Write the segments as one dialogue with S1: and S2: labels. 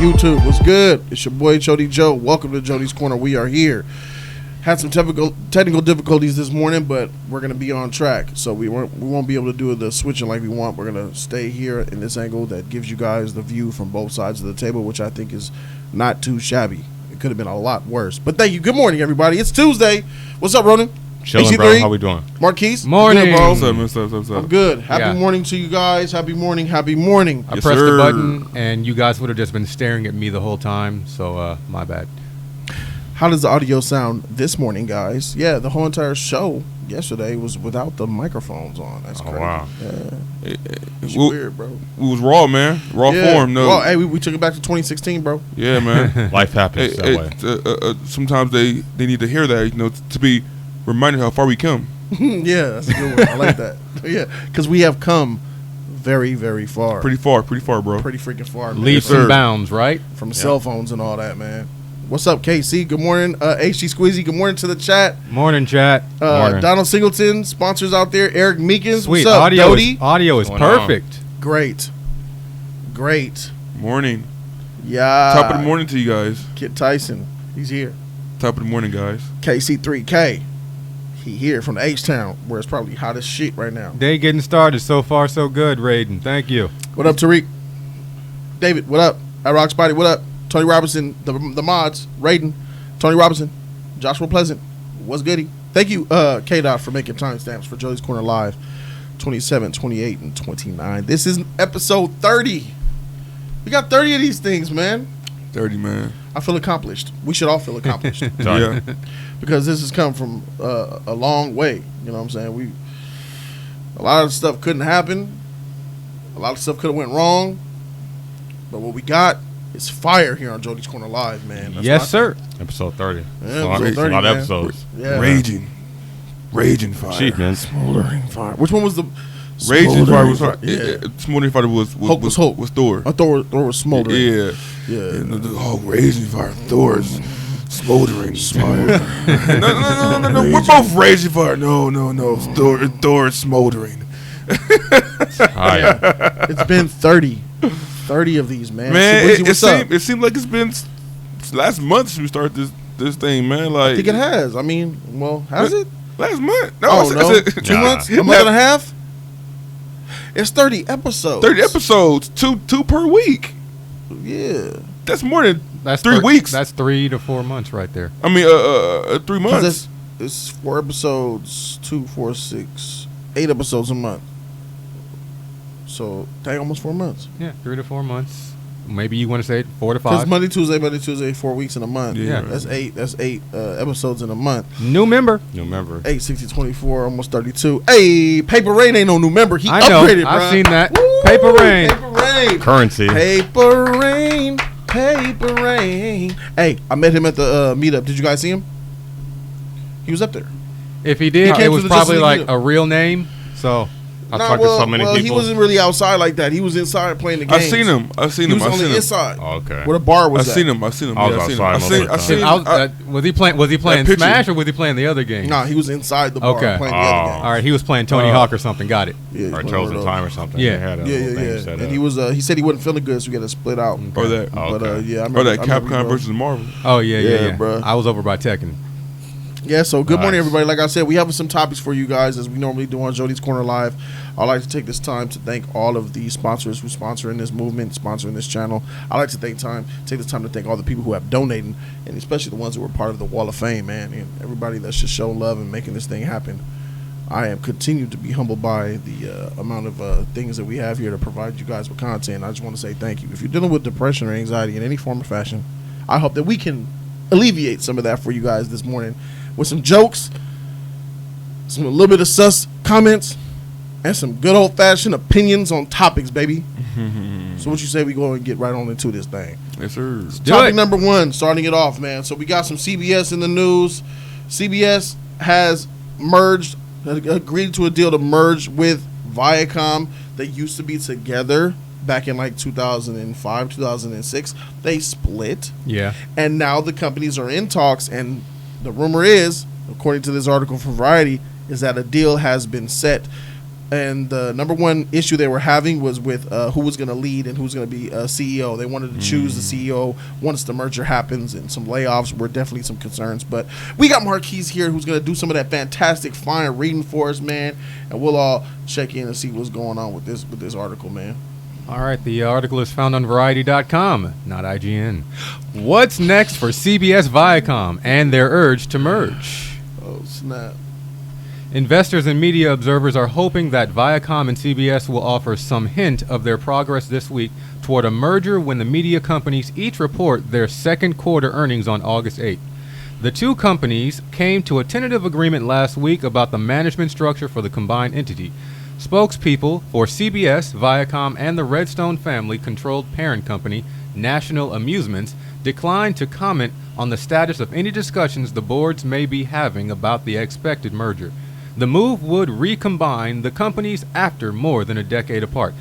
S1: YouTube. What's good? It's your boy Jody Joe. Welcome to Jody's Corner. We are here. Had some technical difficulties this morning, but we're gonna be on track. So we won't be able to do the switching like we want. We're gonna stay here in this angle that gives you guys the view from both sides of the table, which I think is not too shabby. It could have been a lot worse. But thank you. Good morning, everybody. It's Tuesday. What's up, Ronan?
S2: Chilling, bro. How we doing?
S1: Marquise?
S3: Morning.
S1: Good, bro.
S2: What's up?
S1: I'm good. Happy morning to you guys. Happy morning.
S3: I
S2: Yes,
S3: pressed
S2: sir.
S3: the button, and you guys would have just been staring at me the whole time, so my bad.
S1: How does the audio sound this morning, guys? Yeah, the whole entire show yesterday was without the microphones on. That's crazy.
S2: Wow.
S1: Yeah. It's weird, bro.
S2: It was raw, man. Raw form. No.
S1: Well, hey, we took it back to 2016, bro.
S2: Yeah, man.
S4: Life happens that way.
S2: Sometimes they need to hear that, to be reminded how far we come.
S1: Yeah, that's a good one. I like that. Yeah, because we have come very, very far.
S2: Pretty far, bro.
S1: Pretty freaking far, man.
S3: Leaps and bounds, right?
S1: From cell phones and all that, man. What's up, KC? Good morning. HG Squeezy, good morning to the chat.
S3: Morning, chat. Morning.
S1: Donald Singleton, sponsors out there. Eric Meekins.
S3: Sweet.
S1: What's up,
S3: Audio
S1: Jody?
S3: is perfect.
S1: Great.
S2: Morning.
S1: Yeah.
S2: Top of the morning to you guys.
S1: Kit Tyson, he's here.
S2: Top of the morning, guys.
S1: KC3K, he here from the H-Town, where it's probably hot as shit right now.
S3: Day getting started. So far, so good, Raiden. Thank you.
S1: What up, Tariq? David, what up? At Rock Spotty, what up? Tony Robinson, the mods, Raiden, Tony Robinson, Joshua Pleasant, what's goody? Thank you, K-Dot, for making timestamps for Jody's Corner Live, 27, 28, and 29. This is episode 30. We got 30 of these things, man.
S2: 30, man.
S1: I feel accomplished. We should all feel accomplished.
S2: Yeah.
S1: Because this has come from a long way. You know what I'm saying? A lot of stuff couldn't happen. A lot of stuff could have went wrong. But what we got is fire here on Jody's Corner Live, man. That's
S3: Yes, sir.
S4: Episode 30.
S1: Yeah,
S4: It's a lot of
S1: man.
S4: episodes.
S1: Yeah.
S2: Raging fire.
S4: Sheep, man.
S1: Smoldering fire. Which one was the
S2: Raging fire was
S1: hard? Yeah.
S2: Smoldering fire was
S1: Hope.
S2: was Thor.
S1: Thor was smoldering.
S2: Yeah.
S1: Yeah.
S2: Raging fire. Thor's smoldering fire. No. We're both raging fire. No. Thor's smoldering.
S1: It's been 30 of these, man.
S2: Man,
S1: So,
S2: it seemed like it's been last month since we started this thing, man. Like,
S1: I think it has. I mean, well, has it?
S2: Last month? No,
S1: Oh,
S2: I
S1: no.
S2: said,
S1: 2 months? A month and a half? It's 30 episodes.
S2: 30 episodes, two per week.
S1: Yeah.
S2: That's more than
S3: That's
S2: 3 weeks.
S3: That's 3 to 4 months right there.
S2: I mean, 3 months.
S1: It's 4 episodes, 2, 4, 6, 8 episodes a month. So, dang, almost 4 months.
S3: Yeah, 3 to 4 months. Maybe you want to say 4 to
S1: Because
S3: 5.
S1: Monday, Tuesday, 4 weeks in a month.
S2: Yeah.
S1: That's eight episodes in a month.
S3: New member.
S1: 8, 60, 24, almost 32. Hey, Paper Rain ain't no new member. He
S3: I know.
S1: upgraded, bro.
S3: I've seen that.
S1: Woo,
S3: Paper Rain.
S1: Paper Rain.
S4: Currency.
S1: Paper Rain. Hey, I met him at the meetup. Did you guys see him? He was up there.
S3: If he did,
S1: He came
S3: it
S1: to
S3: was
S1: the
S3: probably
S1: Justice
S3: like
S1: League
S3: a real name. So
S4: I talked to so many
S1: he
S4: people.
S1: wasn't really outside like that. He was inside playing the game.
S2: I seen him.
S1: He was on the inside.
S4: Oh, okay.
S1: Where the bar was
S2: I
S1: at.
S2: seen him.
S4: I was
S2: Yeah,
S4: outside
S2: I seen him.
S3: was he playing
S2: picture.
S3: Smash or was he playing the other game?
S1: Nah, he was inside the bar
S3: Okay.
S1: playing the other game.
S3: All right, he was playing Tony Hawk or something. Got it.
S1: Yeah,
S4: Or
S1: he's
S4: chosen
S1: one of
S4: time or
S1: those.
S4: something.
S3: Yeah.
S4: They had a little thing set
S1: And
S4: up.
S1: he was. He said he wasn't feeling good, so we got to split out.
S2: Or that.
S4: Oh,
S1: But
S4: okay.
S1: yeah, I
S2: Or
S1: remember,
S2: that Capcom versus Marvel.
S3: Oh yeah,
S1: Yeah, bruh.
S3: I was over by Tekken.
S1: Yeah, so good morning,
S4: Nice.
S1: everybody. Like I said, we have some topics for you guys as we normally do on Jody's Corner Live. I'd like to take this time to thank all of the sponsors who sponsor in this movement, sponsoring this channel. I'd like to take this time to thank all the people who have donated, and especially the ones who were part of the Wall of Fame, man, and everybody that's just showing love and making this thing happen. I am continued to be humbled by the amount of things that we have here to provide you guys with content. I just want to say thank you. If you're dealing with depression or anxiety in any form or fashion, I hope that we can alleviate some of that for you guys this morning with some jokes, a little bit of sus comments, and some good old-fashioned opinions on topics, baby. So what you say we go and get right on into this thing?
S2: Yes, sir.
S1: Topic number 1, starting it off, man. So we got some CBS in the news. CBS has agreed to a deal to merge with Viacom. They used to be together back in like 2005, 2006. They split.
S3: Yeah.
S1: And now the companies are in talks, and the rumor is, according to this article from Variety, is that a deal has been set And the number one issue they were having was with who was going to lead and who's going to be CEO. They wanted to choose the CEO once the merger happens, and some layoffs were definitely some concerns. But we got Marquise here who's going to do some of that fantastic fine reading for us, man. And we'll all check in and see what's going on with this article, man.
S3: All right, the article is found on Variety.com, not IGN. What's next for CBS Viacom and their urge to merge?
S1: Oh, snap.
S3: Investors and media observers are hoping that Viacom and CBS will offer some hint of their progress this week toward a merger when the media companies each report their second quarter earnings on August 8th. The two companies came to a tentative agreement last week about the management structure for the combined entity. Spokespeople for CBS, Viacom, and the Redstone family-controlled parent company, National Amusements, declined to comment on the status of any discussions the boards may be having about the expected merger. The move would recombine the companies after more than a decade apart.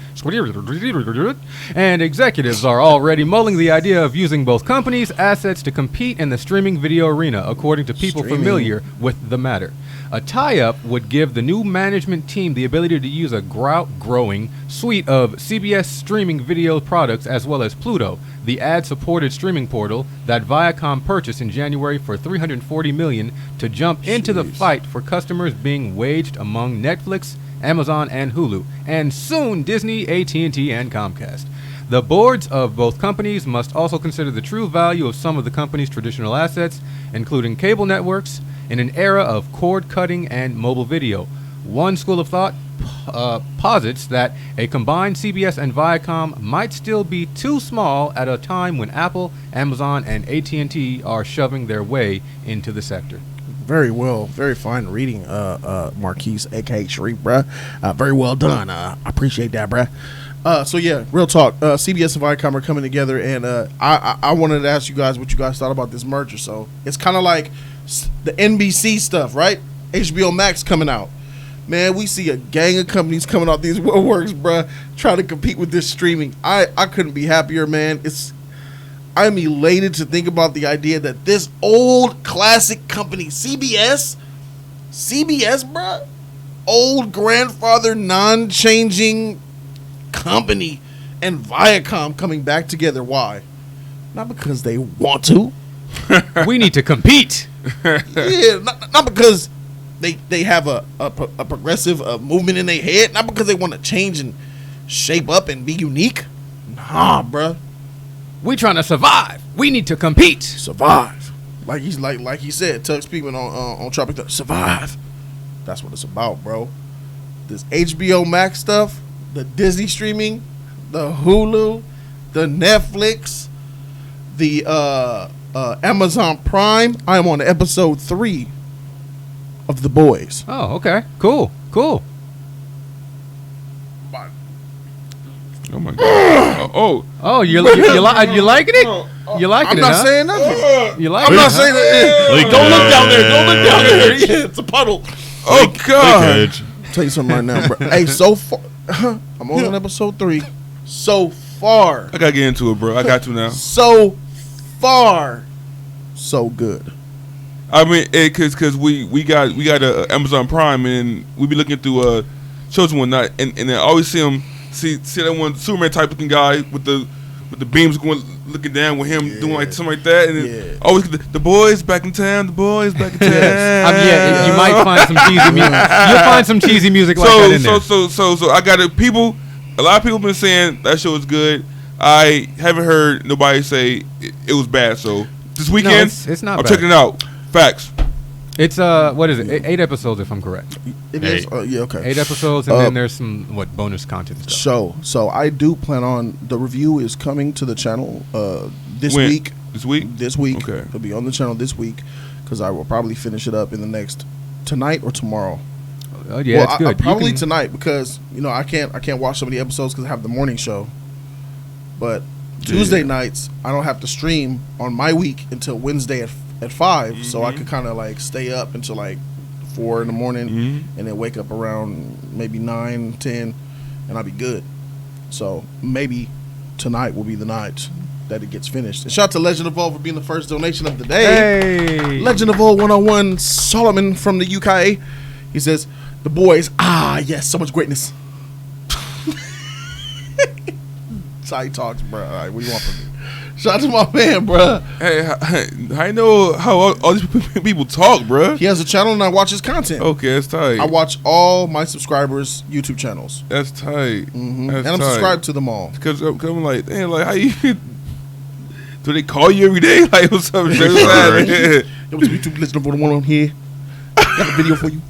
S3: And executives are already mulling the idea of using both companies' assets to compete in the streaming video arena, according to people familiar with the matter. A tie-up would give the new management team the ability to use a growing suite of CBS streaming video products as well as Pluto, the ad-supported streaming portal that Viacom purchased in January for $340 million to jump into the fight for customers being waged among Netflix, Amazon, and Hulu, and soon Disney, AT&T, and Comcast. The boards of both companies must also consider the true value of some of the company's traditional assets, including cable networks, in an era of cord-cutting and mobile video. One school of thought posits that a combined CBS and Viacom might still be too small at a time when Apple, Amazon, and AT&T are shoving their way into the sector.
S1: Very well, very fine reading, Marquise, a.k.a. Sharif, bruh. Very well done. I appreciate that, bruh. So, yeah, real talk. CBS and Viacom are coming together, and I wanted to ask you guys what you guys thought about this merger. So, it's kind of like the NBC stuff, right? HBO Max coming out. Man, we see a gang of companies coming out these woodworks, bruh, trying to compete with this streaming. I couldn't be happier, man. I'm elated to think about the idea that this old classic company, CBS, bruh, old grandfather, non-changing company, and Viacom coming back together. Why? Not because they want to.
S3: We need to compete.
S1: Yeah, not because they have a progressive movement in their head. Not because they want to change and shape up and be unique. Nah, bruh.
S3: We trying to survive. We need to compete.
S1: Survive. Like he said, Tug speaking on Tropic Thunder. Survive. That's what it's about, bro. This HBO Max stuff, the Disney streaming, the Hulu, the Netflix, the Amazon Prime. I am on episode 3 of The Boys.
S3: Oh, okay. Cool.
S2: Oh my god!
S3: Oh, you liking it? You liking
S1: I'm
S3: it?
S1: not saying nothing.
S3: You like
S1: I'm
S3: it?
S1: not saying that. Don't look down there. Don't look down there. Yeah, it's a puddle.
S2: Oh god!
S1: Tell you something right now, bro. Hey, so far, I'm on episode 3. So far,
S2: I gotta get into it, bro. I got to now.
S1: So far, so good.
S2: I mean, cause we got Amazon Prime, and we be looking through shows and whatnot, and I always see him. See that one Superman type looking guy with the beams going looking down with him doing like something like that, and then always the boys back in town. The boys back in town.
S3: Yeah, you might find some cheesy music. You'll find some cheesy music like that in there.
S2: So I got it. People, a lot of people been saying that show is good. I haven't heard nobody say it was bad. So this weekend,
S3: it's not
S2: I'm
S3: bad.
S2: checking it out. Facts.
S3: It's what is it? 8 episodes, if I'm correct.
S1: It is. Yeah, okay.
S3: 8 episodes, and then there's some bonus content and stuff.
S1: So I do plan on the review is coming to the channel this week.
S2: This week.
S1: This week.
S2: Okay.
S1: It'll be on the channel this week because I will probably finish it up in the next tonight or tomorrow.
S3: Oh yeah, it's good.
S1: Probably tonight because I can't watch so many episodes because I have the morning show. But Tuesday nights I don't have to stream on my week until Wednesday at 5, so I could kind of like stay up until like 4 in the morning and then wake up around maybe 9, 10, and I'll be good. So maybe tonight will be the night that it gets finished. And shout out to Legend of Vol for being the first donation of the day.
S3: Hey,
S1: Legend of Vol 101 Solomon from the UK. He says, The Boys. Ah, yes, so much greatness. That's how he talks, bro. All right, what do you want from me? Shout out to my man, bro.
S2: Hey, I know how all these people talk, bro.
S1: He has a channel and I watch his content.
S2: Okay, that's tight.
S1: I watch all my subscribers' YouTube channels.
S2: That's tight.
S1: Mm-hmm.
S2: That's
S1: And I'm
S2: tight.
S1: subscribed to them all.
S2: Because I'm like, damn, like, how you... Do they call you every day? Like, what's up?
S1: Yo, what's YouTube listener for the one on here? Got a video for you.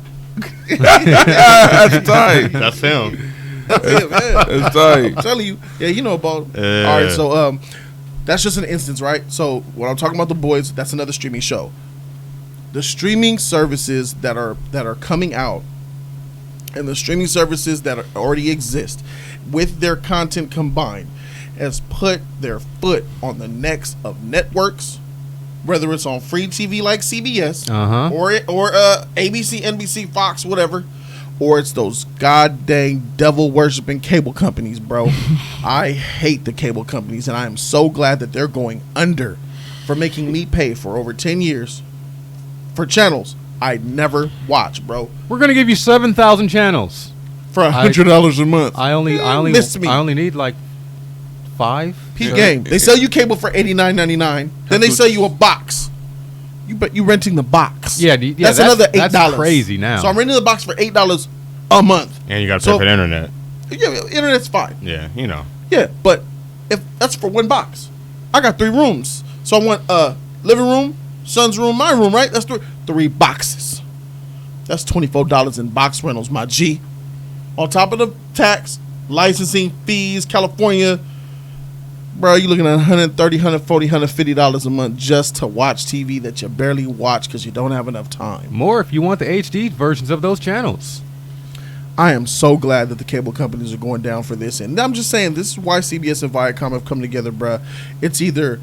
S2: That's tight.
S4: That's him.
S1: That's it, man.
S2: That's tight.
S1: I'm telling you. Yeah, you know about. All right, so that's just an instance, right? So when I'm talking about The Boys, that's another streaming show. The streaming services that are coming out, and the streaming services that already exist, with their content combined, has put their foot on the necks of networks, whether it's on free TV like CBS or ABC, NBC, Fox, whatever, or it's those goddamn devil worshiping cable companies, bro. I hate the cable companies, and I am so glad that they're going under for making me pay for over 10 years for channels I never watch, bro.
S3: We're gonna give you 7,000 channels
S1: For $100 a month.
S3: I only need like 5.
S1: Peak game. They sell you cable for $89.99. Then they sell you a box. You renting the box.
S3: Yeah,
S1: that's another $8.
S3: That's crazy now.
S1: So I'm renting the box for $8 a month.
S4: And you got to pay for the internet.
S1: Yeah, internet's fine.
S4: Yeah, you know.
S1: Yeah, but if that's for one box, I got 3 rooms. So I want a living room, son's room, my room, right? That's 3 boxes. That's $24 in box rentals, my G. On top of the tax, licensing fees, California. Bro, you're looking at $130, $140, $150 a month just to watch TV that you barely watch because you don't have enough time.
S3: More if you want the HD versions of those channels.
S1: I am so glad that the cable companies are going down for this. And I'm just saying, this is why CBS and Viacom have come together, bro. It's either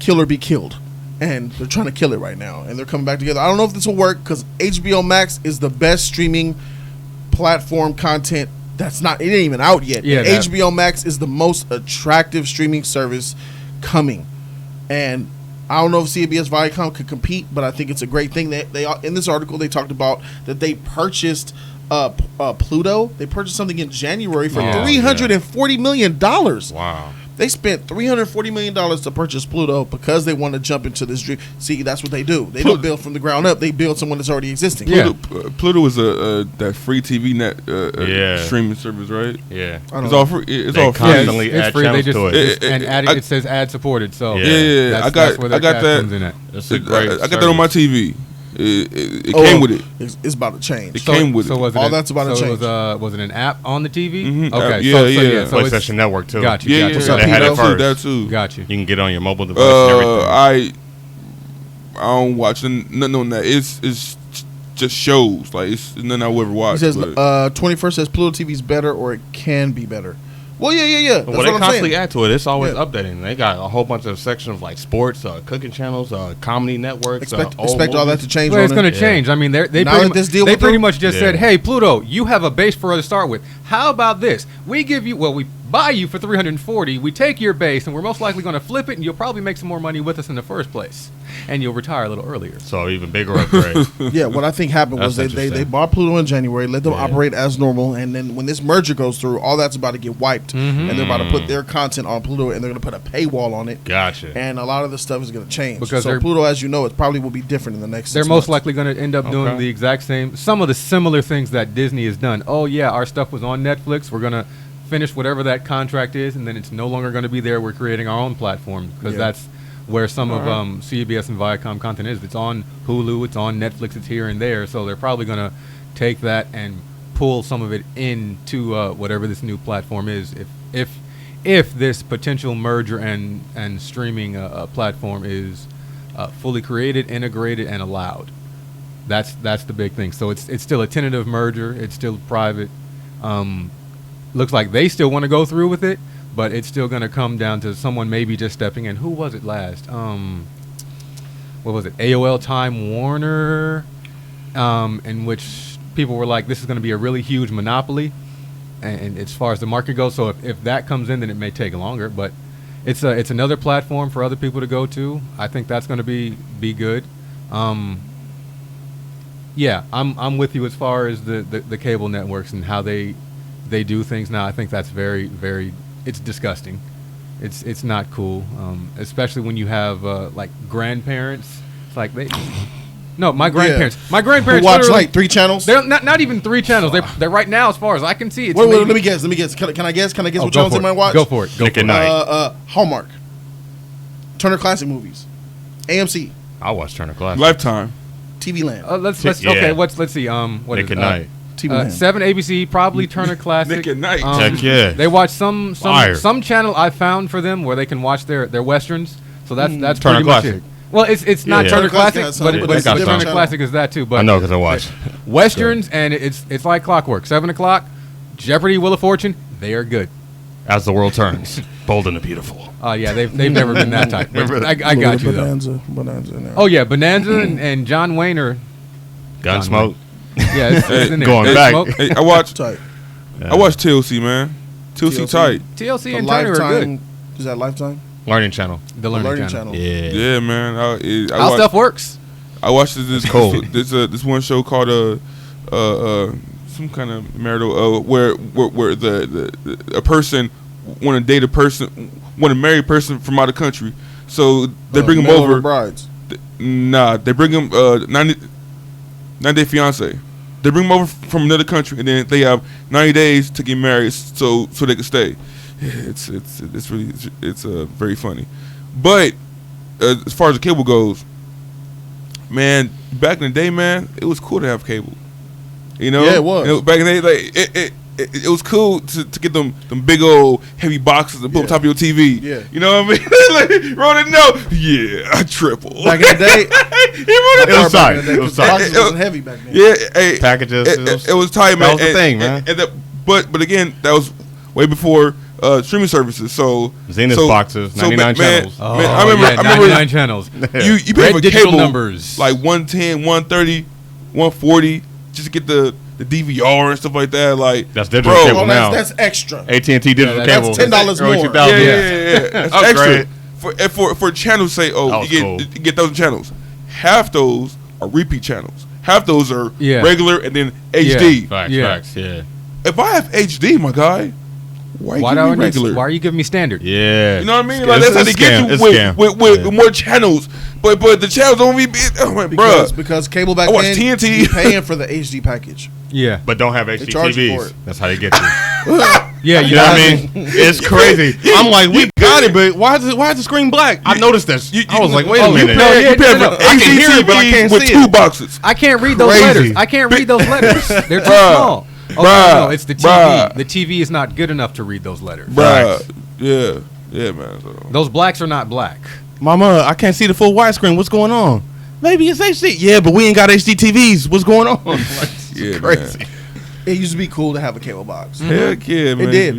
S1: kill or be killed. And they're trying to kill it right now. And they're coming back together. I don't know if this will work because HBO Max is the best streaming platform content. It ain't even out yet. Yeah, HBO Max is the most attractive streaming service coming. And I don't know if CBS Viacom could compete, but I think it's a great thing. They in this article, they talked about that they purchased Pluto. They purchased something in January for $340 million.
S4: Wow.
S1: They spent $340 million to purchase Pluto because they want to jump into this dream. See, that's what they do. They don't build from the ground up. They build someone that's already existing.
S2: Pluto is that free TV net streaming service, right?
S4: Yeah.
S2: It's all free. It's all free.
S4: Constantly add
S3: free.
S4: channels to it.
S3: It says ad supported. So
S2: I got that.
S4: That's a great
S2: I got that on my TV. It came with it.
S1: It's about to change.
S2: It came with it.
S3: Was
S1: all that's about to change.
S3: Was it an app on the TV?
S2: Mm-hmm.
S3: Okay.
S2: So
S4: PlayStation Network too.
S3: Got you.
S2: Yeah,
S1: What's up,
S4: they had it first.
S2: That too.
S3: Got you.
S4: You can get on your mobile device and everything.
S2: I don't watch nothing on that. It's just shows. Like it's nothing I would ever watch.
S1: He says 21st says Pluto TV's better or it can be better. Well, yeah. That's
S4: Well, they
S1: what
S4: constantly add to it. It's always updating. They got a whole bunch of sections of like sports, cooking channels, comedy networks.
S1: Expect all that to change.
S3: Well, it's going to change. I mean, they pretty much just said, "Hey, Pluto, you have a base for us to start with. How about this? We buy you for $340. We take your base, and we're most likely going to flip it, and you'll probably make some more money with us in the first place, and you'll retire a little earlier."
S4: So even bigger upgrade.
S1: Yeah, what I think happened was they bought Pluto in January, let them operate as normal, and then when this merger goes through, all that's about to get wiped, and they're about to put their content on Pluto, and they're going to put a paywall on it.
S4: Gotcha.
S1: And a lot of the stuff is going to change.
S3: Because
S1: Pluto, as you know, it probably will be different in the next 6 months.
S3: They're most likely going to end up doing the exact same, some of the similar things that Disney has done. Oh, yeah, our stuff was on Netflix. We're going to finish whatever that contract is, and then it's no longer going to be there. We're creating our own platform because that's where some of CBS and Viacom content is. It's on Hulu, it's on Netflix, it's here and there. So they're probably going to take that and pull some of it into whatever this new platform is. If this potential merger and streaming platform is fully created, integrated, and allowed, that's the big thing. So it's still a tentative merger. It's still private. Looks like they still want to go through with it, but it's still going to come down to someone maybe just stepping in. Who was it last? What was it? AOL Time Warner, in which people were like, this is going to be a really huge monopoly, and as far as the market goes. So if that comes in, then it may take longer, but it's another platform for other people to go to. I think that's going to be good. Yeah, I'm with you as far as the cable networks and how they do things now. I think that's very, very, it's disgusting. It's not cool, especially when you have like grandparents. It's like my grandparents. My grandparents
S1: Who watch like 3 channels.
S3: They're not even 3 channels. They're right now, as far as I can see. It's
S1: Wait, let me guess. Can I guess? What channels they might watch?
S3: Go for it.
S4: Nick at Night.
S1: Hallmark, Turner Classic Movies, AMC,
S4: I watch Turner Classic.
S2: Lifetime.
S1: TV Land.
S3: Let's
S4: Yeah.
S3: okay. Let's see. What
S4: Nick
S3: is
S4: at
S3: it?
S4: Night.
S1: TV Land.
S3: 7 ABC, probably Turner Classic.
S2: Nick at Night.
S4: Heck yeah.
S3: They watch some
S4: Fire.
S3: channel I found for them where they can watch their westerns. So that's
S4: Turner
S3: pretty much
S4: Classic.
S3: it. Well, it's not
S4: Yeah.
S3: Turner
S1: Turner Classic
S3: Classic,
S1: has some,
S3: but
S1: but
S4: it's a different
S3: Turner
S1: channel.
S3: Classic is that too. But
S4: I know because I watch.
S3: westerns, and it's like clockwork. 7 o'clock, Jeopardy, Wheel of Fortune, they are good.
S4: As the world turns, bold and the beautiful.
S3: Yeah, they've never been that type. But I got you though.
S1: Bonanza in there.
S3: Oh yeah, Bonanza and John Wayne are
S4: Gunsmoke.
S3: yeah, it's in there.
S4: Going
S3: Hey,
S4: back.
S3: Smoke.
S2: Hey, I watch
S1: Tight.
S2: TLC, man. TLC tight.
S3: TLC
S1: The
S3: and Turner are
S1: Lifetime.
S3: good.
S1: Is that Lifetime?
S4: Learning channel.
S3: The Learning Channel.
S4: Yeah.
S2: Yeah, man. I
S3: How
S2: watch,
S3: stuff works.
S2: I watched this
S4: cool.
S2: this one show called some kind of marital where a person want to date a person, want to marry a person from out of country. So they bring him
S1: Mail
S2: over.
S1: Brides.
S2: Nah, they bring him 90-day fiance. They bring him over from another country, and then they have 90 days to get married, so they can stay. It's really very funny, but as far as the cable goes, man, back in the day, man, it was cool to have cable. You know,
S1: Yeah, it was.
S2: You know, back in the day, like it was cool to get them big old heavy boxes and put on top of your TV.
S1: Yeah.
S2: You know what I mean? like, Ronan, no, yeah, I triple.
S1: Back in the day,
S4: It was tight. It was tight.
S1: boxes wasn't heavy back then.
S2: Yeah, hey,
S4: Packages.
S2: It was tight, man.
S4: That was the thing, man.
S2: But again, that was way before streaming services. So
S4: Zenith boxes, 99 channels.
S3: Oh,
S2: Man, I remember
S3: 99 channels.
S2: you pay
S3: Red
S2: for
S3: digital
S2: cable
S3: numbers.
S2: like 110, 130, 140 just to get the DVR and stuff like that. Like
S4: That's digital
S2: bro,
S4: cable
S1: Oh,
S4: now.
S1: that's extra.
S4: AT&T digital
S3: Yeah,
S4: cable.
S1: that's $10
S4: Early
S1: more.
S4: 2000s.
S2: Yeah. That's
S4: Upgrade.
S2: extra for channels. Say,
S4: That was cool.
S2: you get those channels. Half those are repeat channels. Half those are
S3: Yeah.
S2: regular and then HD.
S4: Facts,
S3: Yeah.
S4: facts, yeah.
S2: If I have HD, my guy, why give me regular?
S3: Why are you giving me standard?
S4: Yeah.
S2: You know what I mean?
S4: It's-
S2: Like that's how
S4: it's
S2: they get you
S4: scam. It's
S2: with,
S4: scam.
S2: with
S4: Yeah.
S2: more channels. But the channels don't be oh my bruh.
S1: Because cable back
S2: I watch
S1: then,
S2: TNT.
S1: you paying for the HD package.
S3: Yeah.
S4: But don't have
S1: charge you for
S4: HDTVs.
S1: it.
S4: That's how they get you.
S3: Yeah,
S4: You know what I mean? It's crazy. I'm like, we got it, but why is the screen black? I noticed that. I was like, wait a
S3: you
S4: minute.
S3: pay-
S2: You pay
S3: no,
S2: for
S3: I
S4: can hear it, but I
S2: HDTV
S4: can't
S2: with
S4: see
S2: 2
S4: it.
S2: boxes.
S3: I can't read those
S4: Crazy.
S3: letters. I can't read those letters. They're too
S2: Bruh.
S3: small. Oh
S2: Bruh.
S3: no, it's the TV.
S2: Bruh.
S3: The TV is not good enough to read those letters.
S2: Bruh. Yeah, man. So.
S3: Those blacks are not black.
S4: Mama, I can't see the full widescreen. What's going on? Maybe it's HD. Yeah, but we ain't got HDTVs. What's going on? Like, it's
S2: Yeah,
S4: crazy.
S2: man.
S1: It used to be cool to have a cable box.
S2: Heck yeah, man.
S1: It did,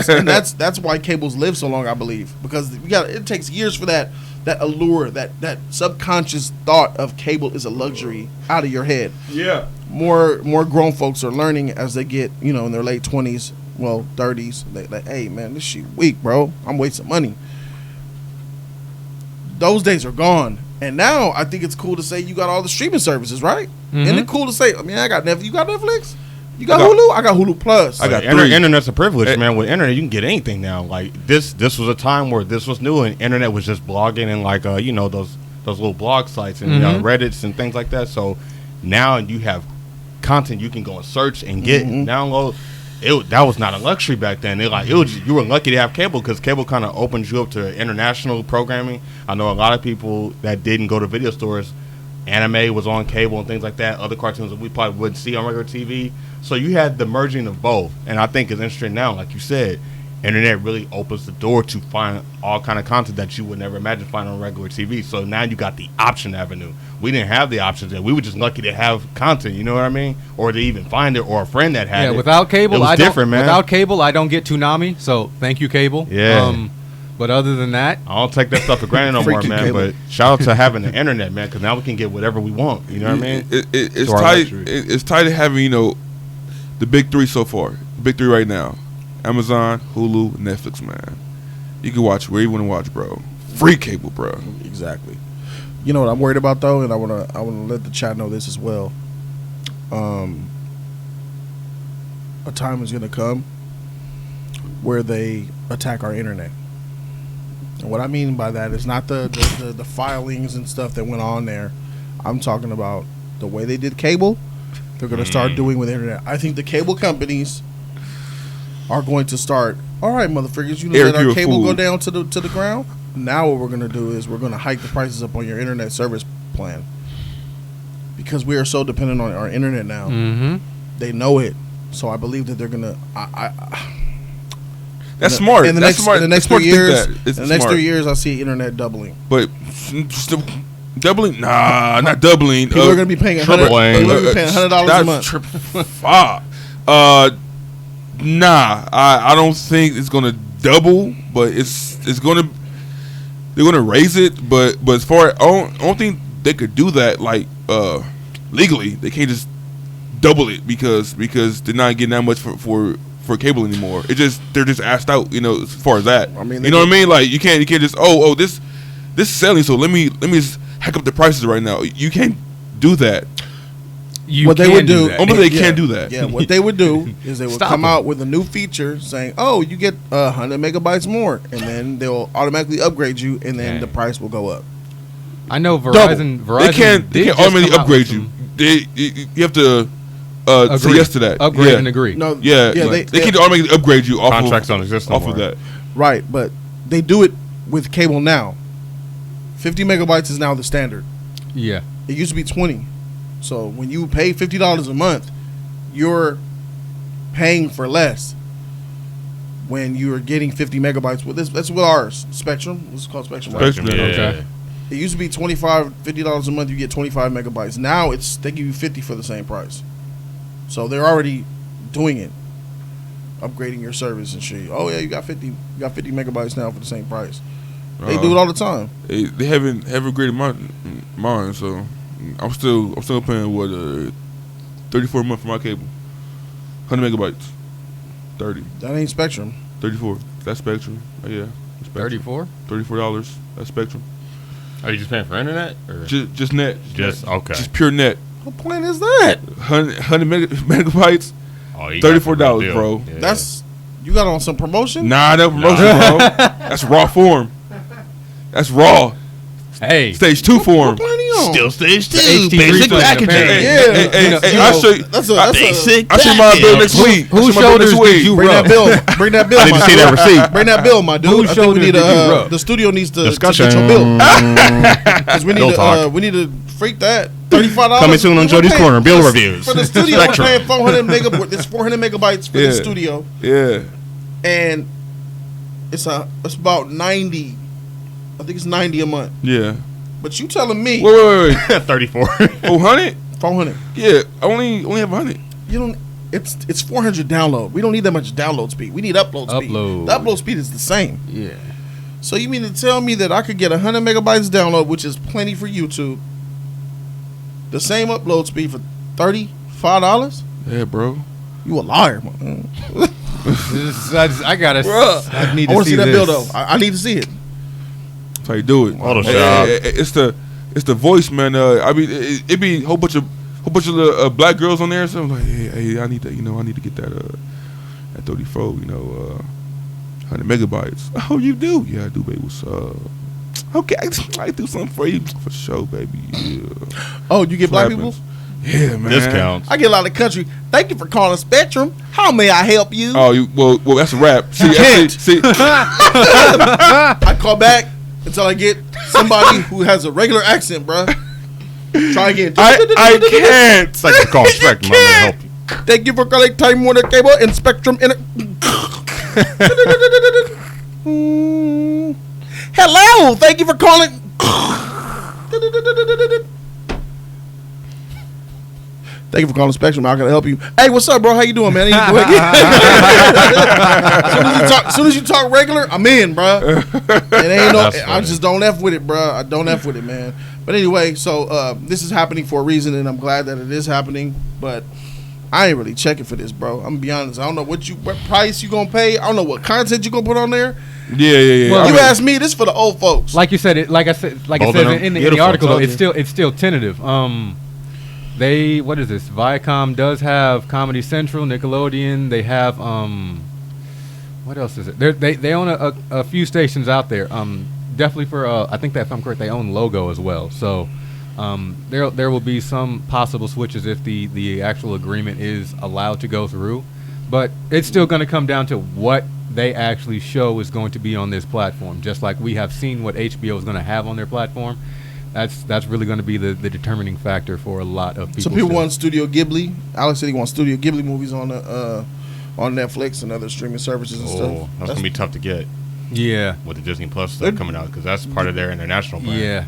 S1: and that's why cables live so long, I believe, because it takes years for that allure, that subconscious thought of cable is a luxury out of your head.
S2: Yeah.
S1: More grown folks are learning as they get in their late 20s, well 30s. They like, hey man, this shit weak, bro. I'm wasting money. Those days are gone, and now I think it's cool to say you got all the streaming services, right? Isn't it cool to say, I mean, I got Netflix. You got Netflix? You got Hulu? I got Hulu Plus.
S2: I got
S4: Like,
S2: 3.
S4: Internet's a privilege,
S2: Hey.
S4: man. With internet, you can get anything now. Like this was a time where this was new, and internet was just blogging and like those little blog sites and Reddits and things like that. So now you have content you can go and search and get and download. That was not a luxury back then. You were lucky to have cable because cable kind of opens you up to international programming. I know a lot of people that didn't go to video stores. Anime was on cable and things like that. Other cartoons that we probably wouldn't see on regular TV. So you had the merging of both, and I think it's interesting now. Like you said, internet really opens the door to find all kind of content that you would never imagine finding on regular TV. So now you got the option avenue. We didn't have the options then. We were just lucky to have content. You know what I mean? Or to even find it, or a friend that had it.
S3: Yeah, without cable,
S4: it was
S3: I
S4: different,
S3: don't.
S4: man.
S3: Without cable, I don't get Toonami. So thank you, cable.
S4: Yeah.
S3: But other than that,
S4: I don't take that stuff for granted no more,
S1: Freaking
S4: man.
S1: cable.
S4: But shout out to having the internet, man, because now we can get whatever we want. You know what I mean?
S2: It's
S4: To our
S2: tight.
S4: luxury.
S2: It's tight having the big 3 so far. The big 3 right now: Amazon, Hulu, Netflix. Man, you can watch where you want to watch, bro. Free cable, bro.
S1: Exactly. You know what I'm worried about though, and I wanna let the chat know this as well. a time is going to come where they attack our internet. And what I mean by that is not the filings and stuff that went on there. I'm talking about the way they did cable. They're going to start doing with internet. I think the cable companies are going to start. All right, motherfuckers, you know let our cable go down to the ground. Now what we're going to do is we're going to hike the prices up on your internet service plan because we are so dependent on our internet now.
S3: Mm-hmm.
S1: They know it, so I believe that they're going to.
S2: That's smart.
S1: In the
S2: That's
S1: next,
S2: smart.
S1: in the next
S2: Smart
S1: 3
S2: to think
S1: years,
S2: that. It's
S1: in the next
S2: smart.
S1: 3 years, I see internet doubling.
S2: But still, doubling? Nah, not doubling.
S1: People are going to be paying $100 a month.
S2: Fuck. Nah, I don't think it's gonna double, but it's gonna they're gonna raise it. But as far as, I don't think they could do that like legally. They can't just double it because they're not getting that much for cable anymore. They're just asked out. You know, as far as that.
S1: I mean,
S2: you know what I mean? Like you can't just this is selling, so let me just hack up the prices right now. You can't do that.
S1: What they would do,
S2: they can't do that.
S1: Yeah, what they would do is they would come out with a new feature saying, "Oh, you get 100 megabytes more," and then they'll automatically upgrade you, and then the price will go up.
S3: I know Verizon.
S2: They can't automatically upgrade you. You have to say yes to that.
S3: Upgrade and agree.
S1: No,
S2: they can't automatically upgrade you off
S4: contracts on existing
S2: off of that.
S1: Right, but they do it with cable now. 50 megabytes is now the standard.
S3: Yeah,
S1: it used to be 20. So when you pay $50 a month, you're paying for less when you're getting 50 megabytes. With this, that's with ours, Spectrum. What's it called, Spectrum? Right?
S2: Spectrum, yeah.
S3: Okay.
S1: It used to be $50 a month. You get 25 megabytes. Now they give you 50 for the same price. So they're already doing it, upgrading your service and shit. Oh yeah, you got 50 megabytes now for the same price. They do it all the time.
S2: They haven't upgraded mine, so. I'm still paying 34 a month for my cable. 100 megabytes. 30.
S1: That ain't Spectrum.
S2: 34. That's Spectrum. Oh, yeah.
S3: $34.
S2: $34. That's Spectrum.
S4: Are you just paying for internet? Or?
S2: Just net.
S4: Okay.
S2: Just pure net.
S1: What plan is that?
S2: 100 megabytes.
S4: Oh,
S2: $34, bro.
S4: Yeah.
S1: That's you got on some promotion?
S2: Nah, no promotion, bro. That's raw form. That's raw.
S3: Hey,
S2: Stage 2 form.
S4: Still stage 2.
S3: HD
S4: Basic
S3: replay
S4: packaging.
S2: Hey, I'll show you.
S1: That's
S4: basic.
S2: I'll show you my bill next week.
S3: Whose shoulders did you
S1: Bring
S3: rub?
S1: that bill. Bring that bill.
S4: I need to see that receipt.
S1: Bring that bill, my dude.
S3: Whose
S1: I think we need
S3: shoulders did you rub?
S1: the studio needs to
S4: Discussion.
S1: get your bill. Because we need to freak that. $35.
S4: Coming soon on Jody's Corner. Bill reviews.
S1: For the studio, we're paying 400 megabytes. It's 400 megabytes for the studio.
S2: Yeah.
S1: And it's about 90. I think it's 90 a month.
S2: Yeah.
S1: But you telling me
S2: Wait.
S4: 34.
S2: 400?
S1: 400.
S2: Yeah. I only have 100.
S1: You don't. It's 400 download. We don't need that much download speed. We need upload speed. The upload speed is the same.
S3: Yeah.
S1: So you mean to tell me that I could get 100 megabytes download, which is plenty for YouTube, the same upload speed for $35?
S2: Yeah, bro.
S1: You a liar, man.
S3: I gotta.
S2: Bruh.
S3: I need
S1: I
S3: to
S1: want to see that
S3: this.
S1: bill though. I need to see it.
S2: That's how you do it.
S4: Photoshop.
S2: It's the voice, man. I mean, it be a whole bunch of black girls on there. So I'm like, hey, I need that. I need to get that at 34. 100 megabytes. Oh, you do? Yeah, I do, baby. What's up? Okay, I do something for you for sure, baby. Yeah.
S1: Oh, you get black people?
S2: Yeah, man.
S4: Discounts.
S1: I get a lot of country. Thank you for calling Spectrum. How may I help you?
S2: Oh, well, that's a wrap. See,
S1: I call back until I get somebody who has a regular accent, bruh. Try again.
S2: I can't.
S4: Thank you for calling Spectrum. I'm going to help you.
S1: Thank you for calling Time Warner Cable and Spectrum. Hello. Thank you for calling. Thank you for calling Spectrum. How can I help you? Hey, what's up, bro? How you doing, man? As soon as you talk regular, I'm in, bro. It ain't no. I just don't F with it, bro. I don't F with it, man. But anyway, so this is happening for a reason, and I'm glad that it is happening. But I ain't really checking for this, bro. I'm gonna be honest. I don't know what price you gonna pay. I don't know what content you gonna put on there.
S2: Yeah.
S3: Well,
S1: You asked me. This is for the old folks.
S3: Like you said, it said in the article, though, it's still tentative. What is this? Viacom does have Comedy Central, Nickelodeon. They have what else is it? They own a few stations out there. Definitely for I think that if I'm correct, they own Logo as well. So there will be some possible switches if the actual agreement is allowed to go through. But it's still going to come down to what they actually show is going to be on this platform. Just like we have seen what HBO is going to have on their platform. That's really going to be the determining factor for a lot of people.
S1: Some people want Studio Ghibli. Alex said he wants Studio Ghibli movies on Netflix and other streaming services and stuff.
S4: That's going to be tough to get.
S3: Yeah.
S4: With the Disney Plus stuff coming out, because that's part of their international plan.
S3: Yeah.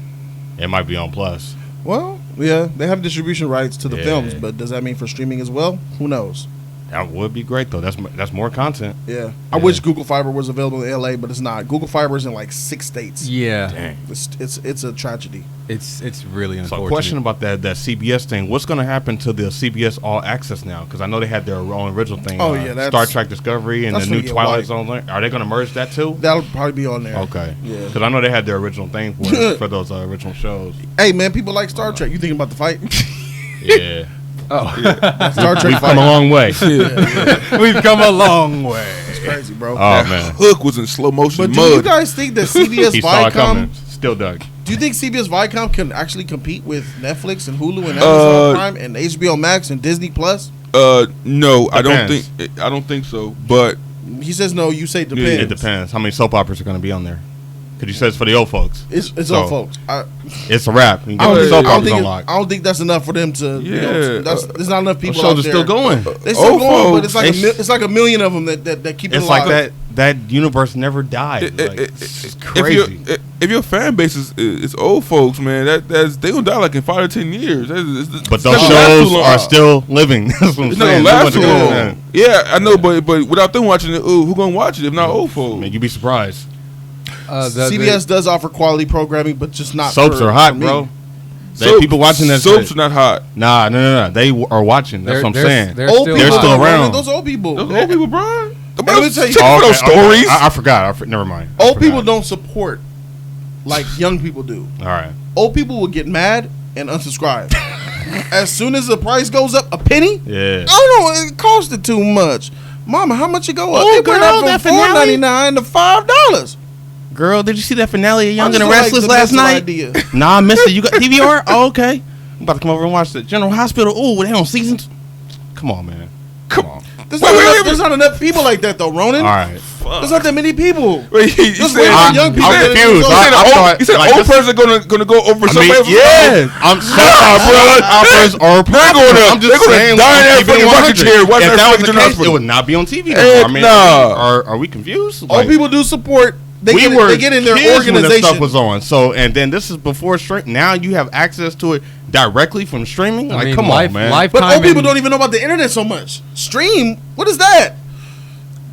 S4: It might be on Plus.
S1: Well, yeah, they have distribution rights to the films, but does that mean for streaming as well? Who knows?
S4: That would be great, though. That's more content.
S1: Yeah. I wish Google Fiber was available in LA, but it's not. Google Fiber is in like 6 states.
S3: Yeah.
S4: Dang.
S1: It's a tragedy.
S3: It's really unfortunate.
S4: So, a question about that CBS thing. What's going to happen to the CBS All Access now? Because I know they had their own original thing.
S1: Oh, yeah. That's,
S4: Star Trek Discovery and the new Twilight Zone. Are they going to merge that too?
S1: That'll probably be on there.
S4: Okay.
S1: Yeah.
S4: Because I know they had their original thing for those original shows.
S1: Hey, man, people like Star Trek. You thinking about the fight?
S4: Yeah.
S1: Star Trek
S4: We've come a long way.
S3: We've come a long way.
S1: It's crazy, bro.
S4: Oh, man.
S2: Hook was in slow motion
S1: But
S2: mud.
S1: do you guys think that CBS
S4: He saw it coming.
S1: Viacom...
S4: Still dug.
S1: Do you think CBS Viacom can actually compete with Netflix and Hulu and Amazon Prime and HBO Max and Disney Plus?
S2: No, I
S4: Depends.
S2: don't think so. But
S1: he says no. You say depends.
S4: It depends. How many soap operas are going to be on there? Because you said it's for the old folks.
S1: It's old folks.
S4: It's a wrap. You
S1: I
S4: get the soap operas
S1: I
S4: unlocked.
S1: don't think that's enough for them to.
S2: Yeah.
S1: You know, there's not enough people
S4: Those
S1: out
S4: shows
S1: there.
S4: are still going.
S1: They're still going, but
S2: folks.
S1: it's like a million of them that keep it
S4: It's
S1: alive.
S4: like that universe never died. It's crazy.
S2: If your fan base is old folks, man, they gonna die like in 5 to 10 years.
S4: But those shows are still living. That's what I'm
S2: It's not
S4: saying.
S2: gonna last too
S4: Nobody
S2: long.
S4: gonna-
S2: Yeah, I know, but without them watching it, who gonna watch it if not old folks?
S4: Man, you'd be surprised.
S1: CBS does offer quality programming, but just not
S4: Soaps
S1: for
S4: are hot,
S1: me.
S4: bro. They people watching that
S2: soaps
S4: shit.
S2: are not hot.
S4: Nah, no. They are watching. That's what I'm saying.
S3: They're
S1: Old
S3: still
S1: people
S4: They're still
S1: don't
S4: around.
S1: know. Those old people.
S2: Those old people, Brian.
S1: Let me tell you-
S2: Check for those stories.
S4: I forgot. Never mind. I
S1: Old
S4: forgot.
S1: people don't support like young people do.
S4: All right.
S1: Old people will get mad and unsubscribe. As soon as the price goes up a penny,
S4: Yeah.
S1: oh no, it costed too much. Mama, how much it go up?
S4: Oh,
S1: It went
S4: girl,
S1: up
S4: that
S1: from
S4: finale?
S1: $4.99 to $5.
S4: Girl, did you see that finale of Young
S1: I
S4: and the
S1: just like
S4: Restless
S1: the
S4: last
S1: mental
S4: night?
S1: idea.
S4: Nah, I missed it. You got DVR? Oh, okay. I'm about to come over and watch the General Hospital. Oh, they on seasons? Come on, man. Come on.
S1: There's not enough people like that though, Ronan.
S4: All right.
S1: There's not that many people.
S2: Wait, you
S1: Just
S2: said
S1: wait for
S4: I'm
S1: young people.
S4: confused.
S2: you said
S4: like,
S2: old person gonna go over
S4: I
S2: somebody
S4: mean,
S2: else?
S4: yeah. I'm offers are popular. I'm just saying.
S2: die in that fucking rocking chair. Watch
S4: If
S2: that
S4: that was
S2: fucking
S4: the
S2: General
S4: case, it
S2: Hospital.
S4: would not be on TV.
S2: Heck
S4: I mean,
S2: nah.
S4: are we confused?
S1: Old
S4: Like,
S1: people do support. They
S4: we
S1: get in their
S4: kids when the
S1: organization.
S4: stuff was on. So, and then this is before stream. Now you have access to it directly from streaming.
S3: I
S4: Like,
S3: mean,
S4: come on, man.
S1: But old people don't even know about the internet so much. Stream? What is that?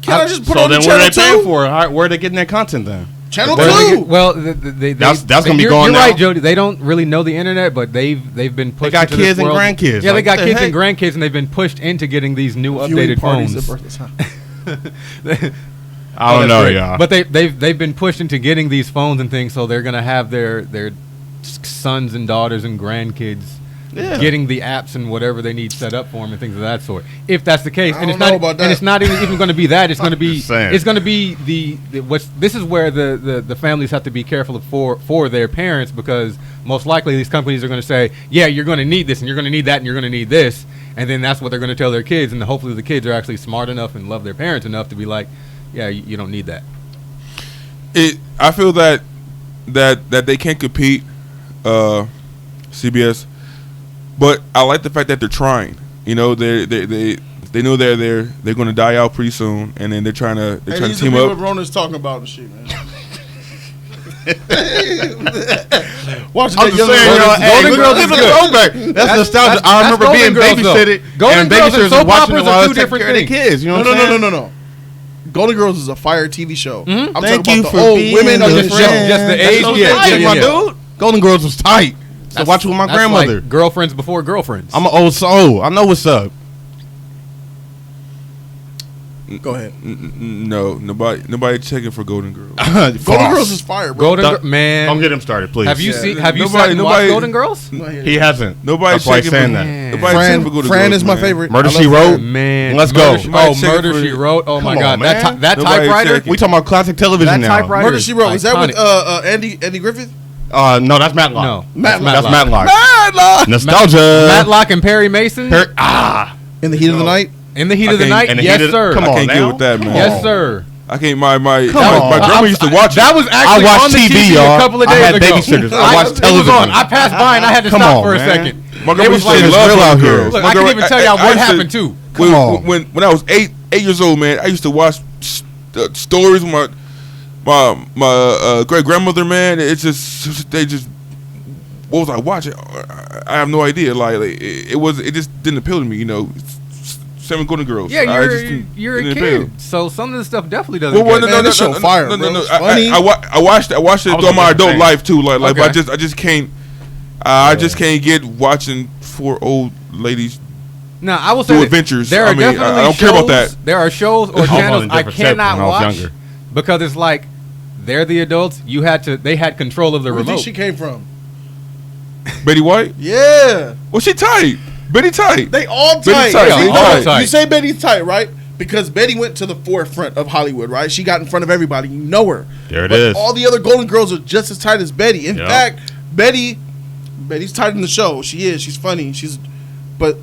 S1: Can I just put
S4: so
S1: on
S4: then
S1: the
S4: what are
S1: channel
S4: they paying
S1: 2?
S4: for? Where are they getting that content then?
S1: Channel
S3: Well,
S1: 2.
S3: Well,
S4: That's gonna be
S3: you're,
S4: going
S3: You're
S4: now.
S3: right, Jody. They don't really know the internet, but they've been pushed.
S4: They got
S3: into this
S4: kids and
S3: world.
S4: grandkids.
S3: Yeah, they
S4: Like,
S3: got
S4: what the
S3: kids and
S4: heck?
S3: grandkids, and they've been pushed into getting these new
S1: Viewing
S3: updated
S1: parties
S3: phones.
S1: at birthday.
S4: I don't know, y'all.
S3: But they've been pushed into getting these phones and things, so they're gonna have their sons and daughters and grandkids getting the apps and whatever they need set up for them and things of that sort. If that's the case, and
S1: don't
S3: it's not
S1: know about that.
S3: and it's not even going to be that. It's going to be
S4: just saying.
S3: it's going to be the what's this is where the families have to be careful for their parents, because most likely these companies are going to say, yeah, you're going to need this and you're going to need that and you're going to need this, and then that's what they're going to tell their kids, and hopefully the kids are actually smart enough and love their parents enough to be like, yeah, you don't need that.
S2: I feel that they can't compete, CBS, but I like the fact that they're trying. You know, they know they're going to die out pretty soon, and then they're trying to
S1: These
S2: team
S1: are people
S2: up.
S1: Rona's talking about and shit, man. Watching
S4: I'm
S1: that
S4: just
S1: young
S4: saying,
S1: Golden-
S4: y'all, hey,
S1: Golden
S4: look
S1: Girls
S4: at
S1: is
S4: the
S1: good.
S4: throwback. That's nostalgia.
S3: that's
S4: I remember
S3: Golden
S4: being
S3: Girls, though.
S4: babysitted,
S3: Golden
S4: and
S3: Girls and
S4: babysitters
S3: soap
S4: were watching
S3: operas
S4: it while
S3: are
S4: I
S3: two
S4: was taking
S3: different
S4: care of their
S3: things.
S4: kids. You know what
S1: No,
S4: I'm saying?
S1: no. Golden Girls is a fire TV show. I'm
S4: Thank
S1: talking
S4: you
S1: about
S4: for
S1: the old
S4: being
S1: women
S4: the
S1: on the
S3: just-
S1: show.
S3: just the
S4: That's
S3: age,
S4: so
S3: yeah,
S4: tight,
S3: yeah,
S4: my
S3: yeah.
S4: dude. Golden Girls was tight. So watch it with my
S3: That's
S4: grandmother.
S3: like girlfriends before girlfriends.
S4: I'm an old soul. I know what's up.
S1: Go ahead.
S2: No, nobody checking for Golden Girls.
S1: Golden Girls is fire, bro.
S3: Man,
S4: Don't get him started, please.
S3: have you seen? Have you
S2: Nobody-
S3: watched Golden Girls?
S4: He hasn't.
S2: Nobody
S4: That's why he's
S2: checking
S4: saying
S2: for
S4: that.
S2: Nobody checking for
S1: Fran,
S2: Golden
S1: Fran
S2: Girls,
S1: is my
S2: man.
S1: favorite.
S4: Murder,
S1: I love
S4: She Wrote?
S1: Fran.
S3: Man,
S4: Let's go.
S2: Nobody checking
S3: Murder
S2: for-
S3: She Wrote. Oh my
S4: Come
S3: God,
S4: on, man.
S3: that
S2: Nobody
S3: typewriter.
S2: checking.
S4: We talking about classic television
S3: That
S4: now.
S3: typewriter.
S1: Murder, She Wrote. Is that with
S3: Iconic.
S1: Andy Griffith?
S4: No, that's Matlock.
S3: No,
S1: Matlock.
S4: That's Matlock.
S1: Matlock.
S4: Nostalgia.
S3: Matlock and Perry Mason.
S1: In the Heat of the Night.
S3: In the Heat
S2: I
S3: of the
S2: can't-
S3: night.
S4: in the
S3: Yes,
S4: heat of-
S3: sir.
S4: come
S2: I
S4: on
S2: can't
S4: now.
S2: get with that, man.
S3: Yes, sir.
S2: I can't. My
S4: on.
S2: grandma used to watch
S3: That
S2: it.
S3: was actually
S4: I watched
S3: on the
S4: TV,
S3: TV
S4: y'all.
S3: a couple of
S4: I
S3: days
S4: had
S3: ago.
S4: babysitters. I watched
S3: It was
S4: television.
S3: on. I passed by and I had to
S4: Come
S3: stop
S4: on,
S3: for a
S4: man.
S3: second.
S2: My
S3: They
S2: grandma
S3: was
S2: used to
S3: like,
S2: love
S4: real
S2: Golden
S4: out here.
S2: Girls.
S3: Look,
S2: My
S3: I can
S2: grandma-
S3: even tell y'all what
S2: used to-
S3: happened too.
S4: Come on.
S2: When I was eight years old, man, I used to watch stories with my great grandmother, man. It's just they just. What was I watching? I have no idea. Like it just didn't appeal to me. You know, Seven Golden Girls.
S3: Yeah,
S2: I just didn't-
S3: you're a
S2: didn't
S3: kid,
S2: appeal.
S3: so some of the stuff definitely doesn't.
S2: Well,
S3: get
S1: Man, this show fire, bro. It's funny.
S2: I watched it
S4: I was
S2: through
S4: on
S2: my
S4: the
S2: adult
S4: same.
S2: life too. Like, but
S3: Okay.
S2: I just can't. I just can't get watching four old ladies.
S3: Now, I will say
S2: do
S3: that
S2: adventures.
S3: There are
S2: I mean,
S3: definitely
S2: I don't care about
S3: shows-
S2: that.
S3: There are shows or
S4: I was on
S3: channels
S4: a
S3: I
S4: different set
S3: cannot
S4: when I was
S3: watch
S4: younger.
S3: because it's like they're the adults. They had control of the
S1: Where do you
S3: remote.
S1: think she came from?
S2: Betty White.
S1: Yeah.
S2: Well, she tight. Betty tight.
S1: They all
S2: Betty
S1: tight.
S2: tight,
S3: Betty
S1: You
S3: tight.
S1: know, you say Betty's tight, right? Because Betty went to the forefront of Hollywood, right? She got in front of everybody. You know her.
S4: There it
S1: But
S4: is.
S1: all the other Golden Girls are just as tight as Betty. In
S4: Yep.
S1: fact, Betty's tight in the show. She is. She's funny. But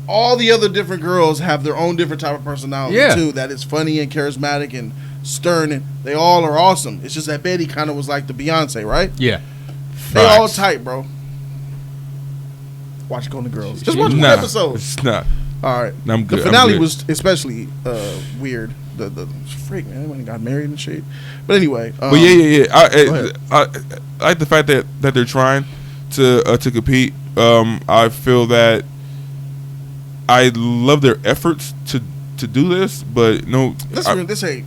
S1: all the other different girls have their own different type of personality
S3: Yeah.
S1: too. That is funny and charismatic and stern, and they all are awesome. It's just that Betty kind of was like the Beyonce, right?
S3: Yeah,
S1: They all
S4: Facts.
S1: tight, bro. Watch Golden Girls. Just watch one
S2: Nah,
S1: episode.
S2: It's not.
S1: All right.
S2: I'm good.
S1: The
S2: I'm
S1: finale
S2: good.
S1: was especially weird. The freak, man, when he got married and shit. But anyway,
S2: But yeah.
S1: ahead.
S2: I like the fact that they're trying to compete. I feel that I love their efforts to do this, but no,
S1: This ain't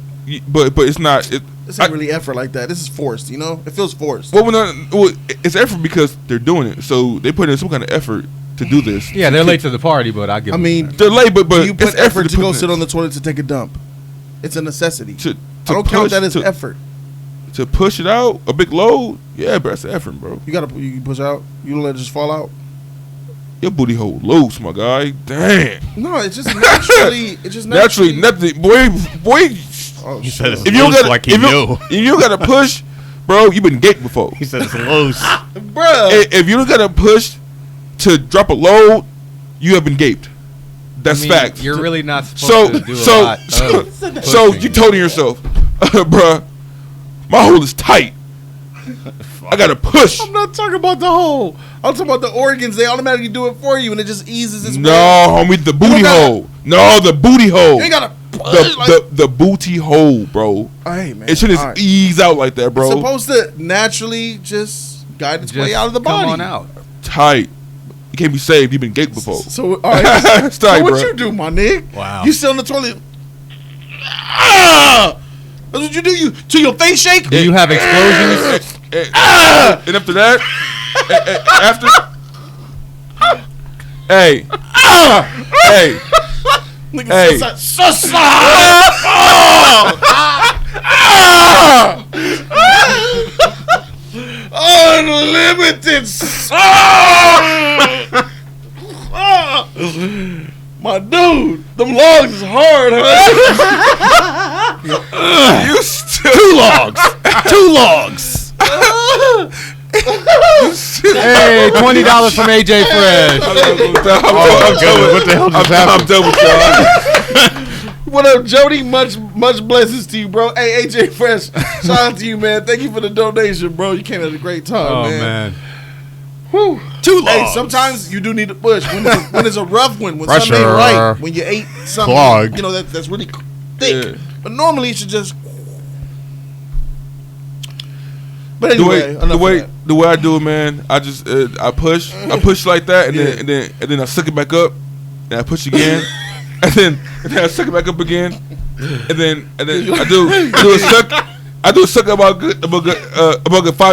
S2: but it's not.
S1: this ain't really effort like that. This is forced. You know, it feels forced.
S2: Well, it's effort because they're doing it, so they put in some kind of effort to do this.
S3: yeah, they're late to the party, but I give.
S1: I
S3: them
S1: mean,
S3: that.
S2: They're late, but
S1: you put
S2: it's
S1: effort to
S2: put
S1: go
S2: in
S1: sit on the toilet to take a dump. It's a necessity.
S2: to
S1: I don't count
S2: push-
S1: that as
S2: to-
S1: effort.
S2: to push it out a big load. Yeah, but that's effort, bro.
S1: You push out. You don't let it just fall out.
S2: Your booty hole loose, my guy. Damn.
S1: No, it's just naturally. It's just
S2: Naturally, nothing, boy.
S1: Oh,
S4: He
S1: shit.
S4: said it's
S2: If you don't
S4: loose
S2: got,
S4: like he
S2: if
S4: knew.
S2: you don't got to push, bro, you been gaped before.
S4: He said it's loose.
S1: Bruh.
S2: If you don't got to push to drop a load, you have been gaped. That's
S3: I mean,
S2: fact.
S3: You're really not supposed to do a lot.
S2: So you told yourself, bruh, my hole is tight. I gotta push.
S1: I'm not talking about the hole. I'm talking about the organs. They automatically do it for you, and it just eases its
S2: No,
S1: way.
S2: homie, the booty
S1: gotta-
S2: hole. No, the booty hole.
S1: You ain't gotta push.
S2: The booty hole, bro.
S1: Hey, man.
S2: It should just
S1: All right.
S2: ease out like that, bro.
S1: It's supposed to naturally just guide its way out of the body.
S3: Come on out.
S2: Tight. You can't be saved. You've been gaped before.
S1: So, all right.
S2: It's tight,
S1: so what
S2: bro.
S1: you do, my nigga?
S3: Wow.
S1: You sit on the toilet. Ah! That's what you do. You till your face shake.
S3: Do you have explosions?
S2: And after that, after, hey, hey,
S1: Nigga,
S2: Hey.
S1: Sussa. Unlimited my dude, them logs is hard, huh?
S2: you still
S4: Two logs.
S3: Hey, $20 from AJ Fresh.
S4: What the hell just happened?
S2: I'm done with y'all.
S1: What up, Jody? Much blessings to you, bro. Hey, AJ Fresh, shout out to you, man. Thank you for the donation, bro. You came at a great time,
S3: Oh
S1: man.
S3: man.
S1: Whew.
S4: Two
S1: Hey,
S4: logs.
S1: sometimes you do need to push when it's a rough one, when
S4: Pressure.
S1: something ain't right, when you ate something,
S4: Clogged.
S1: you know that's really thick.
S2: Yeah.
S1: But normally you should just. But
S2: The
S1: anyway,
S2: way,
S1: enough
S2: the
S1: of
S2: way,
S1: that.
S2: the way I do it, man. I just, I push like that, and then I suck it back up, and I push again, and then I suck it back up again, and then I do a suck. I do a suck about good 5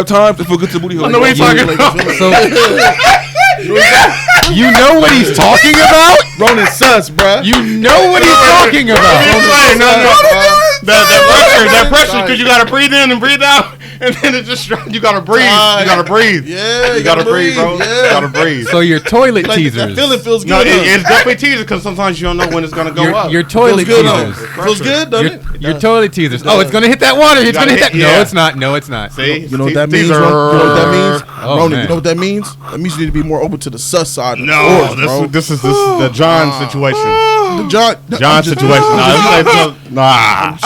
S2: times before I get to the booty hole.
S4: I know what you're talking
S1: about.
S3: So You know what he's talking about?
S1: Ronan sus, bruh.
S3: You know what he's talking about.
S4: That pressure, because you gotta breathe in and breathe out, and then it just you gotta breathe. You gotta breathe.
S1: Yeah,
S4: you gotta breathe, bro.
S1: Yeah.
S4: You gotta breathe.
S3: So your toilet
S1: Like,
S3: teasers.
S1: that feeling feels good.
S4: No, it's definitely teasers because sometimes you don't know when it's gonna go up.
S3: Your toilet
S1: feels good,
S3: teasers.
S1: Feels good, doesn't it?
S3: Your toilet teasers. Oh, it's gonna hit that water. It's
S4: gotta
S3: gonna hit that.
S4: hit-
S3: No,
S4: yeah.
S3: it's not. No, it's not.
S4: See,
S1: You know what that means?
S4: teaser.
S1: Ron? You know what that means?
S3: Oh,
S1: Ronan,
S3: man.
S1: you know what that means? That means you need to be more open to the sus side. Of
S4: No,
S1: the force,
S4: this is the John situation.
S1: the
S4: John situation. Nah.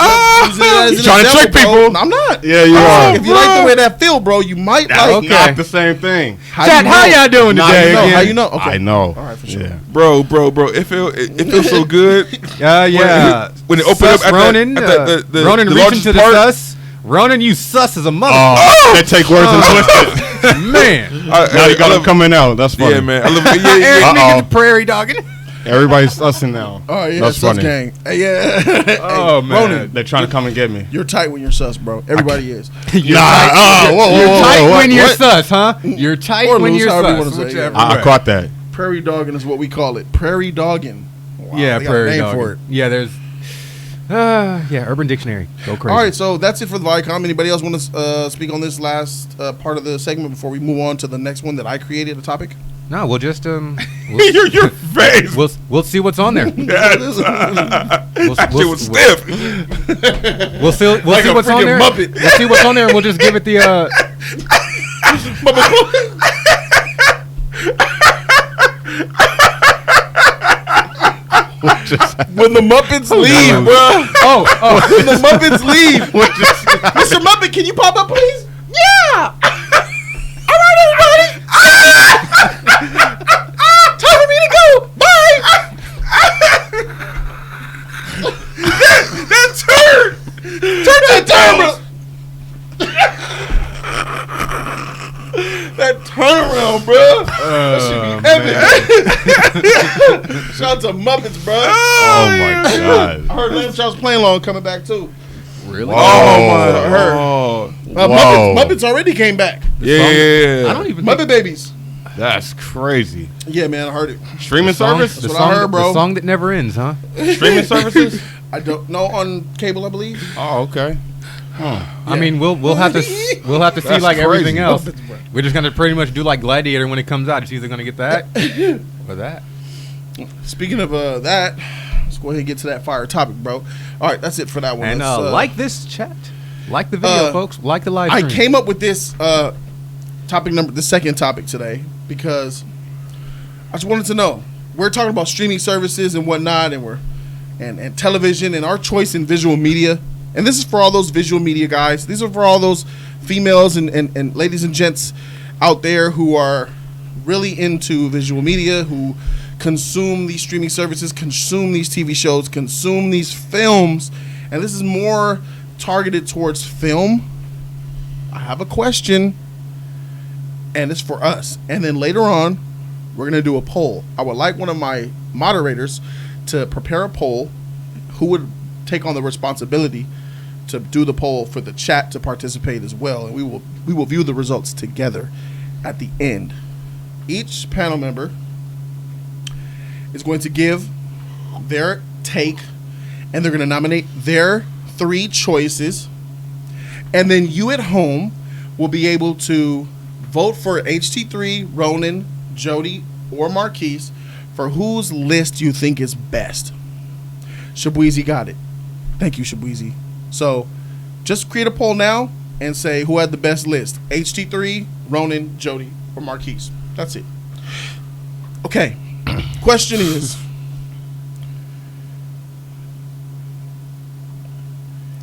S1: He's
S4: trying to trick people.
S1: I'm not.
S4: Yeah, you are.
S1: If you like the way that feel, bro, you might
S4: That's
S1: like.
S3: Okay.
S4: not the same thing.
S3: Chat, how y'all doing
S4: Nah,
S3: today
S4: you know,
S3: again?
S1: How you know? Okay.
S4: I know.
S1: All right, for sure.
S4: Yeah.
S2: Bro. It feels so good.
S3: Yeah.
S2: When it opened up
S3: Sus
S2: at
S3: Ronan,
S2: the
S3: Ronan
S2: the
S3: reaching
S2: largest
S3: to the
S2: part.
S3: sus. Ronan, you sus as a mother.
S4: Oh, they take words and twist it.
S3: Man.
S4: Now you got them coming out. That's funny.
S2: Yeah, man. I love it.
S3: Eric
S2: Yeah.
S3: nigga the prairie dogging.
S4: Everybody's sussing now.
S1: Oh yeah,
S4: That's
S1: sus
S4: funny.
S1: gang. Hey, yeah.
S3: Oh,
S1: Hey,
S3: man.
S1: Ronan,
S4: They're trying to come and get me.
S1: you're tight when you're sus, bro. Everybody is.
S3: You're
S4: Nah,
S3: tight,
S4: whoa,
S3: you're
S4: whoa,
S3: tight
S4: whoa,
S3: when you're
S4: what?
S3: sus, huh? You're tight
S1: Or
S3: when
S1: loose,
S3: you're
S1: however you
S3: sus.
S1: wanna say it.
S3: Whichever.
S4: I caught that.
S1: Prairie dogging is what we call it. Prairie dogging. Wow,
S3: Yeah,
S1: they got a
S3: prairie
S1: name
S3: dogging.
S1: for it.
S3: Yeah, there's. Yeah, Urban Dictionary. Go crazy.
S1: All right, so that's it for the Viacom. Anybody else want to speak on this last part of the segment before we move on to the next one that I created, a topic?
S3: No, we'll just
S2: Your face.
S3: we'll see what's on there.
S2: That shit was stiff.
S3: We'll see
S1: Like a
S3: what's on
S1: freaking
S3: there.
S1: Muppet.
S3: We'll see what's on there, and we'll just give it the.
S1: When the Muppets leave, bro.
S3: Oh,
S1: When the Muppets leave. Mr. Muppet, can you pop up, please? Yeah. All right, everybody. Time for me to go. Bye.
S2: That turn.
S1: Turn that down, bro. That turnaround, bro. Shout out to Muppets, bro.
S4: Oh my god.
S1: I heard Lamb Chop's playing long coming back too.
S3: really?
S1: Oh my! I heard.
S2: Oh.
S1: Muppets, Muppets already came back.
S2: Yeah.
S3: I don't even. Think
S1: Muppet babies.
S4: That's crazy.
S1: Yeah, man, I heard it.
S4: Streaming service?
S1: That's what I heard, bro.
S3: The song that never ends, huh?
S4: Streaming services?
S1: I don't know, on cable, I believe.
S4: Oh, okay.
S3: I mean, we'll have to see
S4: That's
S3: like everything
S4: crazy.
S3: else. We're just gonna pretty much do like Gladiator when it comes out. It's either gonna get that or that.
S1: Speaking of that, let's go ahead and get to that fire topic, bro. All right, that's it for that one.
S3: And
S1: Let's,
S3: like this chat, like the video, folks, like the live
S1: I
S3: stream.
S1: came up with this the second topic today because I just wanted to know. We're talking about streaming services and whatnot, and television and our choice in visual media. And this is for all those visual media guys. These are for all those females and ladies and gents out there who are really into visual media, who consume these streaming services, consume these TV shows, consume these films. And this is more targeted towards film. I have a question, and it's for us. And then later on, we're going to do a poll. I would like one of my moderators to prepare a poll who would take on the responsibility to do the poll for the chat to participate as well. And we will view the results together at the end. Each panel member is going to give their take, and they're going to nominate their 3 choices. And then you at home will be able to vote for HT3, Ronan, Jody, or Marquise for whose list you think is best. Shabweezy got it. Thank you, Shabweezy. So just create a poll now and say who had the best list. HT3, Ronan, Jody, or Marquise. That's it. Okay. Question is,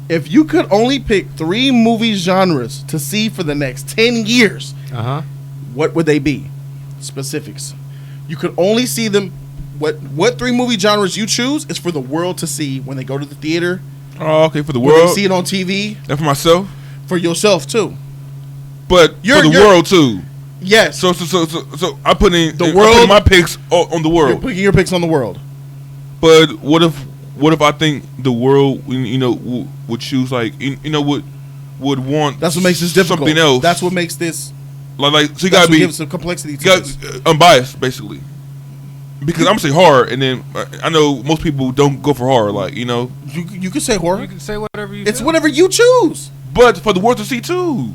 S1: if you could only pick 3 movie genres to see for the next 10 years, what would they be? Specifics. You could only see them. What 3 movie genres you choose is for the world to see when they go to the theater.
S2: Oh, okay, for the
S1: When they
S2: world.
S1: see it on TV.
S2: And for myself.
S1: For yourself too.
S2: But for the world too.
S1: Yes.
S2: So I put in
S1: The
S2: I
S1: world-
S2: put my picks on the
S1: You're
S2: world.
S1: putting your picks on the world.
S2: But what if I think the world would choose like would want
S1: That's what makes this difficult.
S2: something else.
S1: That's what makes this
S2: So you gotta be
S1: give some complexity to this.
S2: unbiased, basically. Because I'm gonna say horror, and then I know most people don't go for horror, like you know.
S1: You can say horror.
S3: You can say whatever you.
S1: It's
S3: do.
S1: whatever you choose.
S2: But for the world to see too.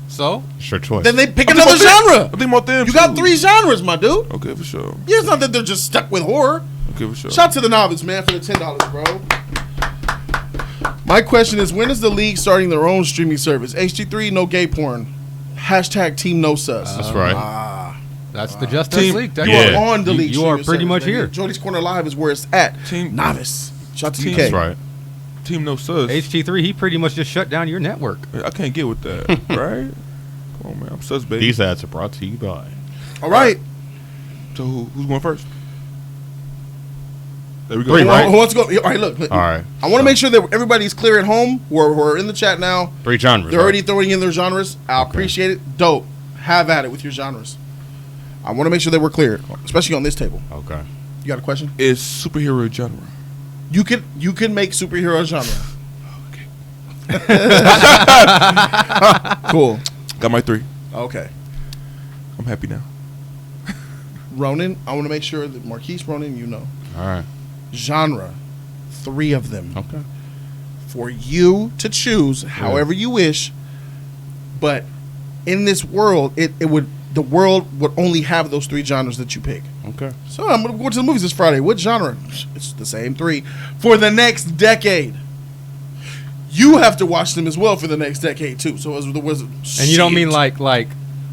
S3: So
S4: It's your choice.
S1: Then they pick
S2: I'm
S1: another
S2: thinking about
S1: genre.
S2: I'm thinking about them.
S1: You got
S2: too.
S1: 3 genres, my dude.
S2: Okay, for sure.
S1: Yeah, it's not that they're just stuck with horror.
S2: Okay, for sure.
S1: Shout out to the novice, man, for the $10, bro. My question is, when is the league starting their own streaming service? HG3, no gay porn. Hashtag team no sus.
S4: That's right.
S3: that's the Justice
S2: Team-
S3: League.
S1: You
S4: Yeah.
S1: are on the league.
S3: You are
S1: streaming
S3: pretty
S1: service,
S3: much
S1: baby.
S3: here.
S1: Jody's Corner Live is where it's at.
S2: Team-
S1: Novice. Shout out to
S2: Team-
S1: UK.
S4: That's right.
S2: Team no sus.
S3: HT3, he pretty much just shut down your network.
S2: I can't get with that, right? Come on, man. I'm sus, baby.
S4: These ads are brought to you by.
S1: All right.
S2: So who's going first? There we go.
S4: 3,
S1: Who
S4: right?
S1: wants to go? All right, look.
S4: All right.
S1: I want to make sure that everybody's clear at home who are in the chat now.
S4: 3 genres.
S1: They're
S4: right?
S1: already throwing in their genres. I appreciate it. Dope. Have at it with your genres. I want to make sure that we're clear, especially on this table.
S4: Okay.
S1: You got a question?
S2: Is superhero genre?
S1: You can make superhero genre. Cool.
S2: Got my 3.
S1: Okay.
S2: I'm happy now.
S1: Ronan, I want to make sure that Marquise Ronan, you know.
S4: All right.
S1: Genre. 3 of them.
S4: Okay.
S1: For you to choose however you wish. But in this world, the world would only have those 3 genres that you pick.
S4: Okay.
S1: So I'm going to go to the movies this Friday. What genre? It's the same 3 for the next decade. You have to watch them as well for the next decade too. So as the wizard,
S3: And you don't mean like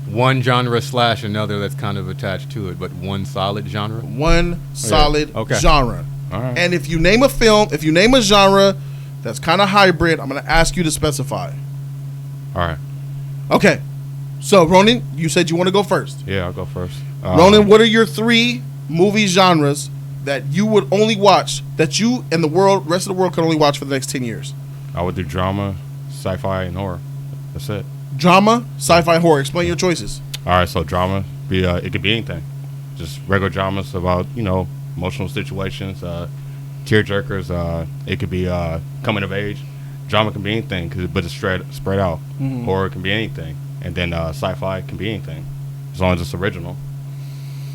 S3: one genre / another that's kind of attached to it, but one solid genre?
S1: one solid
S3: Okay.
S1: genre.
S4: All right.
S1: And if you name a film, if you name a genre that's kind of hybrid, I'm going to ask you to specify.
S4: All right.
S1: Okay. So Ronan, you said you want to go first.
S4: Yeah, I'll go first.
S1: Ronan, what are your 3 movie genres that you would only watch, that you and the rest of the world can only watch for the next 10 years?
S4: I would do drama, sci-fi, and horror. That's it.
S1: Drama, sci-fi, horror. Explain your choices.
S4: All right. So drama, it could be anything. Just regular dramas about emotional situations, tearjerkers. It could be coming of age. Drama can be anything, but it's spread out.
S1: Mhm.
S4: Horror can be anything, and then sci-fi can be anything, as long as it's original.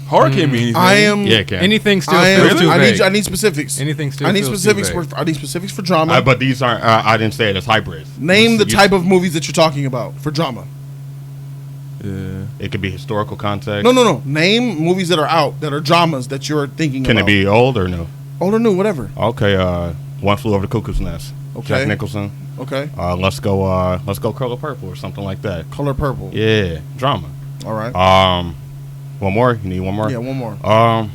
S2: Horror can't be anything.
S1: I am.
S4: Yeah, it can.
S3: Anything still
S1: I
S3: feels
S1: am.
S3: too vague.
S1: I need specifics.
S3: Anything still
S1: I need
S3: feels
S1: specifics
S3: too vague.
S1: for. I need specifics for drama.
S4: But these aren't. I didn't say it as hybrids.
S1: Name the
S4: You-
S1: type of movies that you're talking about for drama.
S2: Yeah.
S4: It could be historical context.
S1: No. Name movies that are out that are dramas that you're thinking
S4: Can
S1: about.
S4: it be old or no?
S1: Old or new? Whatever.
S4: Okay. One Flew Over the Cuckoo's Nest.
S1: Okay.
S4: Jack Nicholson.
S1: Okay.
S4: Let's go. Color Purple or something like that.
S1: Color Purple.
S4: Yeah, drama.
S1: All right.
S4: One more. You need one more.
S1: Yeah, one more.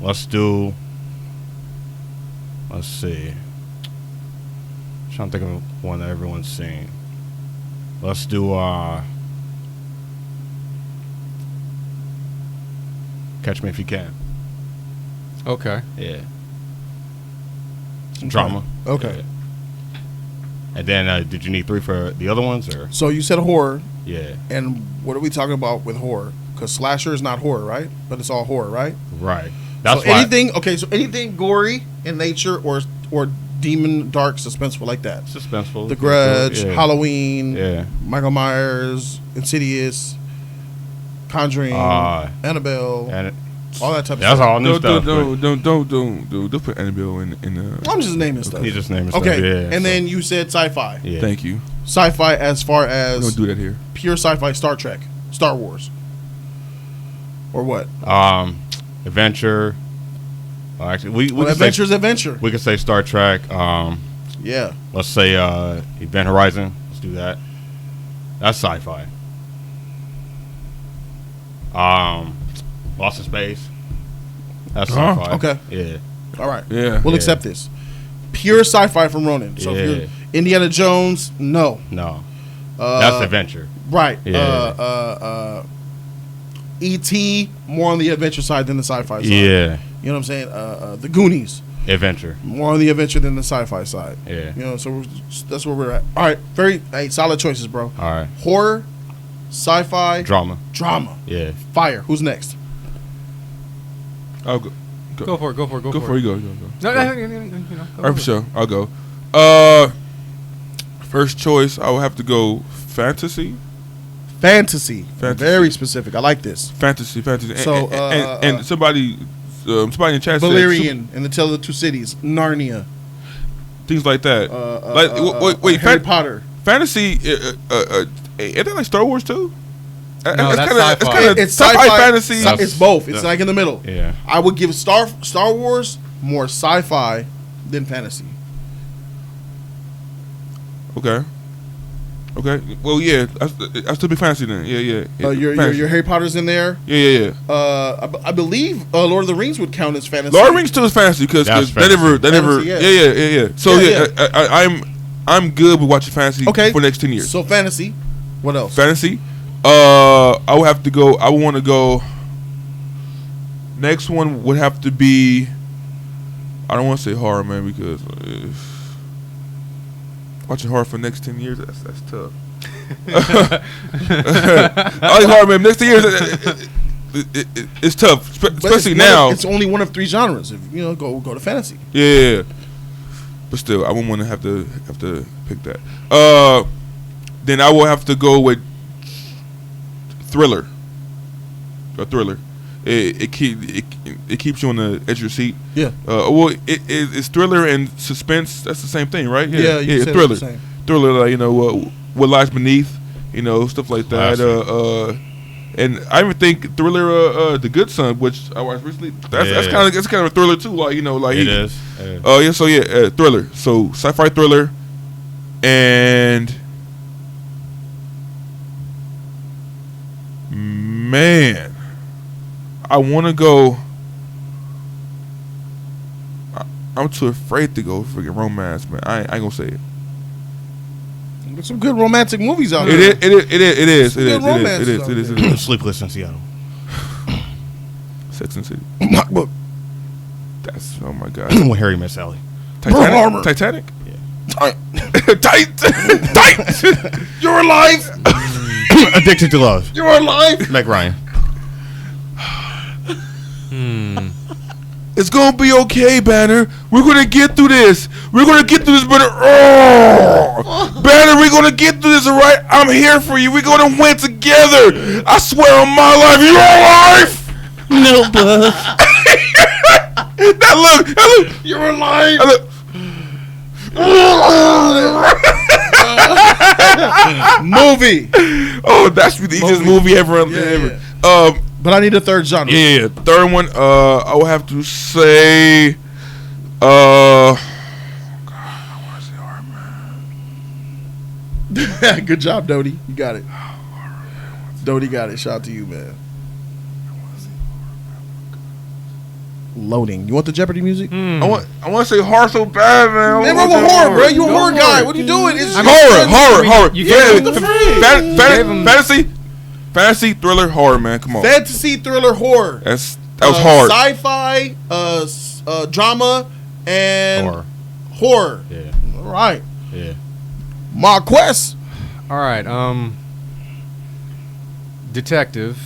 S4: Let's do. Let's see. Trying to think of one that everyone's seen. Let's do. Catch Me If You Can.
S3: Okay.
S4: Yeah. Drama.
S1: Okay.
S4: Yeah. And then, did you need 3 for the other ones, or?
S1: So you said horror,
S4: Yeah.
S1: and what are we talking about with horror? Because slasher is not horror, right? But it's all horror, right?
S4: Right. That's
S1: so
S4: why.
S1: anything. Okay, so anything gory in nature or demon, dark, suspenseful like that.
S4: Suspenseful.
S1: The Grudge,
S4: Yeah.
S1: Halloween,
S4: Yeah.
S1: Michael Myers, Insidious, Conjuring, Annabelle,
S4: And
S1: all that type of
S4: that's
S1: stuff.
S4: all new stuff.
S2: Don't put Annabelle in
S1: I'm just naming stuff.
S4: He just named
S1: Okay,
S4: stuff. Yeah.
S1: and then you said sci-fi.
S4: Yeah.
S2: Thank you.
S1: Sci-fi as far as
S2: Don't do that here.
S1: pure sci-fi, Star Trek, Star Wars, or what?
S4: Adventure. Actually, we
S1: Well,
S4: could
S1: Adventure's Adventure.
S4: we could say Star Trek.
S1: Yeah.
S4: Let's say Event Horizon. Let's do that. That's sci-fi. Lost in Space. That's
S2: Uh-huh.
S4: sci-fi.
S1: Okay.
S4: Yeah.
S1: All right.
S2: Yeah.
S1: We'll
S4: Yeah.
S1: accept this. Pure sci-fi from Ronan. So if
S4: Yeah.
S1: you're Indiana Jones, no.
S4: No. That's
S1: Uh,
S4: adventure.
S1: Right.
S4: Yeah.
S1: E.T. more on the adventure side than the sci-fi side.
S4: Yeah.
S1: You know what I'm saying? The Goonies
S4: Adventure.
S1: more on the adventure than the sci-fi side.
S4: Yeah.
S1: You know, so that's where we're at. All right. Very solid choices, bro.
S4: All right.
S1: Horror, sci-fi,
S4: Drama.
S1: drama.
S4: Yeah.
S1: Fire. Who's next?
S2: I'll go.
S3: Go for it. Go for it. Go,
S2: Go
S3: for
S2: for
S3: it.
S2: it. Go.
S3: No,
S2: Go.
S3: no, you know.
S2: All right, for sure. I'll go. First choice, I would have to go fantasy.
S1: Fantasy.
S2: Fantasy.
S1: Very specific. I like this.
S2: Fantasy.
S1: So,
S2: And somebody in the chat
S1: Valerian and the Tale of the Two Cities. Narnia.
S2: said things like that. Wait,
S1: Harry Potter.
S2: Fantasy. Isn't that like Star Wars too?
S3: No, that's sci-fi.
S1: It's
S2: sci-fi fantasy.
S1: It's both. It's like in the middle.
S4: Yeah.
S1: I would give Star Wars more sci-fi than fantasy.
S2: Okay. Well, yeah, I still be fantasy then. Yeah.
S1: Your Harry Potter's in there.
S2: Yeah.
S1: I believe Lord of the Rings would count as fantasy.
S2: Lord of the Rings still is fantasy because they never.
S1: Fantasy,
S2: Yeah. So I'm good with watching fantasy for the next 10 years.
S1: So fantasy. What else?
S2: Fantasy. I would have to go. I would want to go. Next one would have to be. I don't want to say horror, man, because watching horror for the next 10 years, that's tough. I like horror, man. Next 10 years, it's tough, especially now.
S1: It's only one of 3 genres. If go to fantasy.
S2: Yeah. But still, I wouldn't want to have to pick that. Then I will have to go with thriller. A thriller. It keeps you on the edge of your seat.
S1: Yeah.
S2: Well, it's thriller and suspense. That's the same thing, right?
S1: Yeah.
S2: Thriller. Thriller, like what lies beneath, stuff like that. And I even think thriller, The Good Son, which I watched recently. That's kind of a thriller too. Like
S4: it is.
S2: Yeah. So thriller. So sci-fi thriller, and man. I want to go. I'm too afraid to go freaking romance, man. I ain't gonna say it.
S1: There's some good romantic movies out
S2: It
S1: there.
S2: is.
S4: Sleepless in Seattle.
S2: Sex and City. That's oh my god.
S4: When Harry met Sally.
S2: Titanic.
S4: Yeah.
S2: Tight.
S1: You're alive.
S4: Addicted to Love.
S1: You're alive.
S4: Meg Ryan.
S2: It's gonna be okay, Banner. We're gonna get through this. Banner. Oh, Banner, we're gonna get through this, all right? I'm here for you. We're gonna win together. I swear on my life, your life.
S4: No, bud.
S2: That look.
S1: You're alive. Movie.
S2: Oh, that's the easiest movie ever.
S1: Yeah. But I need a third genre.
S2: Yeah. Third one, I would have to say, God, I want to say horror, man.
S1: Good job, Dodie. You got it. Dodie got it. Shout out to you, man. Loading. You want the Jeopardy music?
S2: I want to say horror so bad, man.
S1: Man, we're with horror, bro. You a horror guy. What are you doing? It's
S2: Horror.
S3: You gave him
S2: Fantasy, thriller, horror, man. Come on.
S1: Fantasy, thriller, horror.
S2: That was hard.
S1: Sci-fi, drama, and horror.
S4: Yeah.
S1: All right.
S4: Yeah.
S3: All
S1: Marquez.
S3: right. Detective.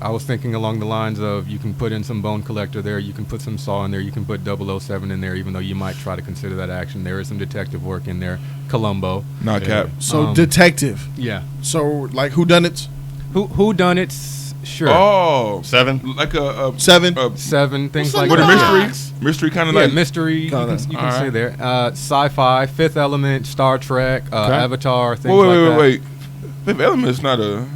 S3: I was thinking along the lines of you can put in some Bone Collector there, you can put some Saw in there, you can put 007 in there, even though you might try to consider that action. There is some detective work in there. Columbo.
S2: Not cap.
S1: So detective.
S3: Yeah.
S1: So like whodunits?
S3: Who done it? Sure.
S2: Oh,
S4: 7.
S2: like a
S1: 7.
S3: 7 things like
S2: with a
S3: that.
S2: mystery kind of
S3: Yeah,
S2: like
S3: mystery. You can say there. Sci-fi, Fifth Element, Star Trek, Avatar, things like that.
S2: Wait. Fifth Element is not a.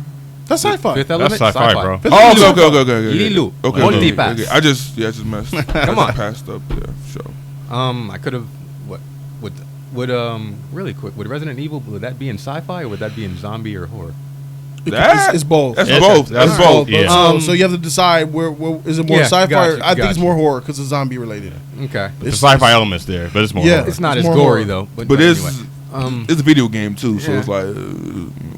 S1: That's sci-fi.
S3: Fifth Element,
S4: sci-fi, bro.
S2: Oh, okay.
S3: Ilu.
S2: Okay.
S3: Multipass.
S2: I just messed.
S3: Come on.
S2: Passed up. Yeah, sure.
S3: I could have. Would really quick? Would Resident Evil, would that be in sci-fi or would that be in zombie or horror?
S1: It's both.
S2: That's both. That's both.
S4: Yeah.
S1: So you have to decide where is it more sci-fi?
S3: Gotcha,
S1: I think it's more horror because it's zombie related.
S3: Okay.
S4: The sci-fi elements there, but it's more.
S1: Yeah.
S4: horror.
S3: It's not
S1: It's
S3: as
S1: more
S3: gory
S1: horror.
S3: though.
S2: But it's
S3: anyway.
S2: it's a video game too, so
S3: Yeah.
S2: it's like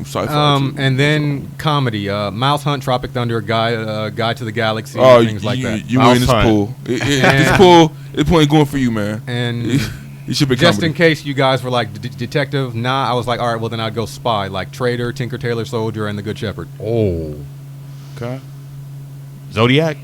S2: sci-fi. too.
S3: And then comedy, Mouse Hunt, Tropic Thunder, Guide to the Galaxy,
S2: Oh,
S3: things like that.
S2: You were in this
S4: Mouse
S2: pool. This pool ain't going for you, man.
S3: And
S2: You should be
S3: just
S2: comedy.
S3: in case you guys were like detective, I was like, all right, well then I'd go spy, like Traitor, Tinker Tailor Soldier, and The Good Shepherd.
S4: Oh. Okay. Zodiac.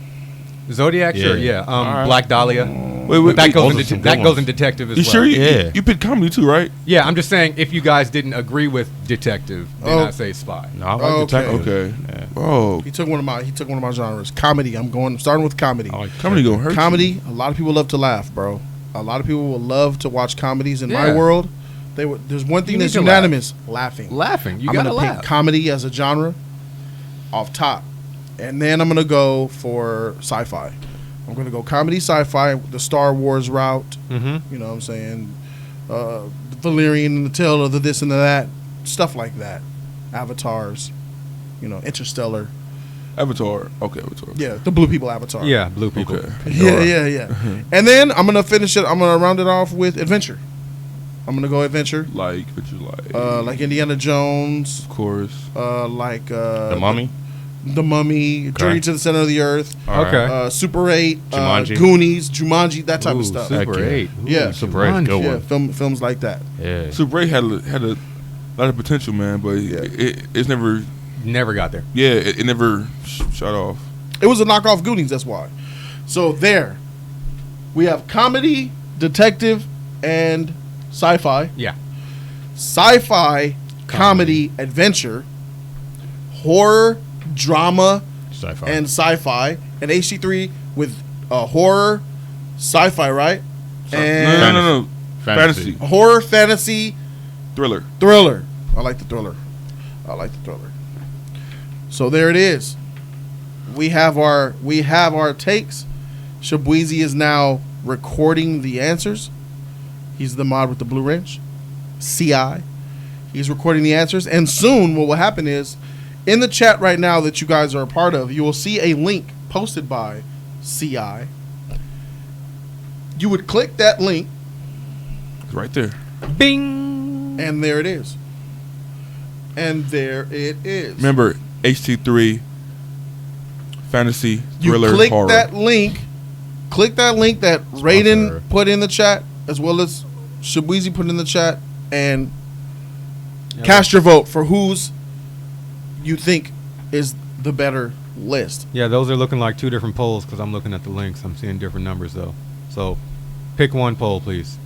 S3: Zodiac, sure,
S4: Yeah.
S3: yeah.
S2: All right.
S3: Black Dahlia. But that goes
S4: Those are some
S3: that
S4: good
S3: goes in
S4: ones.
S3: detective as
S2: You
S3: well.
S2: sure
S4: Yeah.
S2: you picked comedy too, right?
S3: Yeah, I'm just saying if you guys didn't agree with detective, then
S1: Oh.
S3: I say spy.
S4: No, I like
S1: Okay.
S4: detective.
S2: Okay.
S4: Yeah.
S2: Oh,
S1: He took one of my genres. Comedy. I'm starting with comedy.
S4: I like
S2: comedy gonna hurt.
S1: Comedy. A lot of people love to laugh, bro. A lot of people will love to watch comedies. In my
S3: Yeah.
S1: world, there's one thing
S3: You
S1: that's
S3: need to laugh.
S1: unanimous: laughing.
S3: Laughing, you
S1: I'm
S3: gotta
S1: gonna
S3: laugh.
S1: pick comedy as a genre off top, and then I'm gonna go for sci-fi. I'm gonna go comedy, sci-fi, the Star Wars route.
S3: Mm-hmm.
S1: You know what I'm saying? The Valerian and the Tale of the this and the that, stuff like that. Avatars, Interstellar.
S2: Avatar. Okay, Avatar.
S1: Yeah, the blue people Avatar.
S3: Yeah, blue people.
S2: Okay.
S1: Yeah. And then I'm gonna finish it. I'm gonna round it off with adventure. I'm gonna go adventure,
S2: Like, what you like?
S1: like Indiana Jones,
S2: Of course.
S1: like
S4: The Mummy.
S1: The Mummy, Journey to the Center of the Earth,
S4: All
S3: Okay.
S1: Super 8,
S4: Jumanji.
S1: Goonies, Jumanji, that type
S3: Ooh,
S1: of stuff.
S3: Super
S4: Heck yeah.
S3: 8. Ooh,
S1: Yeah.
S4: Super 8 's a good
S1: Yeah,
S4: one.
S1: films like that.
S4: Yeah.
S2: Super 8 had a lot of potential, man, but
S1: Yeah.
S2: it's never.
S3: Never got there.
S2: Yeah, it never shot off.
S1: It was a knockoff Goonies, that's why. So there, we have comedy, detective, and sci-fi.
S3: Yeah.
S1: Sci-fi, comedy, adventure, horror, drama,
S4: Sci-fi.
S1: and sci-fi. And HT3 with horror, sci-fi, right? And
S2: No. Fantasy.
S1: horror, fantasy,
S2: Thriller.
S1: thriller. I like the thriller. So there it is. We have our takes. Shabweezy is now recording the answers. He's the mod with the blue wrench. CI. He's recording the answers. And soon what will happen is in the chat right now that you guys are a part of, you will see a link posted by CI. You would click that link
S2: It's right there.
S3: Bing.
S1: and there it is. And there it is.
S2: Remember, HT3, fantasy,
S1: You
S2: thriller,
S1: click
S2: horror.
S1: that link. Click that link that Raiden
S4: Sponsor.
S1: put in the chat, as well as Shabweezy put in the chat, and cast your vote for whose you think is the better list.
S3: Yeah, those are looking like two different polls because I'm looking at the links. I'm seeing different numbers though. So, pick one poll, please.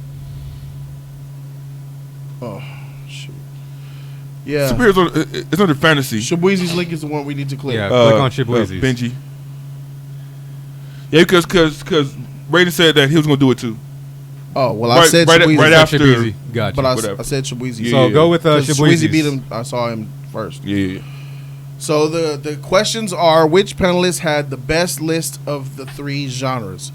S1: Oh, shoot. Yeah.
S2: Superheroes it's under fantasy.
S1: Shabweezy's link is the one we need to click.
S3: Yeah. Click on Shabweezy's.
S2: Benji. Yeah, because Raiden said that he was going to do it too.
S1: Oh, well, I
S2: Right-
S1: said
S2: right-
S1: Shabweezy.
S2: right after-
S3: Shabweezy. Gotcha.
S1: But I
S2: whatever.
S1: said Shabweezy.
S2: Yeah,
S3: So
S2: yeah.
S3: go with
S1: 'Cause
S3: Shabweezy's.
S1: Shabweezy beat him. I saw him first.
S2: Yeah.
S1: So the questions are: which panelist had the best list of the three genres?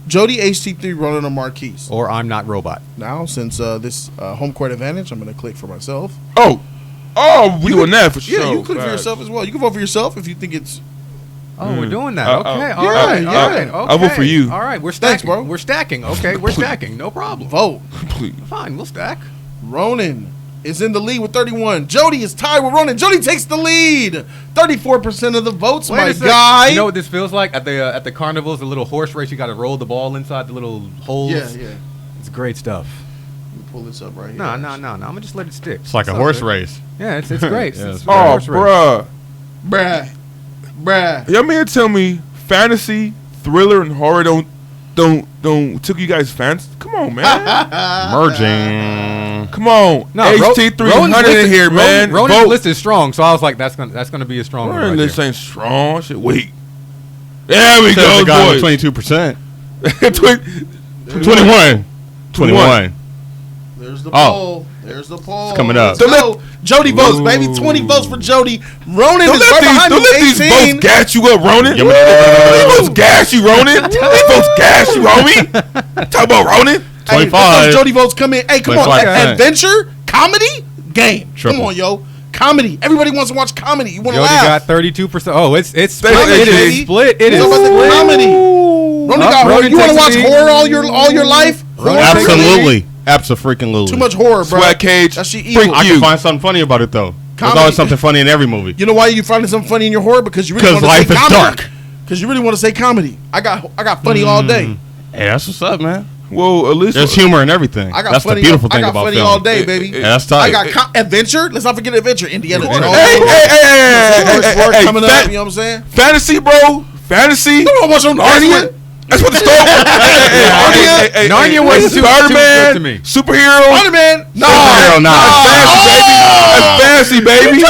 S1: Jody, HT3, Ronan, or Marquise?
S3: Or I'm not robot.
S1: Now, since this home court advantage, I'm going to click for myself.
S2: Oh, we doing that for sure.
S1: Yeah, you can click for
S2: Facts.
S1: yourself as well. You can vote for yourself if you think it's.
S3: Oh, we're doing that.
S2: Uh,
S3: Okay.
S2: uh,
S3: All right.
S1: yeah,
S3: All right.
S1: yeah.
S3: Okay.
S2: I'll vote for you.
S3: All right. We're stacking.
S1: Thanks, bro.
S3: We're stacking. Okay. We're stacking. No problem.
S1: Vote.
S2: Please.
S3: Fine. We'll stack.
S1: Ronan is in the lead with 31. Jody is tied with Ronan. Jody takes the lead. 34% of the votes,
S3: Wait
S1: my
S3: a sec.
S1: guy.
S3: You know what this feels like at the carnivals, the little horse race. You got to roll the ball inside the little holes.
S1: Yeah.
S3: It's great stuff.
S1: Let me pull this up right here.
S3: No. I'm gonna just let it stick.
S4: It's like a
S3: all
S4: horse
S3: good.
S4: race.
S3: Yeah, it's great.
S4: Yeah,
S3: It's
S4: it's
S3: a
S2: Oh,
S3: horse race.
S2: bruh.
S1: Bruh.
S2: Y'all mean to tell me fantasy, thriller, and horror don't took you guys fancy? Come on, man.
S4: Merging.
S2: Come on.
S3: No,
S2: HT300 in here, man.
S3: Ronan's
S2: Vote.
S3: list is strong, so I was like, that's gonna be a strong one.
S2: Ronan
S3: Right
S2: list
S3: there.
S2: ain't strong. Shit, wait. There we
S4: Says
S2: go,
S4: the guy
S2: boys.
S4: with 22%.
S2: 21.
S4: 21.
S1: There's the
S4: Oh.
S1: poll. There's the poll.
S4: It's coming up.
S1: Let's go. Jody votes, baby. 20 votes for Jody. Ronan
S2: Don't
S1: is right behind
S2: let
S1: you.
S2: these
S1: 18.
S2: votes gas you up, Ronan.
S4: Yeah,
S2: These votes gas you, Ronan. These votes gas you, homie. Talk about Ronan.
S1: Hey,
S4: 25.
S1: let those Jody votes come in. Hey, come on.
S4: 25%.
S1: Adventure, comedy, game.
S4: Triple.
S1: Come on, yo. Comedy. Everybody wants to watch comedy. You want to
S3: Jody
S1: laugh.
S3: got 32%. Oh, it's split.
S2: Comedy,
S3: It is
S1: baby.
S3: split. It is
S1: It's about the
S3: split.
S1: comedy. Ronan got horror.
S3: Ronan
S1: You want to
S3: takes
S1: watch
S3: the lead.
S1: horror all your life? Horror takes the lead?
S4: Absolutely. Absolutely.
S1: Too much horror, bro.
S2: Swag cage.
S1: That shit
S2: Freak
S1: evil.
S4: I
S2: you.
S4: can find something funny about it, though. There's
S1: Comedy.
S4: always something funny in every movie.
S1: You know why you finding something funny in your horror? Because you really want
S4: Because
S1: to say
S4: life is
S1: comedy.
S4: dark.
S1: Because you really want to say comedy. I got funny all day.
S4: Hey, that's what's up, man.
S2: Well, at least
S4: There's humor in everything.
S1: I got
S4: That's
S1: funny.
S4: the beautiful
S1: I
S4: thing
S1: got
S4: about
S1: funny
S4: film.
S1: all day, baby.
S2: Yeah,
S4: that's
S1: I
S4: tight.
S1: got adventure. Let's not forget adventure. Indiana Jones.
S2: Hey,
S1: Coming up.
S2: fan-
S1: You know what I'm saying?
S2: fantasy, bro. Fantasy.
S1: You don't watch no
S2: That's
S1: Narnia.
S2: what- That's what the story was.
S3: Narnia was too
S2: Spider-Man,
S3: good to me.
S2: superhero.
S1: Spider-Man. No.
S4: Superhero, nah.
S2: That's fantasy, baby.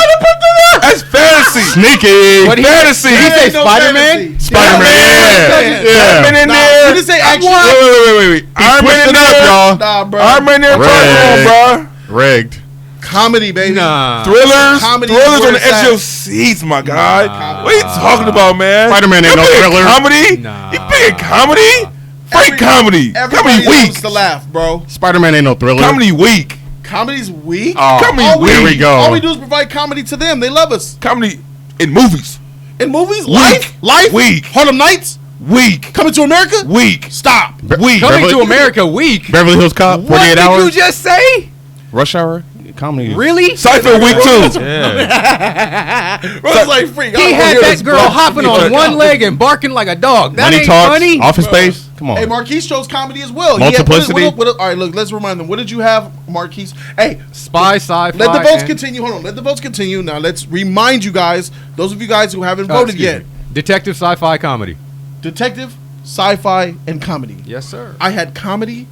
S2: That's fantasy.
S4: Sneaky.
S3: What
S2: Fantasy.
S3: Did he say
S1: No
S3: Spider-Man?
S1: fantasy.
S4: Spider-Man.
S2: Iron Man in
S1: Nah,
S2: there.
S1: you didn't say action.
S2: Wait. Iron Man in
S4: Twisted up,
S2: there.
S4: y'all.
S1: Nah, bro.
S2: Iron Man in there.
S4: Red.
S2: Come on,
S4: Rigged.
S1: Comedy, baby.
S3: Nah.
S2: Thrillers.
S1: Comedy
S2: Thrillers
S1: is
S2: on
S1: where
S2: the edge
S1: it's
S2: of your
S1: at.
S2: seats, my guy.
S3: Nah.
S2: What are you talking about, man?
S4: Spider-Man ain't
S2: You
S4: no
S2: picking
S4: thriller.
S2: Comedy?
S3: Nah.
S2: You picking comedy? Fake comedy.
S1: Everybody
S2: Comedy weak.
S1: loves to laugh, bro.
S4: Spider-Man ain't no thriller.
S2: Comedy weak.
S1: Comedy's weak.
S4: Oh,
S2: Comedy
S4: here we go.
S1: All we do is provide comedy to them. They love us.
S2: Comedy in movies.
S1: In movies,
S2: Weak.
S1: Life,
S2: Weak.
S1: Harlem Nights,
S2: Weak.
S1: Coming to America.
S2: Weak.
S1: Stop.
S2: Weak.
S3: Coming
S4: Beverly-
S3: to America week.
S4: Beverly Hills Cop, 48
S3: What did
S4: hours.
S3: you just say?
S4: Rush Hour. Comedy.
S3: Really?
S2: Cypher week too.
S3: Yeah.
S1: Bro's like freak.
S3: He had that girl hopping on one leg and barking like a dog. That
S4: Money
S3: ain't
S4: Talks.
S3: funny.
S4: Office Space. Come on.
S1: Hey, Marquise chose comedy as well.
S4: Multiplicity.
S1: All right, look. Let's remind them. What did you have, Marquise? Hey,
S3: Spy, sci-fi.
S1: let the votes
S3: and
S1: continue. Hold on. Let the votes continue. Now let's remind you guys. Those of you guys who haven't voted
S3: excuse
S1: yet.
S3: me. Detective sci-fi comedy.
S1: Detective, sci-fi, and comedy.
S3: Yes, sir.
S1: I had comedy,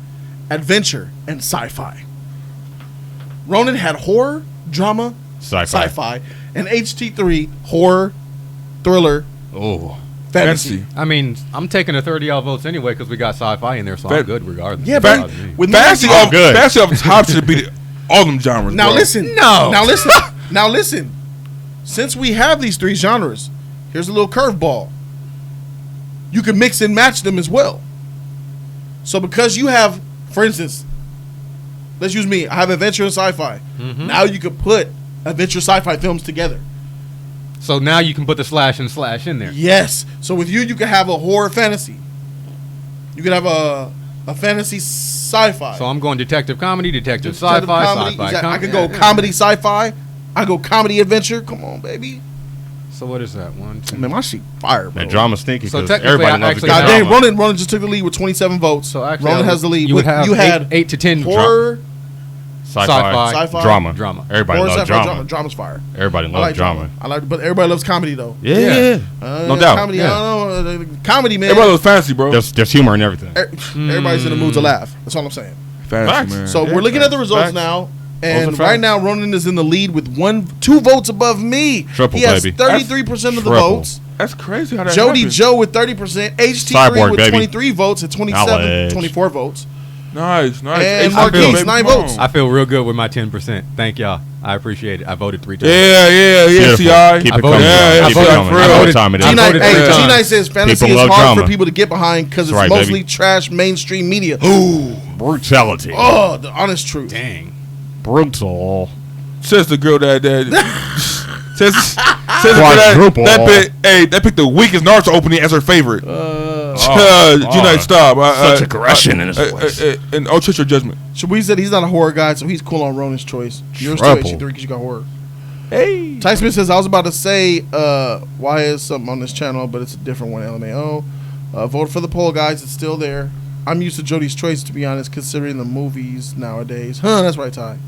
S1: adventure, and sci-fi. Ronan had horror, drama,
S4: Sci-fi.
S1: and HT3 horror, thriller,
S4: Oh.
S1: fantasy.
S2: Fantasy.
S3: I mean, I'm taking the 30 y'all votes anyway because we got sci-fi in there, so I'm
S2: Fa-
S3: good regardless.
S1: Yeah,
S3: It
S1: but
S3: bothers me.
S1: with
S2: Fantasy
S1: me-
S2: off
S4: good.
S2: Fantasy off the top should be all them genres.
S1: now
S2: bro.
S1: listen,
S3: No.
S1: now listen, now listen. Since we have these three genres, here's a little curveball. You can mix and match them as well. So because you have, for instance, let's use me. I have adventure and sci-fi. Now you could put adventure sci-fi films together.
S3: So now you can put the slash and slash in there.
S1: Yes. So with you can have a horror fantasy. You can have a fantasy sci-fi.
S3: So I'm going detective comedy, detective
S1: Detective
S3: sci-fi,
S1: comedy.
S3: sci-fi
S1: Exactly. I
S3: comedy.
S1: could go comedy sci-fi. I go comedy adventure. Come on, baby.
S3: So what is that? 1, 2.
S1: Man, my shit fire, bro.
S4: That drama sneaky.
S3: So
S4: 'cause
S3: technically,
S4: everybody
S3: I
S4: loves
S3: actually
S4: a good
S3: got-
S1: God
S4: drama.
S1: damn, Ronan just took the lead with 27 votes.
S3: So actually,
S1: Ronan has the lead.
S3: You would have
S1: you had
S3: 8 to 10
S1: horror,
S3: Sci-fi.
S1: sci-fi,
S4: drama.
S3: drama.
S4: Everybody
S1: horror,
S4: loves
S1: sci-fi,
S4: drama.
S1: Drama's fire.
S4: Everybody
S1: I
S4: loves
S1: like
S4: drama.
S1: I like, but everybody loves comedy though.
S4: Yeah. No doubt.
S1: Comedy,
S3: Yeah.
S1: I don't know. Comedy, man.
S2: Everybody loves fantasy, bro.
S4: There's humor and everything.
S1: Everybody's in the mood to laugh. That's all I'm saying.
S2: Fantasy,
S4: Facts.
S2: man.
S1: So
S4: Yeah,
S1: we're looking at the
S4: facts.
S1: results
S4: Facts.
S1: now,
S4: Those
S1: and
S4: are
S1: right
S4: facts.
S1: now Ronan is in the lead with 2 votes above me.
S4: Triple,
S1: he has
S4: baby.
S1: 33% of the
S4: Triple.
S1: votes.
S2: That's crazy how that
S1: Jody
S2: happened.
S1: Joe with 30%, HT3
S4: Cyborg,
S1: with
S4: baby.
S1: 23 votes, and 27,
S4: Knowledge.
S1: 24 votes.
S2: Nice.
S1: And
S2: Hey,
S1: Marquise,
S2: baby,
S1: 9
S2: come
S1: votes.
S2: on.
S3: I feel real good with my 10%. Thank y'all. I appreciate it. I voted 3 times.
S2: Yeah,
S4: Beautiful.
S2: CI.
S4: Keep
S3: I
S4: it
S3: voted-
S4: coming.
S2: yeah,
S4: bro.
S2: I
S4: Keep
S2: voted
S4: it coming.
S2: for
S4: I
S2: real.
S4: know what time it is.
S3: I
S1: G9,
S3: voted
S1: hey,
S3: 3 times.
S1: G9 says fantasy
S4: People
S1: is
S4: love
S1: hard
S4: drama.
S1: for people to get behind because it's
S4: That's right,
S1: mostly
S4: baby.
S1: trash mainstream media. Ooh,
S4: Brutality.
S1: oh, the honest truth.
S3: Dang.
S4: Brutal.
S2: Says the girl that says the girl
S4: Quadruple.
S2: that picked the weakest Naruto opening as her favorite. G-Night, stop.
S4: Such aggression in his voice.
S2: And treat your judgment.
S1: Shabuzi said he's not a horror guy, so he's cool on Ronan's choice. Yours too,
S4: Triple.
S1: HT3, because you got horror.
S2: Hey.
S1: Ty Smith says, I was about to say, why is something on this channel, but it's a different one, LMAO. Vote for the poll, guys. It's still there. I'm used to Jody's choice, to be honest, considering the movies nowadays. That's right, Ty.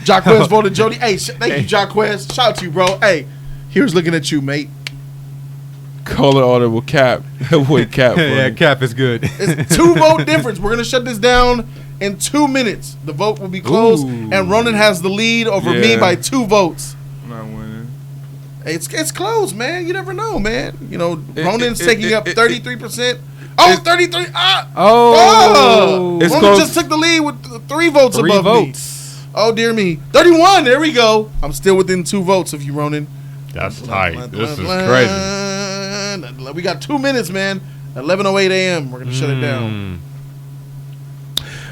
S1: Jacquez voted Jody. Hey, thank you, Jacquez. Shout out to you, bro. Hey, here's looking at you, mate.
S2: Color audible cap. Wait, cap.
S3: Yeah,
S2: buddy.
S3: Cap is good.
S1: It's 2 vote difference. We're gonna shut this down in 2 minutes. The vote will be closed,
S2: Ooh.
S1: and Ronan has the lead over me
S2: Yeah.
S1: by 2 votes.
S2: I'm not winning.
S1: It's close, man. You never know, man. You know,
S2: It-
S1: Ronan's
S2: it-
S1: taking
S2: it-
S1: up
S2: it-
S1: 33%. Oh,
S2: it-
S1: 33. Ah.
S3: Oh.
S2: It's
S1: Ronan
S2: close.
S1: just took the lead with 3 votes
S3: 3
S1: above me.
S3: votes.
S1: Oh, dear me. 31. There we go. I'm still within 2 votes of you, Ronan.
S4: That's tight. This is crazy.
S1: We got 2 minutes, man. 11:08 a.m. We're gonna shut it down.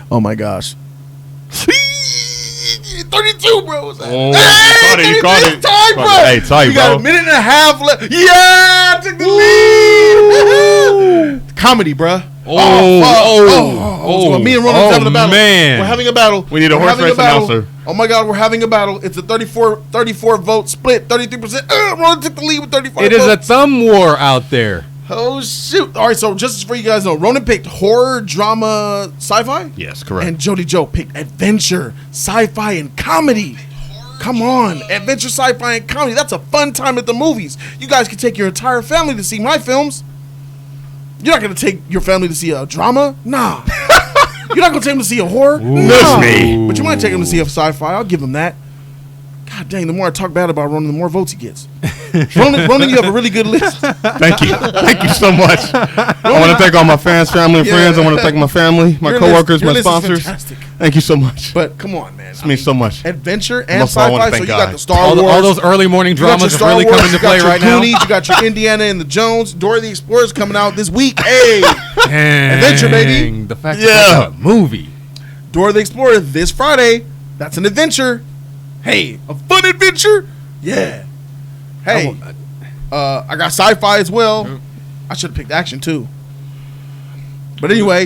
S1: Oh my gosh. 32, bro.
S4: Oh,
S1: Hey,
S4: you caught
S1: 32
S4: it.
S1: Time, bro.
S4: Hey, tight,
S1: We got
S4: bro.
S1: a minute and a half left. Yeah, I took the lead. Comedy, bro. So me and Ronan's having a battle.
S3: man.
S1: We're having a battle.
S4: We need a
S1: We're
S4: horse
S1: having
S4: race
S1: battle.
S4: announcer.
S1: Oh my God, we're having a battle. It's a 34 vote split. 33%. Ronan took the lead with 35
S3: It is a
S1: votes.
S3: thumb war out there.
S1: Oh shoot! All right, so just for you guys to know, Ronan picked horror, drama, sci-fi.
S4: Yes, correct.
S1: And Jody Joe picked adventure, sci-fi, and comedy. Come on, adventure, sci-fi, and comedy. That's a fun time at the movies. You guys can take your entire family to see my films. You're not gonna take your family to see a drama? Nah. You're not gonna take them to see a horror?
S4: Miss me.
S1: But you might take them to see a sci-fi. I'll give them that. God dang, the more I talk bad about Ronan, the more votes he gets. Ronan, you have a really good list.
S4: Thank you. Thank you so much. I want to thank all my fans, family, and friends. I want to thank my family, my coworkers, my sponsors. Thank you so much.
S1: But come on, man.
S4: This means so much.
S1: Adventure and
S4: Most of all, I
S1: sci-fi.
S4: wanna
S1: So
S4: thank
S1: you got
S4: God.
S1: the Star Wars.
S3: All those early morning
S1: You got your
S3: dramas have
S1: Star
S3: really
S1: Wars,
S3: come into
S1: you got
S3: play
S1: your
S3: right now.
S1: Goonies, you got your Indiana and the Jones. Dora the Explorer's coming out this week. Hey, Adventure, baby.
S3: The fact that that's a movie.
S1: Dora the Explorer this Friday. That's an adventure. Hey, a fun adventure. Yeah. Hey, I got sci-fi as well. I should have picked action too. But anyway,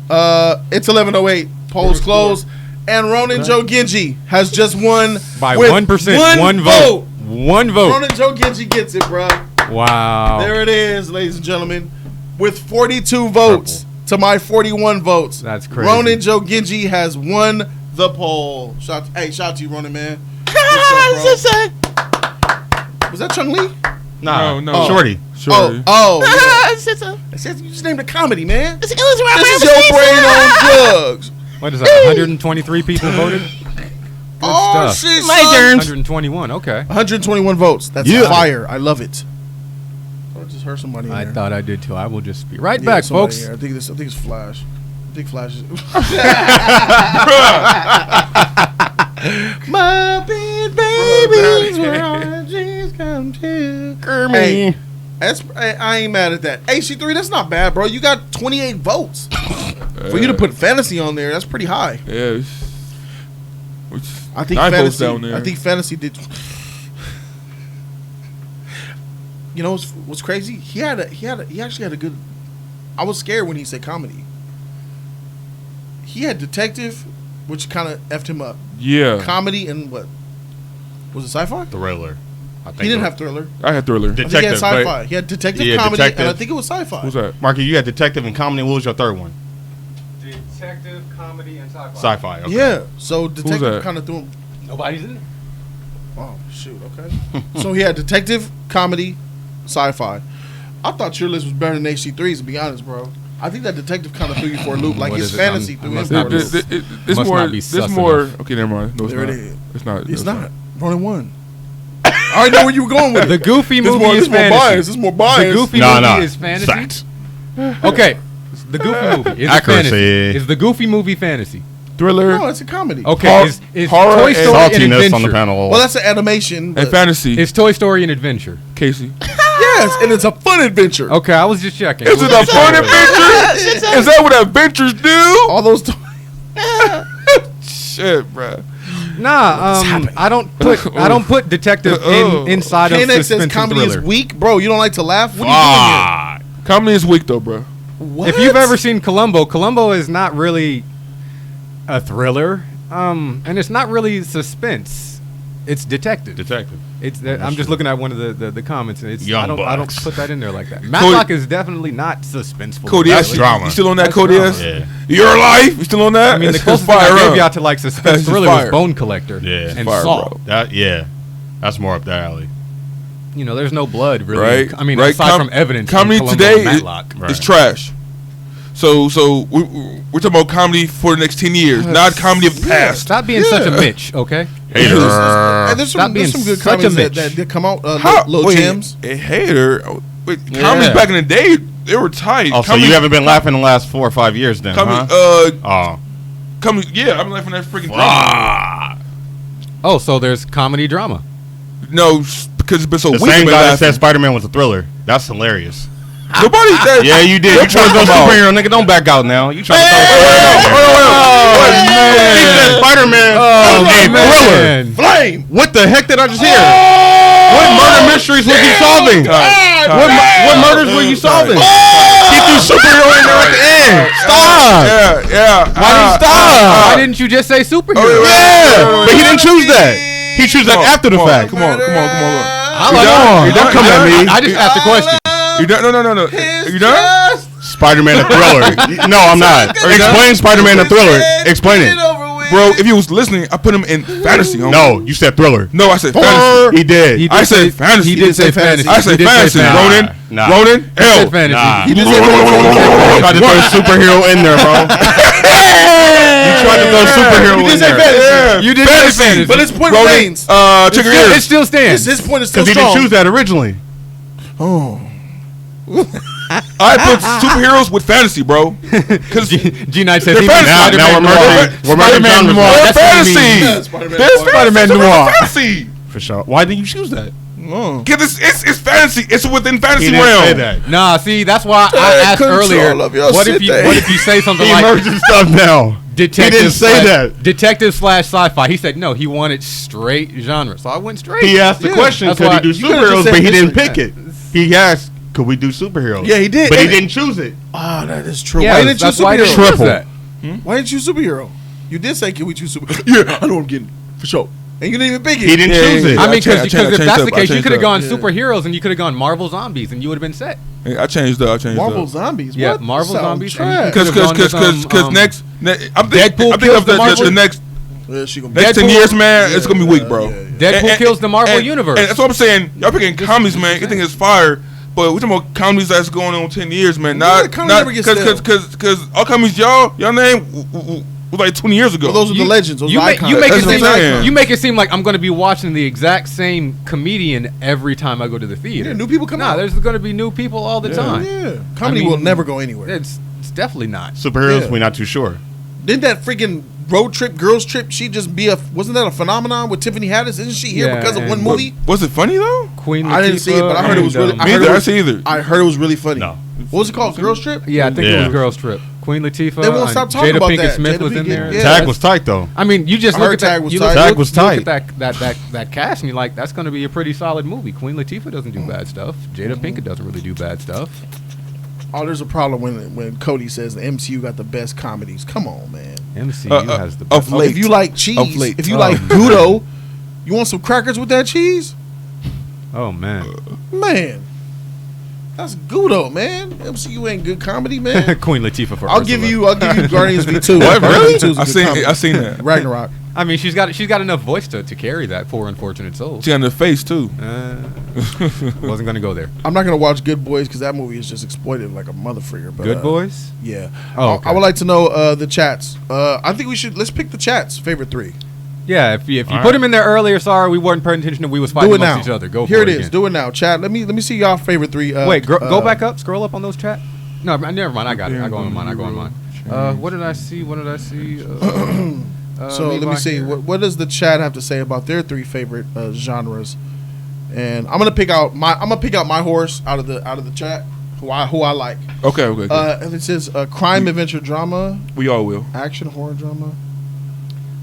S1: it's 11:08. Polls closed, and Ronan Joe Genji has just won
S3: By
S1: with
S3: 1%. One vote. One vote.
S1: Ronan Joe Genji gets it, bro.
S3: Wow.
S1: There it is, ladies and gentlemen, with 42 votes to my 41 votes.
S3: That's crazy.
S1: Ronan Joe Genji has won the poll. Shout out to you, Ronan, man. Was that Chung Lee?
S4: Nah,
S2: No.
S4: Shorty.
S1: Yeah. You just named a comedy, man. This is your brain on drugs.
S3: What is that? 123 people voted?
S1: Oh,
S3: stuff.
S1: shit,
S4: My
S1: son.
S4: turn.
S3: 121, okay.
S1: 121 votes. That's
S4: Yeah.
S1: fire. I love it. I just heard somebody in
S3: I
S1: there.
S3: thought I did too. I will just be right
S1: Yeah,
S3: back,
S1: somebody
S3: folks.
S1: in here. I think it's Flash. I think Flash is. My big babies where all the dreams come true. Hey, I ain't mad at that. AC3, that's not bad, bro. You got 28 votes. For you to put fantasy on there, that's pretty high.
S2: Yeah.
S1: I think
S2: 9 votes
S1: fantasy.
S2: down there.
S1: I think fantasy did. You know what's crazy? He actually had a good. I was scared when he said comedy. He had detective, which kind of effed him up.
S2: Yeah.
S1: Comedy and what? Was it sci-fi?
S4: Thriller. I think
S1: He didn't have thriller.
S2: I had Thriller.
S1: I think he had
S4: Detective, right?
S1: sci-fi. He had detective,
S4: Yeah,
S1: comedy,
S4: detective.
S1: and I think it was sci-fi.
S2: Who's that?
S4: Marky, you had detective and comedy. What was your third one?
S3: Detective, comedy, and sci-fi.
S4: Sci-fi. Okay.
S1: Yeah. So detective
S2: that?
S1: kind of threw him.
S3: Nobody's in it.
S1: Oh shoot. Okay. So he had detective, comedy, sci-fi. I thought your list was better than AC3's. To be honest, bro. I think that detective kind of threw you for a loop. Like
S3: What
S1: his
S3: is it?
S1: fantasy
S3: I
S1: threw him
S3: must
S1: for a
S3: not be
S1: loop.
S2: It's
S3: Must
S2: more.
S3: not be
S2: It's
S3: sus
S2: more.
S3: enough.
S2: Okay, never mind. No, it's
S1: There
S2: not.
S1: it is.
S2: It's not.
S1: It's not. Ronan won. I already know where you were going with it.
S3: The Goofy
S1: This
S3: movie
S1: more,
S3: is
S1: this more
S3: fantasy.
S1: bias. This more bias.
S3: The Goofy movie is fantasy.
S4: Facts.
S3: Okay. The Goofy movie is
S4: Accuracy.
S3: fantasy. Is the Goofy movie fantasy?
S2: Thriller
S1: No, it's a comedy.
S3: Okay. Is
S2: horror
S3: Toy
S2: and
S3: Story an
S4: Saltiness
S3: adventure?
S4: on the panel.
S1: Well, that's an animation.
S2: and
S1: But
S2: fantasy.
S3: Is Toy Story an adventure?
S2: Casey.
S1: yes, and it's a fun adventure.
S3: Okay, I was just checking.
S2: Is it a fun adventure? Is that what adventures do?
S1: All those.
S2: Shit, bruh.
S3: Nah, I don't put detective inside of
S1: K-Nex says
S3: suspense and
S1: comedy is
S3: thriller.
S1: weak, bro. You don't like to laugh. What are you
S2: Comedy is weak though, bruh.
S1: doing here? What?
S3: If you've ever seen Columbo is not really a thriller, and it's not really suspense. It's detective.
S4: Detective.
S3: I'm just looking at one of the comments, and it's
S4: Young
S3: I don't
S4: Bucks.
S3: put that in there like that. Matlock is definitely not suspenseful.
S2: Cody
S4: That's
S2: S.
S4: drama.
S2: You still on that,
S3: That's
S2: Cody
S3: drama.
S2: S?
S4: Yeah.
S2: Your life? You still on that?
S3: I mean, the
S2: That's
S3: closest
S2: just
S3: thing I
S2: fire
S3: gave y'all
S2: up.
S3: to like suspense
S2: That's just
S3: thriller was
S2: fire.
S3: Bone Collector
S4: Yeah.
S3: and
S2: Fire,
S3: Saw.
S2: bro.
S4: That's more up their alley.
S3: You know, there's no blood really.
S2: Right.
S3: I mean,
S2: right.
S3: aside from evidence. in
S2: Comedy
S3: Columbo
S2: today
S3: and Matlock.
S4: Right.
S2: is trash. So we're talking about comedy for the next 10 years, not comedy of the past.
S3: Stop being such a Mitch, okay?
S4: Hater.
S1: And there's
S3: Stop being
S1: some good
S3: such a
S1: comedies
S3: bitch.
S1: that come out.
S2: How?
S1: Little
S2: Wait,
S1: gems.
S2: a hater. Wait,
S4: Yeah.
S2: comedies back in the day, they were tight.
S4: Oh, so
S2: comedy,
S4: you haven't been laughing in the last 4 or 5 years then,
S2: comedy,
S4: huh?
S2: comedy. Yeah, I'm laughing at freaking drama.
S4: Ah.
S3: Oh, so there's comedy drama.
S2: No, because it's been so
S4: The
S2: weak.
S4: same
S2: I've been
S4: guy that
S2: laughing.
S4: said Spider-Man was a thriller. That's hilarious.
S2: Nobody.
S4: Yeah, you did. You trying to go superhero, nigga? Don't back out now. You trying to He said Spider-Man a thriller.
S3: Man.
S1: Flame.
S4: What the heck did I just hear? What murder mysteries was he solving? What murders were you solving? He threw superhero in there at the end. Stop.
S2: Yeah.
S3: Why didn't you stop? Why didn't you just say superhero?
S4: Yeah, but he didn't choose that. He chose that after the fact.
S2: Come on. Look.
S4: Don't come at me.
S3: I just asked a question.
S2: You done? No. You done?
S4: Spider-Man a thriller. No, I'm not. Explain Spider-Man a thriller. Explain it.
S2: bro, if you was listening, I put him in fantasy. Homie.
S4: No, you said thriller.
S2: No, I said fantasy.
S4: He did.
S2: I said fantasy.
S3: He did say fantasy.
S2: I said
S3: He did say
S2: fantasy.
S3: fantasy.
S2: Ronan,
S3: He
S2: hell.
S3: said fantasy.
S4: Nah.
S3: He did say
S4: You
S3: fantasy.
S4: tried to throw a superhero in there, bro. You tried to throw a superhero
S1: You
S4: in
S1: did say
S4: there.
S1: fantasy.
S3: You did say fantasy.
S1: But his point
S2: Ronan,
S1: remains.
S2: check your
S3: It
S2: ears.
S3: still stands.
S1: His point is still
S4: Because he
S1: strong.
S4: didn't choose that originally.
S1: Oh.
S2: I put superheroes with fantasy, bro. Because
S3: G Knight says
S2: They're
S3: he means
S2: fantasy.
S4: Now we're merging
S3: Spider-Man
S4: genres.
S3: noir.
S2: they're
S3: That's what he
S2: fantasy.
S3: means.
S1: Spider-Man
S2: They're
S1: noir.
S3: Spider-Man
S2: fantasy.
S3: noir.
S2: Fantasy.
S4: For sure. Why didn't you choose that?
S2: Because it's fantasy. It's within fantasy
S4: He didn't
S2: realm.
S4: say that.
S3: Nah, see, that's why
S1: Take
S3: I asked
S1: control
S3: earlier.
S1: of your
S3: What if
S1: city.
S3: you say something
S4: He
S3: like
S4: merging stuff now.
S3: detective?
S4: He didn't say
S3: slash-
S4: that.
S3: Detective slash sci-fi. He said no. He wanted straight genre, so I went straight.
S4: He asked the question,
S3: That's
S4: could
S3: why-
S4: he do
S1: you could've just
S4: superheroes,
S1: said
S4: but he didn't
S1: mystery.
S4: pick it. He asked, could we do superheroes?
S1: Yeah, he did.
S4: But he
S1: And-
S4: didn't choose it.
S1: Ah, that is true.
S3: Yeah,
S1: Why didn't you
S3: that's why I didn't
S1: superhero?
S3: choose that.
S1: Why didn't you superhero? You did say, can we choose superhero? Yeah, I know I'm getting for sure. And you didn't even pick it.
S4: He didn't choose it.
S3: I mean,
S2: I changed
S3: because if
S2: up,
S3: that's
S2: I
S3: the case, you
S2: changed
S3: could have
S2: up.
S3: gone
S1: Yeah.
S3: superheroes and you could have gone Marvel zombies and you would have been set.
S2: I changed up.
S1: Marvel Zombies.
S3: Yeah,
S1: What?
S3: Marvel
S1: Sound
S3: Zombies.
S1: trash.
S2: Because next, I'm thinking of the next
S1: Yeah, she gonna
S2: next 10
S3: Deadpool-
S2: years, man. It's gonna be weak, bro.
S1: yeah, yeah.
S3: Deadpool kills the Marvel universe.
S2: And that's what I'm saying. Y'all picking comedies, man. You think it's fire, but we talking about comedies that's going on 10 years, man.
S1: Yeah,
S2: Not
S1: comedy never gets stale.
S2: because all comedies y'all name was like 20 years ago.
S1: Well, those are the legends. Those
S3: You
S1: are
S3: make,
S1: icons.
S3: you make it
S2: That's what
S3: seem
S2: I'm
S3: like
S2: saying.
S3: you make it seem like I'm going to be watching the exact same comedian every time I go to the theater.
S1: Yeah, new people come out.
S3: There's going to be new people all the time.
S1: Yeah, comedy
S3: I mean,
S1: will never go anywhere.
S3: It's definitely not.
S4: Superheroes,
S1: Yeah.
S4: we're not too sure.
S1: Didn't that freaking road trip, girls trip, she just be wasn't that a phenomenon with Tiffany Haddish? Isn't she here
S3: Yeah,
S1: because of
S3: and-
S1: one movie?
S2: Was it funny though?
S3: Queen
S1: I didn't see it, but I heard it was
S3: and,
S1: really. I
S2: Me
S1: heard
S2: either.
S1: it
S2: I
S1: was,
S2: see either.
S1: I heard it was really funny.
S4: No.
S1: What was it called? Girls trip?
S3: Yeah, I think it
S4: Yeah.
S3: was Girls Trip. Queen Latifah.
S1: They won't stop talking
S3: Jada
S1: about
S3: Pinkett
S1: that.
S3: Smith
S1: Jada
S3: was in
S1: Pinkett,
S3: there.
S1: yeah.
S4: Tag was tight, though.
S3: I mean, you just
S1: I
S3: look
S1: heard
S3: at that.
S1: Tag was
S3: You
S1: tight.
S3: look,
S4: Tag
S3: look-
S4: was
S3: you
S4: tight.
S3: look at that cast, and you're like, that's going to be a pretty solid movie. Queen Latifah doesn't do bad stuff. Jada Pinkett doesn't really do bad stuff.
S1: Oh, there's a problem when Cody says the MCU got the best comedies. Come on, man.
S3: MCU has the
S2: of
S3: best.
S2: late.
S1: If you like cheese,
S2: Of late.
S1: if you like Gouda, you want some crackers with that cheese?
S3: Oh man,
S1: Man, that's Gouda, man. MCU ain't good comedy, man.
S3: Queen Latifah for
S1: I'll
S3: Ursula.
S1: give you Guardians V2.
S2: What,
S1: Guardians
S2: really?
S1: V2 is a good comedy.
S2: I seen that.
S1: Ragnarok.
S3: I mean, she's got enough voice to carry that poor unfortunate soul.
S2: She got in the face too.
S3: Wasn't gonna go there.
S1: I'm not gonna watch Good Boys because that movie is just exploited like a motherfreaker. But,
S3: Good Boys.
S1: Yeah.
S3: Oh, okay.
S1: I would like to know the chats. I think let's pick the chats. Favorite three.
S3: Yeah, if you
S4: All
S3: put
S4: right.
S3: them in there earlier, sorry, we weren't paying attention. We was fighting
S1: Do it now.
S3: amongst each other. Go
S1: Here
S3: for
S1: it is.
S3: again.
S1: Do it now. Chat. Let me see y'all favorite three.
S3: Wait, go back up. Scroll up on those chat. No, never mind. I got it. I go on mine. What did I see?
S1: So let me
S3: Levi
S1: see.
S3: here.
S1: What does the chat have to say about their three favorite genres? And I'm gonna pick out my horse out of the chat. Who I like.
S2: Okay.
S1: And it says crime, adventure, drama,
S2: We all will.
S1: action, horror, drama.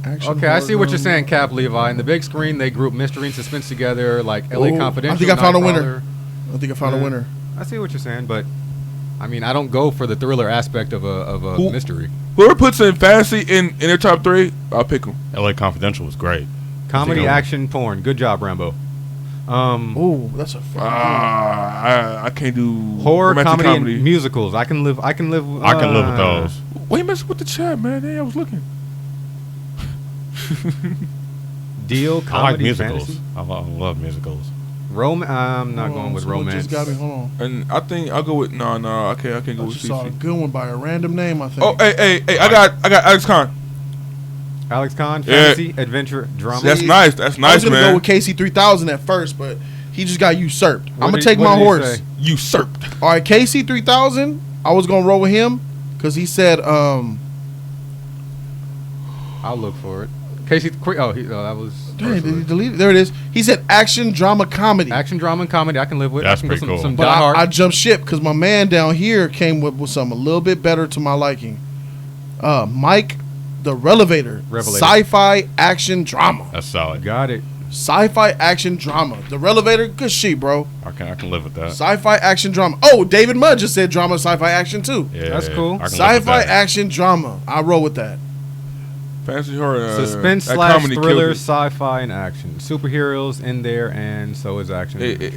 S1: Action,
S3: Okay, I
S1: horror,
S3: see what you're
S1: drama.
S3: saying, Cap Levi. In the big screen, they group mystery and suspense together, like L.A.
S1: Oh,
S3: Confidential.
S1: I think I found a winner.
S3: Nightcrawler.
S1: I think I found a
S3: Yeah.
S1: winner.
S3: I see what you're saying, but I mean, I don't go for the thriller aspect of a
S2: Who-
S3: mystery.
S2: Whoever puts in fantasy in their top three, I'll pick them.
S4: LA Confidential was great.
S3: Comedy,
S4: Yeah.
S3: action, porn. Good job, Rambo.
S1: Oh, that's a fun
S2: I can't do
S3: Horror,
S2: romantic
S3: comedy, and musicals. I can live.
S4: I can live with those.
S2: Why you messing with the chat, man? Hey, I was looking.
S3: Deal,
S4: I like
S3: comedy,
S4: musicals.
S3: fantasy.
S4: I love musicals.
S3: I'm not
S1: Hold
S3: going
S1: on,
S3: with
S1: so what
S3: romance.
S1: Just got me. Hold on.
S2: And I think I'll go with no. I can't go
S1: I
S2: with
S1: just saw a
S2: CC.
S1: good one by a random name. I think.
S2: Oh, hey! I got Alex Khan.
S3: Alex Khan,
S2: Yeah.
S3: fantasy, adventure, drama.
S2: That's nice. That's
S1: I
S2: nice,
S1: was gonna
S2: man.
S1: go with KC 3000 at first, but he just got usurped. I'm gonna
S3: did-
S1: take
S3: what
S1: my
S3: did he
S1: horse.
S3: say?
S2: Usurped.
S1: All right, KC 3000. I was gonna roll with him because he said,
S3: I'll look for it. Casey, that was
S1: Dang, did he delete it? There it is. He said action, drama, comedy.
S3: action, drama, and comedy. I can live with.
S4: That's
S3: I can go
S4: pretty cool.
S3: Some
S1: But
S3: Die Hard.
S1: I jumped ship because my man down here came with something a little bit better to my liking. Mike, the Relevator.
S3: Revelator.
S1: Sci-fi action drama.
S4: That's solid.
S3: Got it.
S1: Sci-fi action drama. The Relevator, good shit, bro.
S4: I can live with that.
S1: Sci-fi action drama. Oh, David Mudd just said drama, sci-fi action too.
S4: Yeah,
S3: That's cool.
S4: I can live with
S1: Sci-fi
S4: that.
S1: action drama. I roll with that.
S2: Fantasy horror.
S3: Suspense
S2: that
S3: slash
S2: comedy
S3: thriller,
S2: killed it.
S3: sci-fi, and action. Superheroes in there, and so is action. Okay.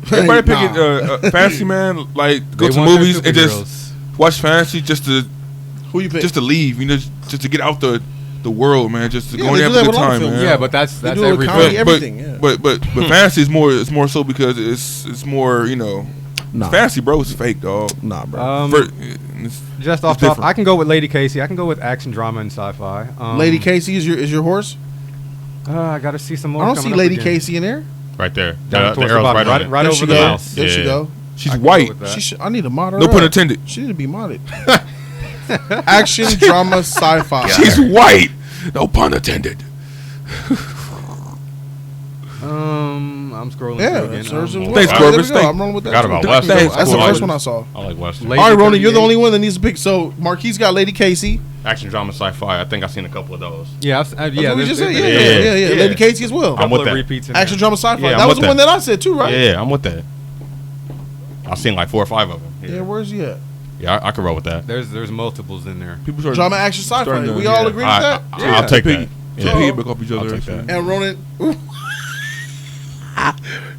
S2: Everybody
S1: Nah.
S2: picking fantasy, man. Like go
S3: They
S2: to
S3: want their
S2: movies and just
S3: superheroes.
S2: watch fantasy just to
S1: Who you pick?
S2: leave. You know, just to get out the the world, man. Just to
S1: Yeah,
S2: go in
S1: they
S2: there
S1: do
S2: have a
S1: that
S2: good
S1: with all
S2: time,
S1: films.
S2: man.
S3: Yeah, but that's
S1: They do it with
S3: every
S1: comedy,
S3: film.
S1: everything. Yeah.
S2: But fantasy is more so because it's more, you know,
S1: Nah.
S2: fantasy, bro. It's fake, dog.
S1: Nah, bro.
S3: Just off
S2: it's
S3: top,
S2: different.
S3: I can go with Lady Casey. I can go with action, drama, and sci-fi.
S1: Lady Casey is your horse?
S3: I got to see some more.
S1: I don't see
S3: coming up
S1: Lady
S3: again.
S1: Casey in there.
S4: Right there.
S3: Down
S4: The
S3: towards the
S4: arrow's
S3: bottom,
S4: right on it.
S3: right
S1: There
S3: over
S1: she
S3: the
S1: go.
S3: mouse.
S1: There she
S4: Yeah.
S1: go.
S2: She's
S3: I can go
S2: white.
S3: with that.
S1: I need to mod her.
S2: No
S1: up.
S2: pun intended.
S1: She need to be modded. Action, drama, sci-fi.
S2: She's white. No pun intended.
S3: I'm scrolling
S1: Yeah,
S3: through
S1: that's
S3: again.
S1: hers as well.
S2: Thanks,
S1: All right,
S2: Corbus.
S1: there we go. I'm rolling with that.
S4: Forgot
S1: too.
S4: about
S2: Thanks,
S4: Western.
S1: That's the
S2: Corbus.
S1: first one I saw.
S4: I like Western.
S3: Lady
S1: All right, Ronan, you're the
S3: 38.
S1: only one that needs to pick. So Marquise got Lady Casey.
S4: Action, drama, sci-fi. I think I've seen a couple of those.
S3: Yeah,
S1: That's
S3: yeah.
S1: what we
S3: there's-
S1: just said.
S3: there's-
S1: Yeah,
S4: yeah.
S1: Lady Casey as well.
S4: I'm with
S3: couple of
S4: that.
S3: repeats in
S1: Action,
S3: there.
S1: drama, sci-fi.
S4: Yeah,
S1: That
S4: I'm
S1: was the
S4: with
S1: one
S4: that.
S1: that I said too, right?
S4: Yeah, I'm with that. I've seen like 4 or 5 of them.
S1: Yeah, where's he at?
S4: Yeah, I can roll with that.
S3: There's multiples in there.
S2: People start
S1: Drama, action, sci-fi.
S2: starting to-
S1: We all
S2: yeah.
S1: agree with that?
S4: I'll take that.
S2: To
S4: Yeah.
S2: piggyback off each
S4: I'll
S2: other.
S4: take that.
S1: And Ronan,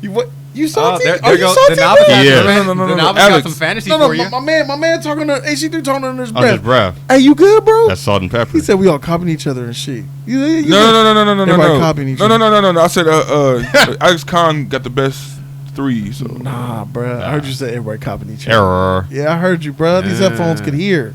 S1: you what? You salty?
S3: there
S1: Are you
S3: goes
S1: salty?
S3: the novice.
S1: bro?
S4: Yeah.
S3: The novice got
S2: Alex.
S3: some fantasy
S1: No,
S3: for you.
S1: my man talking to AC3 talking under his
S4: On his
S1: breath.
S4: breath.
S1: Hey, you good, bro?
S4: That's salt and pepper.
S1: He said we all copying each other and shit. You
S2: No.
S1: Everybody copying each
S2: No. I said Alex Khan got the best 3. So
S1: Nah, bro. I heard you say everybody copying each other.
S4: Error.
S1: Yeah, I heard you, bro. These headphones could hear.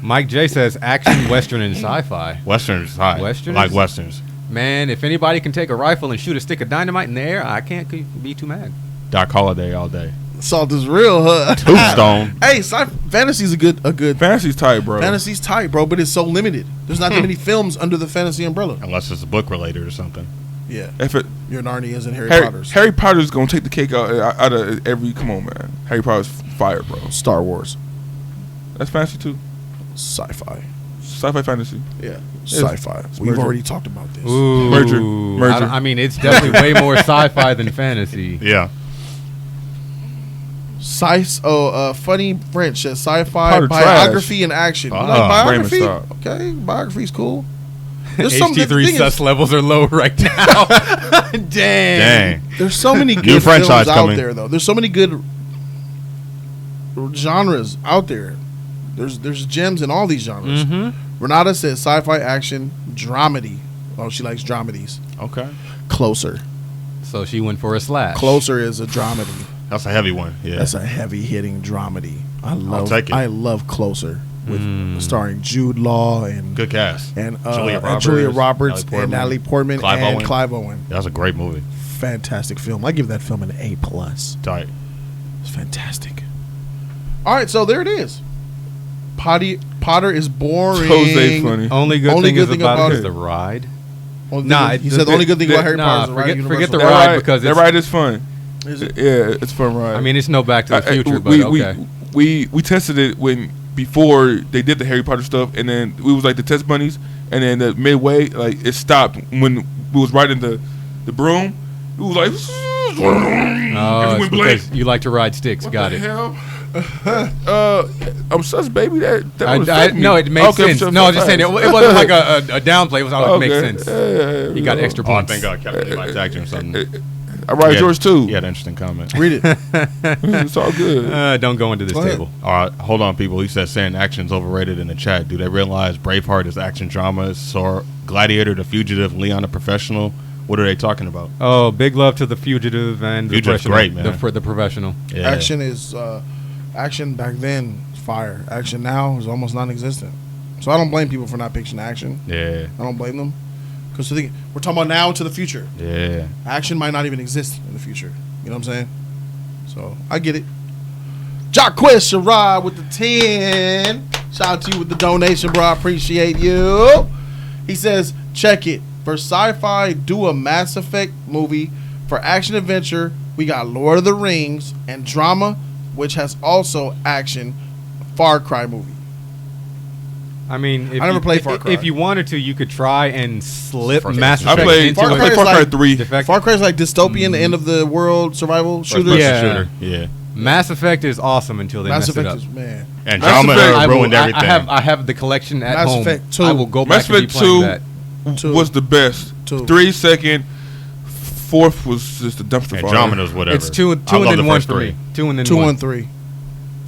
S3: Mike J says action, western, and sci-fi.
S4: Westerns high.
S3: Westerns?
S4: Like westerns.
S3: Man, if anybody can take a rifle and shoot a stick of dynamite in the air, I can't be too mad.
S4: Doc Holliday all day.
S1: Salt is real, huh?
S4: Tombstone.
S1: Hey, fantasy's a good
S2: fantasy's tight, bro.
S1: fantasy's tight, bro, but it's so limited. There's not that many films under the fantasy umbrella.
S4: Unless it's a book related or something.
S1: Yeah,
S2: If it,
S1: your Narnias and Harry Potters.
S2: Harry Potter's gonna take the cake out of every. Come on, man. Harry Potter's fire, bro.
S1: Star Wars,
S2: That's fantasy too.
S1: sci-fi.
S2: Sci-fi fantasy.
S1: Yeah, sci-fi. We've
S2: merger.
S1: already talked about this.
S3: Ooh,
S2: Merger.
S3: I mean, it's definitely way more sci-fi than fantasy.
S4: Yeah.
S1: Funny French says sci-fi
S2: Potter
S1: biography and action. You like
S2: Raymond,
S1: biography?
S2: stop.
S1: Okay, biography's cool. There's some the
S3: HT3
S1: thing is,
S3: sus levels are low right now. Dang.
S4: Dang.
S1: There's so many good
S4: New
S1: films
S4: franchise
S1: out
S4: coming.
S1: there, though. There's so many good genres out there. There's gems in all these genres.
S3: Mm-hmm.
S1: Renata says sci-fi, action, dramedy. Oh, she likes dramedies.
S4: Okay.
S1: Closer.
S3: So she went for a slash.
S1: Closer is a dramedy.
S4: That's a heavy one. Yeah.
S1: That's a heavy-hitting dramedy.
S4: take it.
S1: I love Closer with starring Jude Law and
S4: Good cast.
S1: and
S4: Julia
S1: Roberts
S4: Roberts,
S1: and Natalie Portman
S4: Clive
S1: and
S4: Owen.
S1: Clive Owen.
S4: That was a great movie.
S1: Fantastic film. I give that film an A+.
S4: Tight.
S1: It's fantastic. All right, so there it is. Potter is boring.
S2: Jose funny.
S3: Only good
S1: Only
S3: thing
S1: good
S3: is
S1: thing
S3: about
S1: about
S3: it is
S1: it.
S3: the ride.
S1: Nah, he said the only good thing about Harry Potter is the ride at
S3: forget the
S1: Universal.
S3: ride because
S2: that
S3: it's,
S2: ride is fun.
S1: Is it?
S2: Yeah, it's fun ride.
S3: I mean, it's no Back to the Future, but
S2: we,
S3: okay.
S2: we tested it before they did the Harry Potter stuff, and then we was like the test bunnies, and then the midway, like it stopped when we was riding the broom. It was like,
S3: Oh,
S2: everyone
S3: it's
S2: blinked.
S3: because you like to ride sticks.
S2: What
S3: Got
S2: the
S3: it.
S2: hell? I'm sus, baby. That would affect me.
S3: No, it makes
S2: Okay,
S3: sense.
S2: so
S3: No, I was just saying it
S2: fast.
S3: wasn't like a downplay. It was all
S2: Okay.
S3: makes sense.
S2: Yeah,
S3: He got
S2: yeah.
S3: extra
S4: Oh, I
S3: points.
S4: think Captain Levi's acting or something.
S2: I ride
S4: Yeah.
S2: yours too.
S4: He had an interesting comment.
S1: Read it.
S2: It's all good.
S3: Don't go into this
S1: Go ahead.
S3: table.
S4: All right, hold on, people. He said saying action's overrated in the chat. Do they realize Braveheart is action drama? So Gladiator, The Fugitive, Leon the Professional. What are they talking about?
S3: Oh, big love to the Fugitive and the
S4: Fugitive's
S3: Professional.
S4: great, man.
S3: The Professional.
S4: Yeah.
S1: Action is action back then is fire. Action now is almost non-existent. So I don't blame people for not picking action.
S4: Yeah.
S1: I don't blame them because we're talking about now into the future.
S4: Yeah.
S1: Action might not even exist in the future. You know what I'm saying? So I get it. Jacquez Sherrod with the 10. Shout out to you with the donation, bro. I appreciate you. He says, check it. For sci-fi, do a Mass Effect movie. For action adventure, we got Lord of the Rings. And drama, which has also action, Far Cry movie.
S3: I mean, if
S1: I never played Far
S3: if,
S1: Cry.
S3: if you wanted to, you could try and slip
S4: First
S3: Mass
S4: person.
S2: I
S3: Effect
S2: played
S3: into
S1: Far Cry
S2: Far
S1: is
S2: Cry
S1: like
S2: 3.
S3: Defect.
S1: Far Cry is like dystopian, the end of the world survival shooter.
S4: First-person
S3: Yeah.
S4: shooter. Yeah.
S3: Mass Effect is awesome until they
S1: Mass
S3: mess it
S1: Effect
S3: up.
S1: is, man.
S4: And
S2: Mass
S4: drama
S2: Effect-
S4: ruined everything.
S3: I have the collection at
S1: Mass
S3: home.
S1: Effect 2.
S3: I will go
S2: Mass
S3: back and be
S2: Effect
S3: playing
S2: 2
S3: that.
S1: Two.
S2: was the best.
S1: 2.
S2: 3 second. 4th was just a dumpster
S4: And
S2: fire.
S4: drama was whatever.
S3: It's two
S4: I
S3: and
S4: love
S3: then
S4: the
S3: one
S4: first
S3: for
S4: three.
S3: me. 2 and then
S1: 2
S3: 1.
S1: and 3.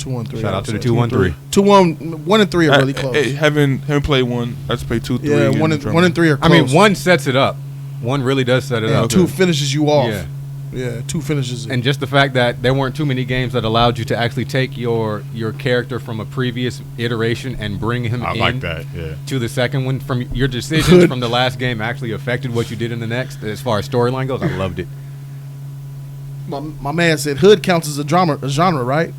S1: 2-1-3.
S3: Shout out to the 2-1-3.
S1: 2-1, 1 and 3 are really close.
S2: Hey, having played one, I just played 2, 3.
S1: Yeah, 1 and 3 are close.
S3: I mean, 1 sets it up. 1 really does set it up.
S1: 2 finishes you off.
S3: Yeah.
S1: Yeah, 2 finishes it.
S3: And just the fact that there weren't too many games that allowed you to actually take your character from a previous iteration and bring him
S4: I
S3: in
S4: like that. Yeah.
S3: to the second one. From your decisions from the last game actually affected what you did in the next. As storyline goes, I loved it.
S1: My man said hood counts as a genre, right?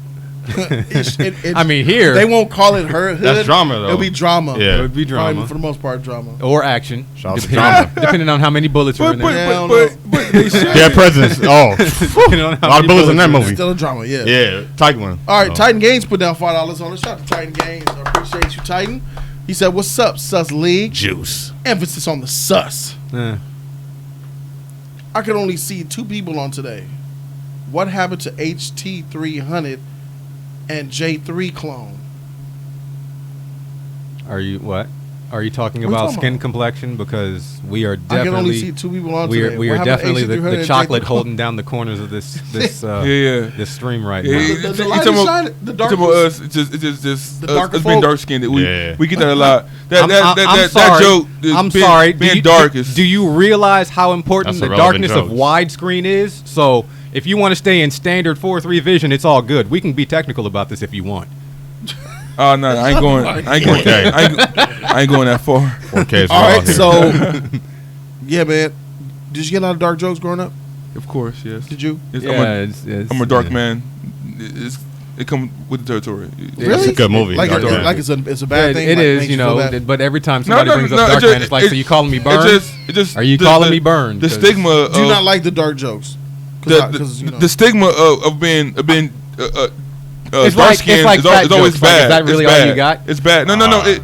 S3: I mean, here
S1: they won't call it hood.
S4: That's drama, though.
S1: It'll be drama.
S4: Yeah.
S3: it would be drama
S1: Probably for the most part, drama.
S3: or action,
S4: Shout out to drama.
S3: depending on how many bullets were in there.
S2: But they should.
S4: Dead presidents. Oh,
S3: Depending on
S4: a
S3: how
S4: lot of
S3: many
S4: bullets in that
S3: were
S4: movie.
S1: Still a drama, yeah.
S4: Yeah, tight one.
S1: All right,
S4: So,
S1: Titan Games put down $5 on it. Shout out to Titan Games. I appreciate you, Titan. He said, "What's up, Sus League?"
S4: Juice.
S1: Emphasis on the sus.
S3: Eh.
S1: I could only see 2 people on today. What happened to HT300 and J3 clone?
S3: Are you what? Are you talking
S1: What are you
S3: about
S1: talking
S3: skin
S1: about?
S3: complexion? Because we are
S1: I can only
S3: definitely
S1: see 2 people on
S3: we
S1: today.
S3: are, we
S1: What
S3: are
S1: happened to
S3: definitely
S1: HT300
S3: the
S1: and
S3: chocolate
S1: J3
S3: holding down the corners of this
S2: Yeah.
S3: this stream right
S2: Yeah,
S3: now.
S1: The
S2: you
S1: light
S2: talking
S1: is
S2: about-
S1: shining. The
S2: you
S1: dark
S2: talking about
S1: is-
S2: us? It's just
S1: The
S2: us
S1: darker
S2: being
S1: folk?
S2: dark skinned.
S4: Yeah.
S2: We get that a lot. That
S3: I'm
S2: that
S3: sorry.
S2: joke.
S3: I'm
S2: being,
S3: sorry.
S2: Being dark is.
S3: Do you realize how important
S4: That's a
S3: the
S4: relevant
S3: darkness of
S4: joke.
S3: widescreen is? So if you want to stay in standard 4:3 vision, it's all good. We can be technical about this if you want.
S2: Oh no, I ain't going. I ain't going.
S4: Okay.
S2: I ain't going that far.
S4: 4K is
S1: All
S4: raw
S1: right,
S4: here.
S1: so yeah, man. Did you get a lot of dark jokes growing up?
S2: Of course, yes.
S1: Did you?
S2: Yes,
S3: Yeah,
S2: I'm a dark man. It comes with the territory.
S4: It's a good movie.
S1: Like,
S4: Dark Man.
S1: it's a
S3: Yeah,
S1: bad thing.
S3: it
S1: like,
S3: is,
S1: makes
S3: you
S1: feel
S3: know.
S1: bad?
S3: But every time somebody
S2: No,
S3: brings
S2: no,
S3: up
S2: no,
S3: dark man, it's like, so you calling me Burn?
S2: It just.
S3: Are you
S2: the-
S3: calling
S2: the-
S3: me Burn?
S2: The
S3: 'Cause-
S2: stigma.
S1: Do you
S2: of-
S1: not like the dark jokes?
S2: the stigma of being
S3: It's
S2: dark
S3: like-
S2: skin
S3: it's like
S2: is
S3: fat
S2: always
S3: jokes. Like,
S2: bad.
S3: is that really
S2: It's
S3: all
S2: bad.
S3: you got?
S2: It's bad. No.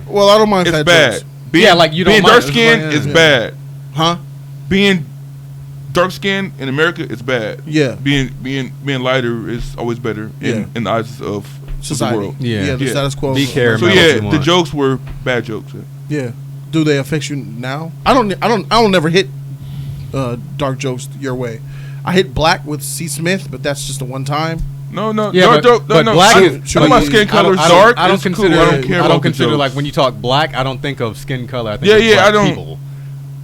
S1: Well, I don't mind
S2: It's
S1: fat
S2: bad.
S1: jokes.
S3: Yeah, like you don't
S2: being
S3: mind-
S2: dark skin
S3: yeah.
S2: is bad.
S1: Huh?
S2: Being dark skin in America is bad.
S1: Yeah.
S2: Being lighter is always better in the eyes of
S1: Society.
S2: the world.
S3: Yeah.
S1: The
S2: Yeah.
S1: status quo.
S3: Be careful.
S2: So
S3: About what
S2: yeah,
S3: you
S2: the
S3: want.
S2: jokes were bad jokes.
S1: Yeah. Do they affect you now? I don't never hit dark jokes your way. I hit black with C. Smith, but that's just a one time.
S2: No,
S3: Yeah,
S2: dark
S3: but,
S2: joke.
S3: but
S2: No,
S3: black
S2: no.
S3: is.
S2: Some of my skin color is dark.
S3: I don't
S2: It's
S3: consider.
S2: cool. I don't care
S3: I
S2: about
S3: don't
S2: the
S3: consider
S2: jokes.
S3: like when you talk black. I don't think of skin color. I think
S2: Yeah,
S3: of
S2: yeah,
S3: black
S2: I don't-
S3: people.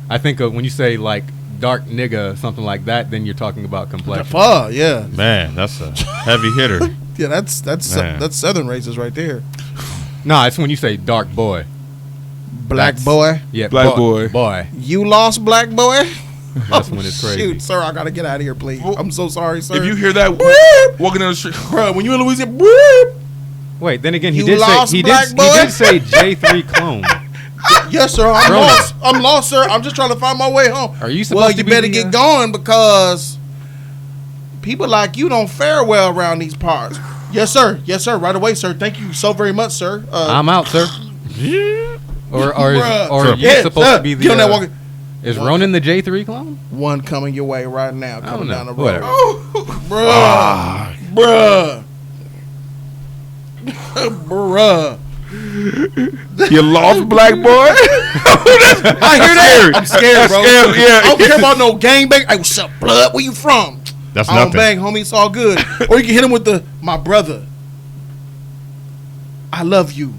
S3: I think of when you say like dark nigga, something like that. Then you're talking about complexion.
S1: Yeah.
S4: Man, that's a heavy hitter.
S1: Yeah, that's
S4: Man.
S1: Southern races right there.
S3: No, it's when you say dark boy.
S1: Black
S3: That's-
S1: boy.
S3: Yeah,
S2: Black boy.
S3: Boy.
S1: You lost, black boy.
S3: That's when it's crazy.
S1: Shoot, sir, I gotta get out of here, please. I'm so sorry, sir.
S2: If you hear that walking down the street,
S1: bro, when you in Louisiana, whoop.
S3: Wait, then again, he
S1: You
S3: did
S1: lost,
S3: say he
S1: black
S3: did,
S1: boy?
S3: he did say J3 clone.
S1: Yes, sir. I'm
S3: Ronan.
S1: lost. I'm lost, sir. I'm just trying to find my way home.
S3: Are you supposed
S1: Well,
S3: to
S1: you
S3: be
S1: better
S3: the,
S1: get going because people like you don't fare well around these parts. Yes, sir. Yes, sir. Right away, sir. Thank you so very much, sir.
S3: I'm out, sir. Or
S1: Bruh.
S3: are you
S1: Yeah,
S3: supposed
S1: sir.
S3: to be the?
S1: Get on that walking.
S3: Is Ronan the J3 clone?
S1: One coming your way right now, coming
S3: know.
S1: down the road.
S3: Whatever.
S1: Bruh. Bruh. Bruh.
S2: you lost, black boy.
S1: I hear that. I'm scared, bro.
S2: Scary, yeah.
S1: I don't care about no gangbang. Hey, what's up, blood? Where you from?
S4: That's
S1: I don't
S4: nothing.
S1: bang, homie. It's all good. Or you can hit him with the, my brother. I love you.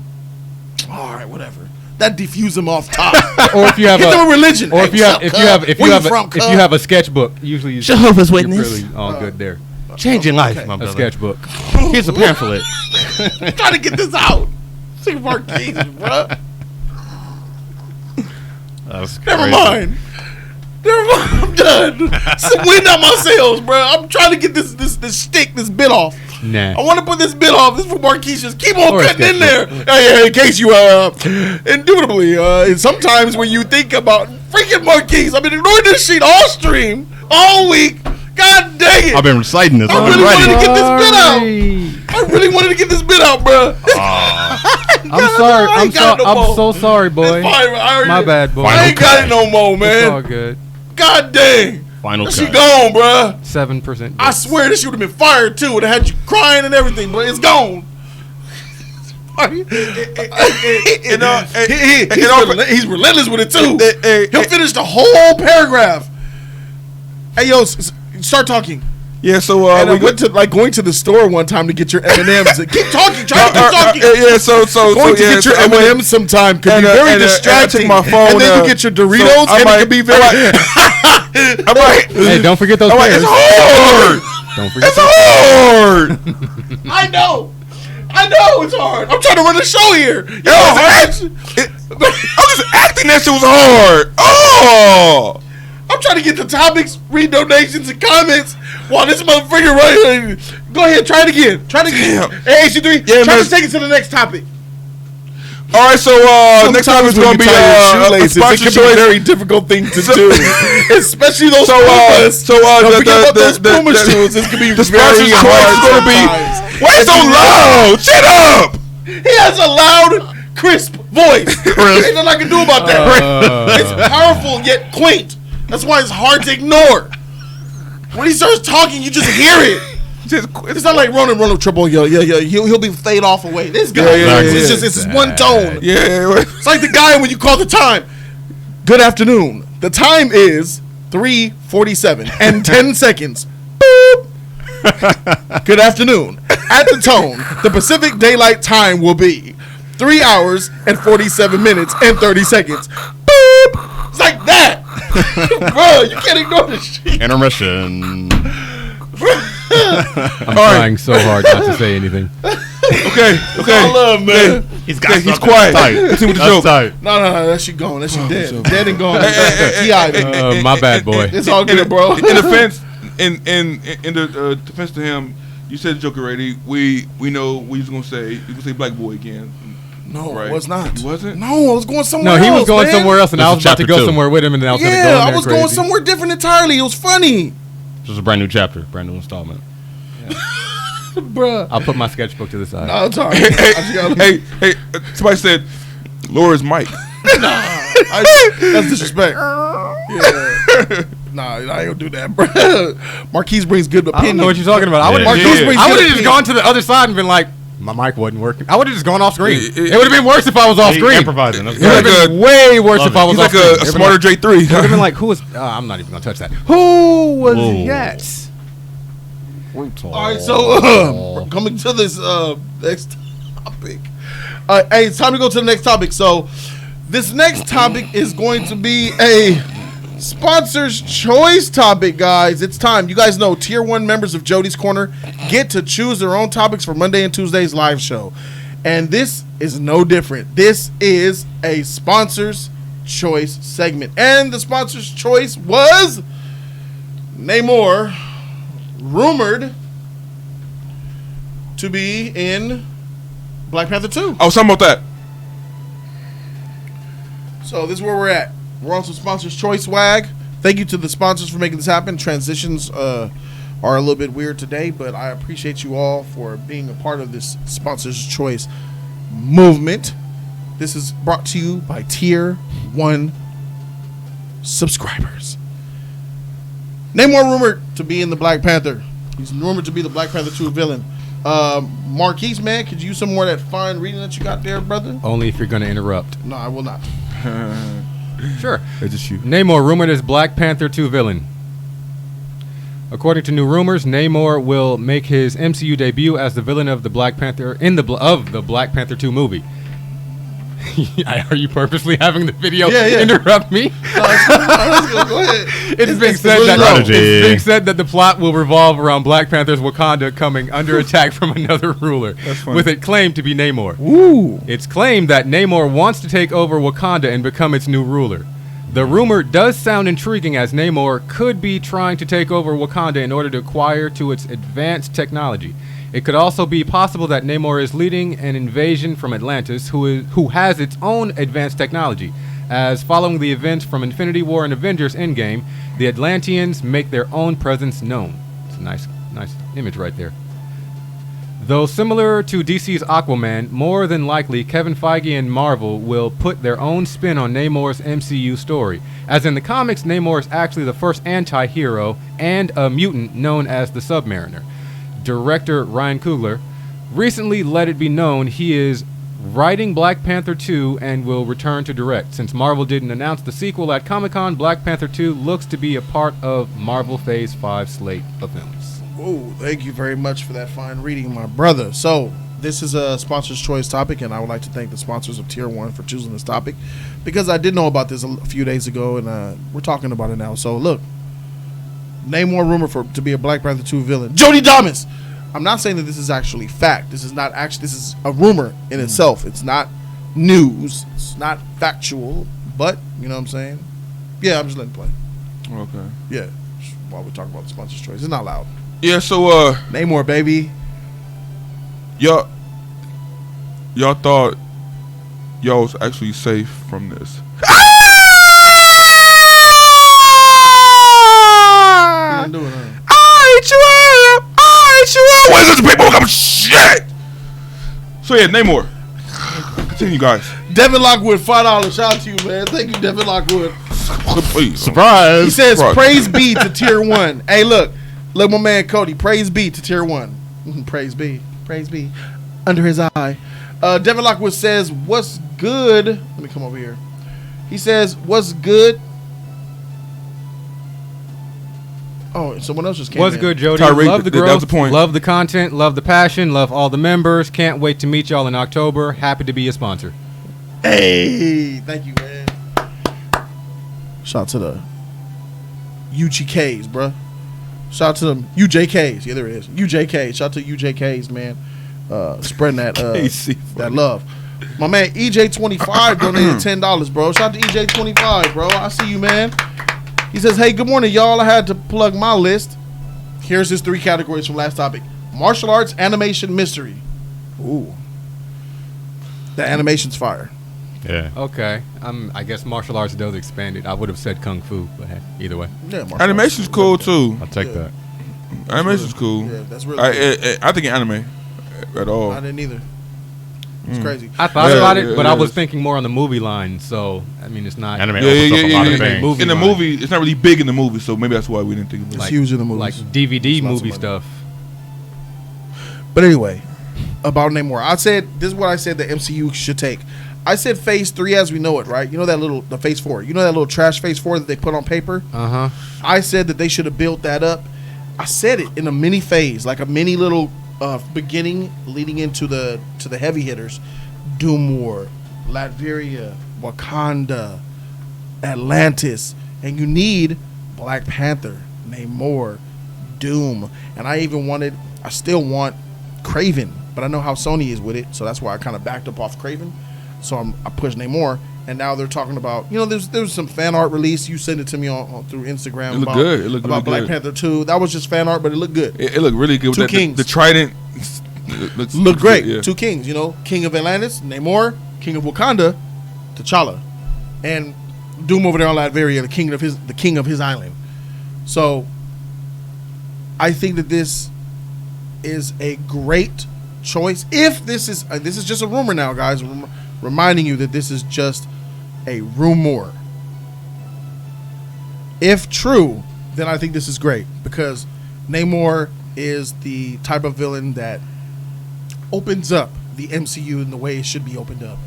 S1: All right, whatever. That diffuse him off top.
S3: Or if you have
S1: Hit them
S3: a
S1: with religion.
S3: or
S1: Hey,
S3: if you
S1: what's
S3: have
S1: up,
S3: if
S1: cuz?
S3: you
S1: Where
S3: have
S1: from,
S3: if
S1: cuz?
S3: you have a sketchbook, usually
S4: Jehovah's
S3: you're
S4: Witness.
S3: really all good there.
S4: Changing life, my
S3: A
S4: brother.
S3: sketchbook.
S4: Here's a pamphlet.
S1: Trying to get this out. See Marquise, bro.
S4: That's crazy.
S1: Never mind. I'm done. Wind out my sails, bro. I'm trying to get this stick, this bit off.
S3: Nah.
S1: I want to put this bit off. This is for Marquise. Just keep on
S3: Or a
S1: cutting in there. Hey, in case you, indubitably, and sometimes when you think about freaking Marquise, I've been ignoring this shit all stream, all week. God dang it.
S4: I've been reciting this
S1: I really wanted to
S4: already.
S1: get this bit out. I really wanted to get this bit out, bro.
S3: I'm sorry.
S1: I ain't got it no
S3: I'm
S1: more.
S3: so sorry, boy.
S1: It's fine, I already-
S3: My bad, boy.
S1: I ain't got it no more,
S3: It's all
S1: man.
S3: good.
S1: God dang.
S4: Final
S1: That shit
S4: cut.
S1: gone, bro.
S3: 7%.
S1: I swear this shit would have been fired too. Would have had you crying and everything, but it's gone. He's relentless with it too. He'll finish the whole paragraph. Hey, yo, start talking.
S2: Yeah, so
S1: And I
S2: we
S1: went to going to the store one time to get your M&Ms. Keep talking, try to keep talking.
S2: yeah, so
S1: Going to get your M&Ms sometime could be very distracting.
S2: my phone,
S1: and then you get your Doritos, and it could be very.
S2: I'm like,
S3: Hey, don't forget those
S2: I'm like,
S3: pears.
S2: it's hard.
S3: Don't forget
S2: It's hard.
S1: I know it's hard. I'm trying to run the show here.
S2: I'm just acting that shit was hard. Oh.
S1: I'm trying to get the topics, read donations and comments while this motherfucker running. Go ahead, try it again.
S2: Damn.
S1: Hey, AC3,
S2: Yeah,
S1: try
S2: man.
S1: to take it to the next topic.
S2: All right, so next time it's going to be a sponsor
S1: it can be a
S2: choice.
S1: very difficult thing to do, especially those Pumas.
S2: So
S1: Don't forget about those Puma shoes. This could be
S2: the
S1: very
S2: sponsor choice is going to be.
S1: sometimes.
S2: Why so loud? Shut up.
S1: He has a loud, crisp voice. Ain't nothing I can do about that. It's powerful yet quaint. That's why it's hard to ignore. When he starts talking, you just hear it. It's not like Ronan Triple. Yeah. He'll be fade off away. This guy, it's just one tone.
S2: Yeah.
S1: It's like the guy when you call the time. Good afternoon. The time is 3:47 and 10 seconds. Boop. Good afternoon. At the tone, the Pacific Daylight Time will be 3 hours and 47 minutes and 30 seconds. Boop. It's like that. Bro, you can't ignore this shit.
S4: Intermission.
S3: I'm trying so hard not to say anything.
S2: Okay.
S1: I love, man.
S4: He's got
S2: He's quiet.
S4: Continue
S2: with the joke.
S1: No, that shit gone. That shit dead. Dead and gone. T.I.
S3: My bad, boy.
S1: It's all good, bro.
S2: In defense, in the defense to him, you said the joke already. We know what he's gonna say. He's gonna say black boy again.
S1: No,
S2: Right.
S1: it was not.
S2: He wasn't?
S1: No, I was going somewhere
S3: No,
S1: else.
S3: he was going
S1: man.
S3: somewhere else, and
S4: This
S3: I
S4: is
S3: was about to
S4: chapter
S3: go
S4: 2.
S3: somewhere with him, and then I was going to go in
S1: Yeah,
S3: there
S1: I was
S3: crazy.
S1: going somewhere different entirely. It was funny.
S4: This is a brand new chapter, brand new installment.
S1: Bruh.
S3: I'll put my sketchbook to the side.
S1: No, it's all right. I just gotta-
S2: Hey, somebody said Laura's mic.
S1: That's disrespect. Yeah. Nah, I ain't gonna do that, bro. Marquise brings good
S3: I don't
S1: opinion.
S3: know what you're talking about. I would
S4: Yeah.
S3: have just gone to the other side and been like, my mic wasn't working. I would have just gone off screen. It would have been worse if I was off
S4: He
S3: screen.
S4: improvising. That's
S3: It would have
S4: good.
S3: been way worse
S4: Love
S3: if I
S4: it.
S3: was
S2: He's
S3: off
S2: like
S3: screen.
S2: a
S3: It would
S2: smarter
S3: have
S2: J3.
S3: been like, who was... I'm not even going to touch that. Who was
S4: Whoa.
S3: that?
S1: All right, so coming to this next topic. Hey, it's time to go to the next topic. So this next topic is going to be a sponsor's choice topic, guys. It's time. You guys know Tier 1 members of Jody's Corner get to choose their own topics for Monday and Tuesday's live show. And this is no different. This is a sponsor's choice segment. And the sponsor's choice was Namor, rumored to be in Black Panther 2.
S2: I was talking about that.
S1: So this is where we're at. We're on some sponsors' choice swag. Thank you to the sponsors for making this happen. Transitions are a little bit weird today, but I appreciate you all for being a part of this sponsors' choice movement. This is brought to you by Tier 1 subscribers. Namor rumored to be in the Black Panther. He's rumored to be the Black Panther 2 villain. Marquise, man, could you use some more of that fine reading that you got there, brother?
S3: Only if you're going to interrupt.
S1: No, I will not.
S3: Sure.
S2: It's just you.
S3: Namor rumored as Black Panther 2 villain. According to new rumors, Namor will make his MCU debut as the villain of the Black Panther of the Black Panther 2 movie. Are you purposely having the video interrupt me?
S1: Let's go. Go ahead.
S3: It's being said that the plot will revolve around Black Panther's Wakanda coming under attack from another ruler, with it claimed to be Namor.
S1: Ooh.
S3: It's claimed that Namor wants to take over Wakanda and become its new ruler. The rumor does sound intriguing, as Namor could be trying to take over Wakanda in order to acquire to its advanced technology. It could also be possible that Namor is leading an invasion from Atlantis, who has its own advanced technology, as following the events from Infinity War and Avengers Endgame, the Atlanteans make their own presence known. It's a nice image right there. Though similar to DC's Aquaman, more than likely Kevin Feige and Marvel will put their own spin on Namor's MCU story. As in the comics, Namor is actually the first anti-hero and a mutant known as the Submariner. Director Ryan Coogler recently let it be known he is writing Black Panther 2 and will return to direct. Since Marvel didn't announce the sequel at Comic-Con, Black Panther 2 looks to be a part of Marvel Phase 5 slate of films.
S1: Oh, thank you very much for that fine reading, my brother. So, this is a sponsor's choice topic, and I would like to thank the sponsors of Tier 1 for choosing this topic, because I did know about this a few days ago, and we're talking about it now. So, look, name more rumor to be a Black Panther 2 villain. Jody Damas! I'm not saying that this is actually fact. This is not actually, this is a rumor in itself. It's not news. It's not factual, but, you know what I'm saying? Yeah, I'm just letting it play.
S2: Okay.
S1: Yeah, while we're talking about the sponsor's choice. It's not loud.
S2: Yeah, so
S1: Name more, baby.
S2: y'all thought y'all was actually safe from this.
S1: Didn't do it, huh?
S2: What is this people come shit? So yeah, name more. Continue, guys.
S1: Devin Lockwood, $5. Shout out to you, man. Thank you, Devin Lockwood.
S2: Please.
S4: Surprise!
S1: He says,
S2: Surprise.
S1: praise be to Tier 1. Hey, look, my man Cody. Praise be to Tier 1. Praise be. Under his eye. Devin Lockwood says, what's good? Let me come over here. He says, what's good? Oh, someone else just came
S3: What's
S1: in.
S3: good, Jody?
S2: Tyreek,
S3: Love the
S2: that was
S3: growth,
S2: the point.
S3: love the content, love the passion, love all the members. Can't wait to meet y'all in October. Happy to be a sponsor.
S1: Hey, thank you, man. Shout out to the UGKs, bruh. Shout out to them UJKs. Yeah, there it is. UJKs. Shout out to UJKs, man. Spreading that
S2: KC.
S1: that love. My man EJ25 donated $10, bro. Shout out to EJ25, bro. I see you, man. He says, hey, good morning, y'all. I had to plug my list. Here's his 3 categories from last topic. Martial arts, animation, mystery. Ooh. The animation's fire.
S4: Yeah.
S3: Okay. I guess martial arts does expand it. I would have said kung fu, but hey, either way.
S1: Yeah, martial
S2: Animation's
S1: arts.
S2: cool too.
S4: I'll take
S1: Yeah.
S4: that.
S2: Animation's cool.
S1: Yeah, that's really
S2: I think anime at all.
S1: I didn't either. It's crazy.
S3: I thought
S2: Yeah,
S3: about it,
S2: yeah,
S3: but
S2: yeah.
S3: I was thinking more on the movie line. So, I mean, it's not
S4: Anime
S2: Yeah,
S4: opens
S2: yeah,
S4: up a
S2: yeah,
S4: lot
S2: yeah,
S4: of
S2: yeah.
S4: things.
S3: Movie
S2: In the
S3: line.
S2: movie, it's not really big in the movie, so maybe that's why we didn't think of it.
S1: It's huge in the movies.
S3: like DVD
S1: It's lots of
S3: movie
S1: money.
S3: stuff.
S1: But anyway, about Namor. I said, this is what I said the MCU should take. I said phase 3 as we know it, right? You know the phase 4. You know that little trash phase 4 that they put on paper?
S3: Uh huh.
S1: I said that they should have built that up. I said it in a mini phase, like a mini little beginning leading into the heavy hitters. Doom War, Latveria, Wakanda, Atlantis. And you need Black Panther, Namor, Doom. And I still want Kraven, but I know how Sony is with it, so that's why I kind of backed up off Kraven. So I pushed Namor, and now they're talking about, there's some fan art release. You sent it to me on through Instagram.
S2: It looked good. It looked
S1: about
S2: really
S1: Black
S2: good.
S1: Panther 2. That was just fan art, but it looked good.
S2: It looked really good.
S1: Two
S2: With
S1: kings.
S2: The trident looks
S1: Looked great.
S2: good, yeah.
S1: 2 kings, King of Atlantis, Namor, King of Wakanda, T'Challa, and Doom over there on Latveria, the king of his island. So I think that this is a great choice. If this is just a rumor now, guys, reminding you that this is just a rumor. If true, then I think this is great, because Namor is the type of villain that opens up the MCU in the way it should be opened up.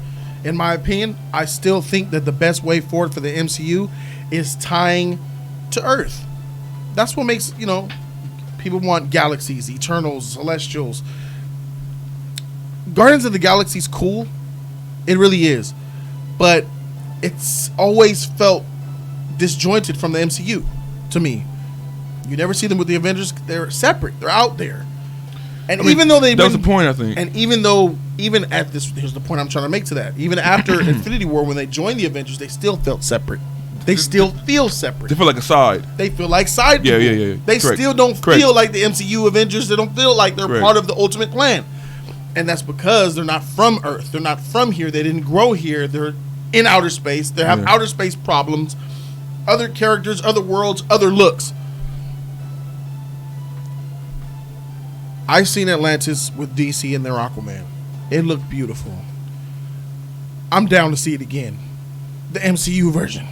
S1: In my opinion, I still think that the best way forward for the MCU is tying to Earth. That's what makes, people want galaxies, Eternals, Celestials. Guardians of the Galaxy's cool. It really is. But it's always felt disjointed from the MCU to me. You never see them with the Avengers. They're separate. They're out there. And even though
S2: that was the point, I think.
S1: And even at this, here's the point I'm trying to make to that. Even after Infinity War, when they joined the Avengers, they still felt separate. They still feel separate.
S2: They feel like a side.
S1: They feel like side
S2: Yeah,
S1: people.
S2: yeah.
S1: They
S2: Correct.
S1: still don't
S2: Correct.
S1: feel like the MCU Avengers. They don't feel like they're
S2: Correct.
S1: part of the ultimate plan. And that's because they're not from Earth. They're not from here. They didn't grow here. They're in outer space. They have outer space problems, other characters, other worlds, other looks. I've seen Atlantis with DC and their Aquaman. It looked beautiful. I'm down to see it again. The MCU version.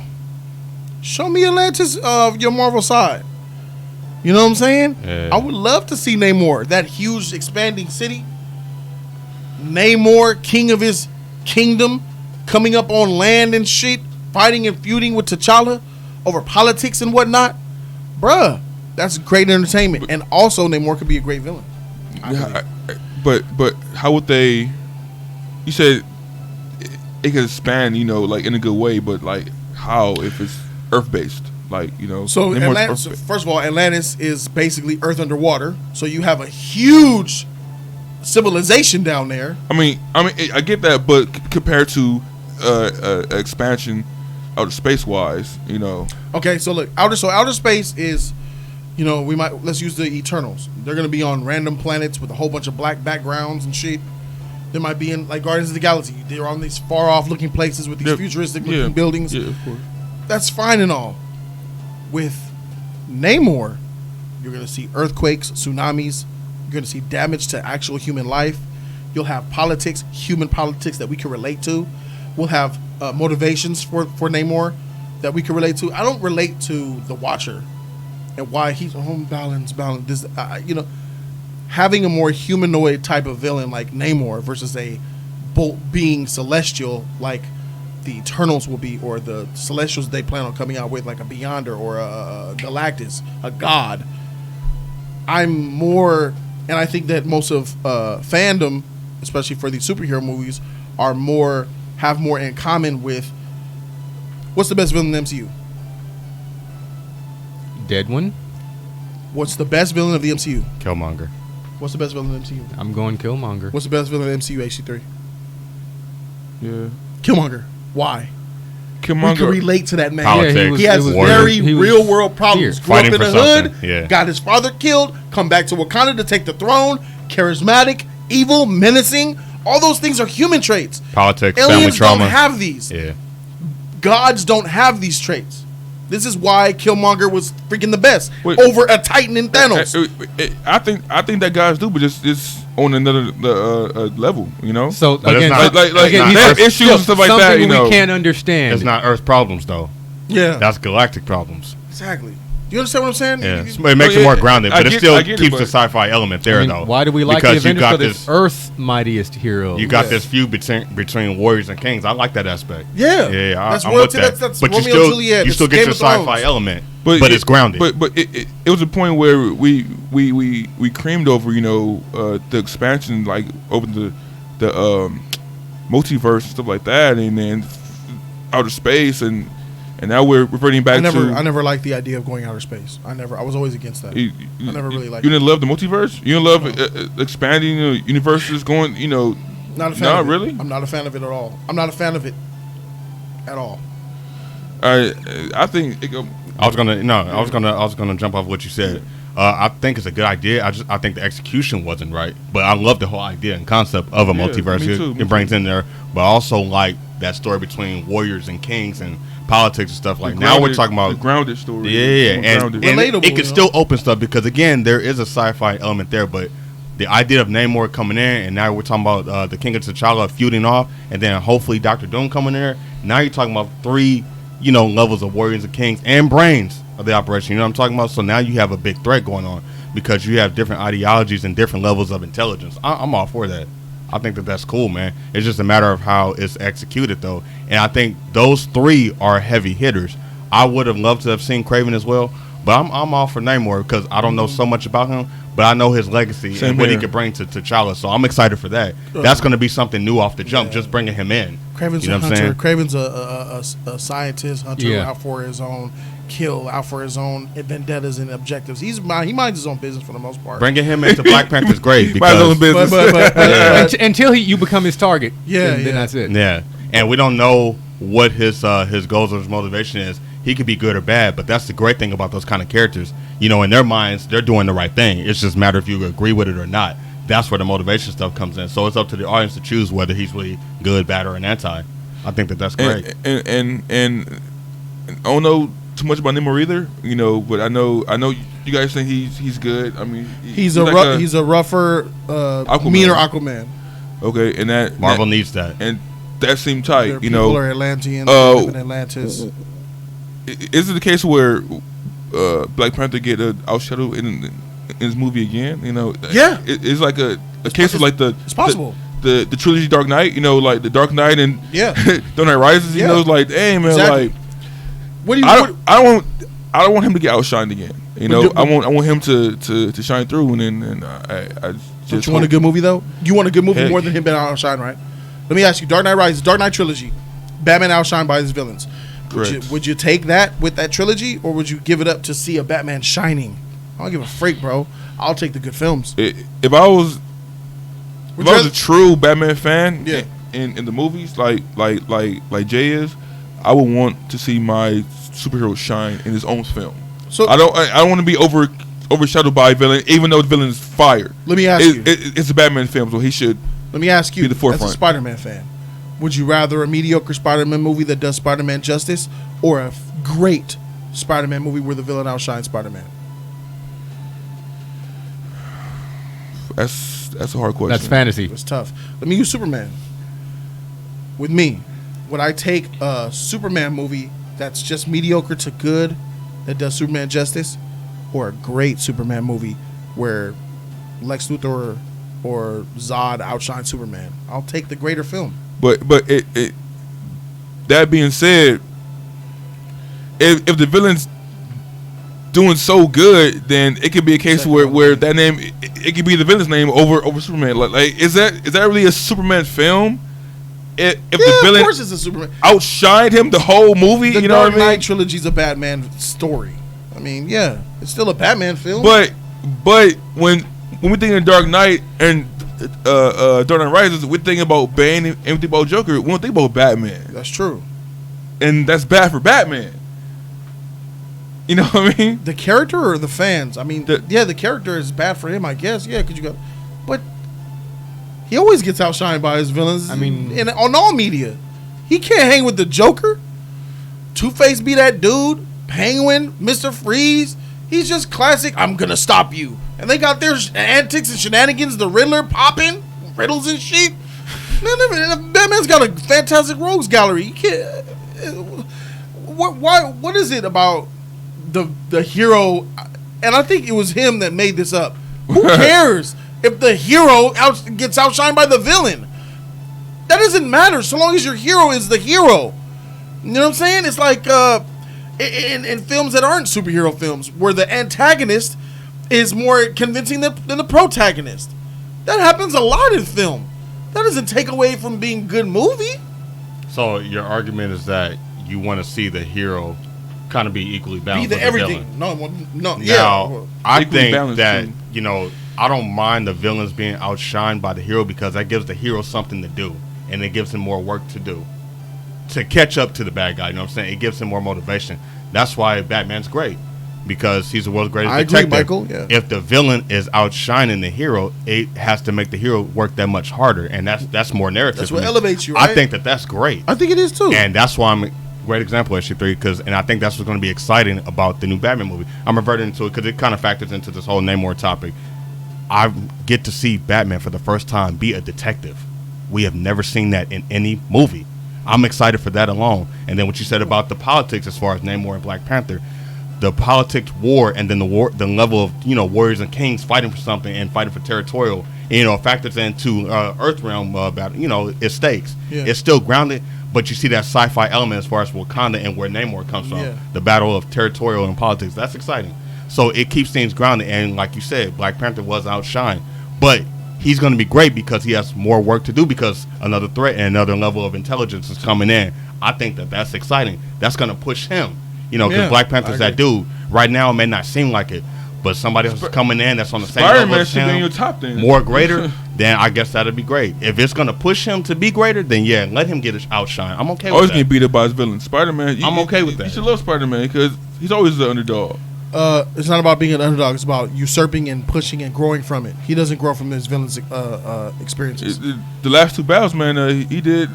S1: Show me Atlantis of your Marvel side. You know what I'm saying?
S4: Yeah.
S1: I would love to see Namor, that huge expanding city. Namor, king of his kingdom, coming up on land and shit, fighting and feuding with T'Challa over politics and whatnot. Bruh, That's great entertainment, and also Namor could be a great villain.
S2: But how would they? You said it could expand, like in a good way, but like how if it's Earth based, like
S1: So Atlantis, first of all, Atlantis is basically Earth underwater. So you have a huge civilization down there.
S2: I mean, I get that, but compared to expansion, outer space wise,
S1: Okay, so look, outer space is, let's use the Eternals. They're gonna be on random planets with a whole bunch of black backgrounds and shit. They might be in like Guardians of the Galaxy. They're on these far off looking places with these futuristic looking buildings.
S2: Yeah, of course.
S1: That's fine and all. With Namor, you're gonna see earthquakes, tsunamis. You're gonna see damage to actual human life. You'll have politics, human politics that we can relate to. We'll have motivations for Namor that we can relate to. I don't relate to the Watcher and why he's balance. This, having a more humanoid type of villain like Namor versus a being celestial like the Eternals will be, or the Celestials they plan on coming out with, like a Beyonder or a Galactus, a god. I'm more, and I think that most of fandom, especially for these superhero movies, have more in common with what's the best villain in the MCU?
S3: Dead one.
S1: What's the best villain of the MCU?
S4: Killmonger.
S1: What's the best villain in the MCU?
S3: I'm going Killmonger.
S1: What's the best villain in the MCU? HC3.
S2: Yeah.
S1: Killmonger. Why? We can
S2: Killmonger.
S1: relate to that man.
S4: Politics.
S1: He has very real world problems. Grew up
S4: Fighting
S1: in the
S4: for
S1: hood,
S4: something.
S1: got his father killed, come back to Wakanda to take the throne, charismatic, evil, menacing. All those things are human traits.
S4: Politics, family
S1: Aliens
S4: trauma.
S1: don't have these.
S4: Yeah.
S1: Gods don't have these traits. This is why Killmonger was freaking the best over a Titan and Thanos.
S2: I think that guys do, but just on another level,
S3: So
S4: But it's
S3: again,
S4: not-
S2: like
S3: again,
S2: they have issues and stuff like that.
S3: something we can't understand.
S4: It's not Earth problems though.
S1: Yeah,
S4: That's galactic problems.
S1: exactly. Do you understand what I'm saying?
S4: Yeah. It makes it more grounded, but it still keeps the sci-fi element there though.
S3: Why do we like the
S4: Because you
S3: Avengers?
S4: got
S3: Because it's Earth's mightiest hero.
S4: You got this feud between warriors and kings. I like that aspect.
S1: Yeah.
S4: I'm
S1: Royal
S4: with that.
S1: that's
S4: But you
S1: Romeo and Juliet.
S4: you still
S1: It's
S4: get
S1: Game
S4: your
S1: of Thrones.
S4: sci-fi element, but it's grounded.
S2: But it was a point where we creamed over the expansion, like over the multiverse and stuff like that, and then outer space, and now we're reverting back to.
S1: I never liked the idea of going outer space. I was always against that. I never really liked.
S2: You didn't love the multiverse. You didn't love expanding universes, going.
S1: Not a fan.
S2: Not
S1: of it.
S2: really.
S1: I'm not a fan of it at all. I'm not a fan of it at all.
S2: I think
S4: I was gonna jump off what you said. I think it's a good idea. I think the execution wasn't right, but I love the whole idea and concept of a multiverse.
S2: me too,
S4: It brings in there, but also like that story between warriors and kings and politics and stuff. Like now we're talking about
S2: the grounded story.
S4: Yeah, and
S1: Relatable,
S4: it can still open stuff because again there is a sci-fi element there, but the idea of Namor coming in, and now we're talking about the King of T'Challa feuding off, and then hopefully Doctor Doom coming there. Now you're talking about three, levels of warriors and kings and brains of the operation. You know what I'm talking about? So now you have a big threat going on because you have different ideologies and different levels of intelligence. I'm all for that. I think that's cool, man. It's just a matter of how it's executed, though. And I think those three are heavy hitters. I would have loved to have seen Kraven as well, but I'm all for Namor because I don't know so much about him, but I know his legacy and what he could bring to T'Challa. So I'm excited for that. That's going to be something new off the jump, just bringing him in.
S1: Kraven's a hunter. Kraven's a scientist, hunter, out for his own kill, out for his own vendettas and objectives. He minds his own business for the most part.
S4: Bringing him into Black Panther's great because
S2: his own business.
S3: Until you become his target.
S1: Yeah,
S3: then that's it.
S4: Yeah, and we don't know what his goals or his motivation is. He could be good or bad, but that's the great thing about those kind of characters. In their minds, they're doing the right thing. It's just a matter if you agree with it or not. That's where the motivation stuff comes in. So it's up to the audience to choose whether he's really good, bad, or an anti. I think that's great.
S2: And I don't know too much about Namor either, but I know you guys think he's good. I mean,
S1: he's a rougher,
S2: Aquaman.
S1: meaner Aquaman.
S2: Okay, and that
S4: Marvel needs that,
S2: and that seemed tight.
S1: Their people are Atlanteans, live in Atlantis.
S2: Is it the case where Black Panther get outshadowed in his movie again?
S1: Yeah,
S2: it's like a case of like
S1: it's possible.
S2: The trilogy Dark Knight, like the Dark Knight and Dark Knight Rises. Like, hey man,
S1: exactly.
S2: like I don't want him to get outshined again. You know, I want him to shine through, and I just.
S1: Don't you want a good movie though? You want a good movie more than him being outshine, right? Let me ask you: Dark Knight Rises, Dark Knight trilogy, Batman outshined by his villains. Would you take that with that trilogy, or would you give it up to see a Batman shining? I don't give a freak, bro. I'll take the good films.
S2: If I was a true Batman fan, in the movies, like Jay is, I would want to see my superhero shine in his own film. So I don't want to be overshadowed by a villain, even though the villain is fire.
S1: Let me ask you.
S2: It's a Batman film, so he should.
S1: Let me ask you.
S2: Be the forefront.
S1: As a Spider-Man fan, would you rather a mediocre Spider-Man movie that does Spider-Man justice, or a great Spider-Man movie where the villain outshines Spider-Man?
S2: That's a hard question.
S3: That's fantasy.
S1: It's tough. Let me use Superman. With me, would I take a Superman movie that's just mediocre to good, that does Superman justice, or a great Superman movie where Lex Luthor or Zod outshine Superman? I'll take the greater film.
S2: But it that being said, if the villain's doing so good, then it could be a case where that name it could be the villain's name over Superman. Like is that really a Superman film? If the villain,
S1: of course, it's a Superman.
S2: Outshined him the whole movie.
S1: The
S2: you know
S1: Dark
S2: what I mean?
S1: Knight trilogy's a Batman story. I mean, yeah, it's still a Batman film.
S2: But when we think of Dark Knight and Dark Knight Rises, we're thinking about Bane and we think about Joker. We don't think about Batman.
S1: That's true.
S2: And that's bad for Batman. You know what I mean?
S1: The character or the fans? I mean, the character is bad for him, I guess. Yeah, because you go, but he always gets outshined by his villains. I mean, on all media, he can't hang with the Joker. Two-Face be that dude. Penguin, Mr. Freeze. He's just classic. I'm gonna stop you. And they got their antics and shenanigans. The Riddler popping riddles and shit. Man, Batman's got a fantastic rogues gallery. You can't. What is it about the hero? And I think it was him that made this up. Who cares if the hero gets outshined by the villain? That doesn't matter so long as your hero is the hero. You know what I'm saying? It's like in films that aren't superhero films, where the antagonist is more convincing than the protagonist. That happens a lot in film. That doesn't take away from being a good movie.
S4: So your argument is that you want to see the hero kind of be equally balanced.
S1: Be the everything.
S4: Villain.
S1: No.
S4: Now, I think that
S2: too.
S4: I don't mind the villains being outshined by the hero because that gives the hero something to do, and it gives him more work to do to catch up to the bad guy. You know what I'm saying? It gives him more motivation. That's why Batman's great, because he's the world's greatest detective.
S1: I agree, Michael. Yeah.
S4: If the villain is outshining the hero, it has to make the hero work that much harder, and that's more narrative.
S1: That's what elevates you, right?
S4: I think that's great.
S1: I think it is too.
S4: And that's why I'm a great example of SG3, and I think that's what's going to be exciting about the new Batman movie. I'm reverting to it because it kind of factors into this whole Namor topic. I get to see Batman for the first time be a detective. We have never seen that in any movie. I'm excited for that alone. And then what you said about the politics as far as Namor and Black Panther, the politics war, and then the level of warriors and kings fighting for something and fighting for territorial, factors into Earthrealm battle. Its stakes. Yeah. It's still grounded, but you see that sci-fi element as far as Wakanda and where Namor comes from. Yeah. The battle of territorial and politics. That's exciting. So it keeps things grounded, and like you said, Black Panther was outshined, but he's going to be great because he has more work to do because another threat and another level of intelligence is coming in. I think that's exciting. That's going to push him, because Black Panther's that dude. Right now, it may not seem like it, but somebody else is coming in that's on the same level as him,
S2: in your top then.
S4: more greater, then I guess that'd be great. If it's going to push him to be greater, then let him get his outshine. I'm okay with that.
S2: Always getting beat up by his villain. Spider-Man,
S4: I'm okay with that.
S2: You should love Spider-Man because he's always the underdog.
S1: It's not about being an underdog. It's about usurping and pushing and growing from it. He doesn't grow from his villain's experiences.
S2: The last two battles, man, he did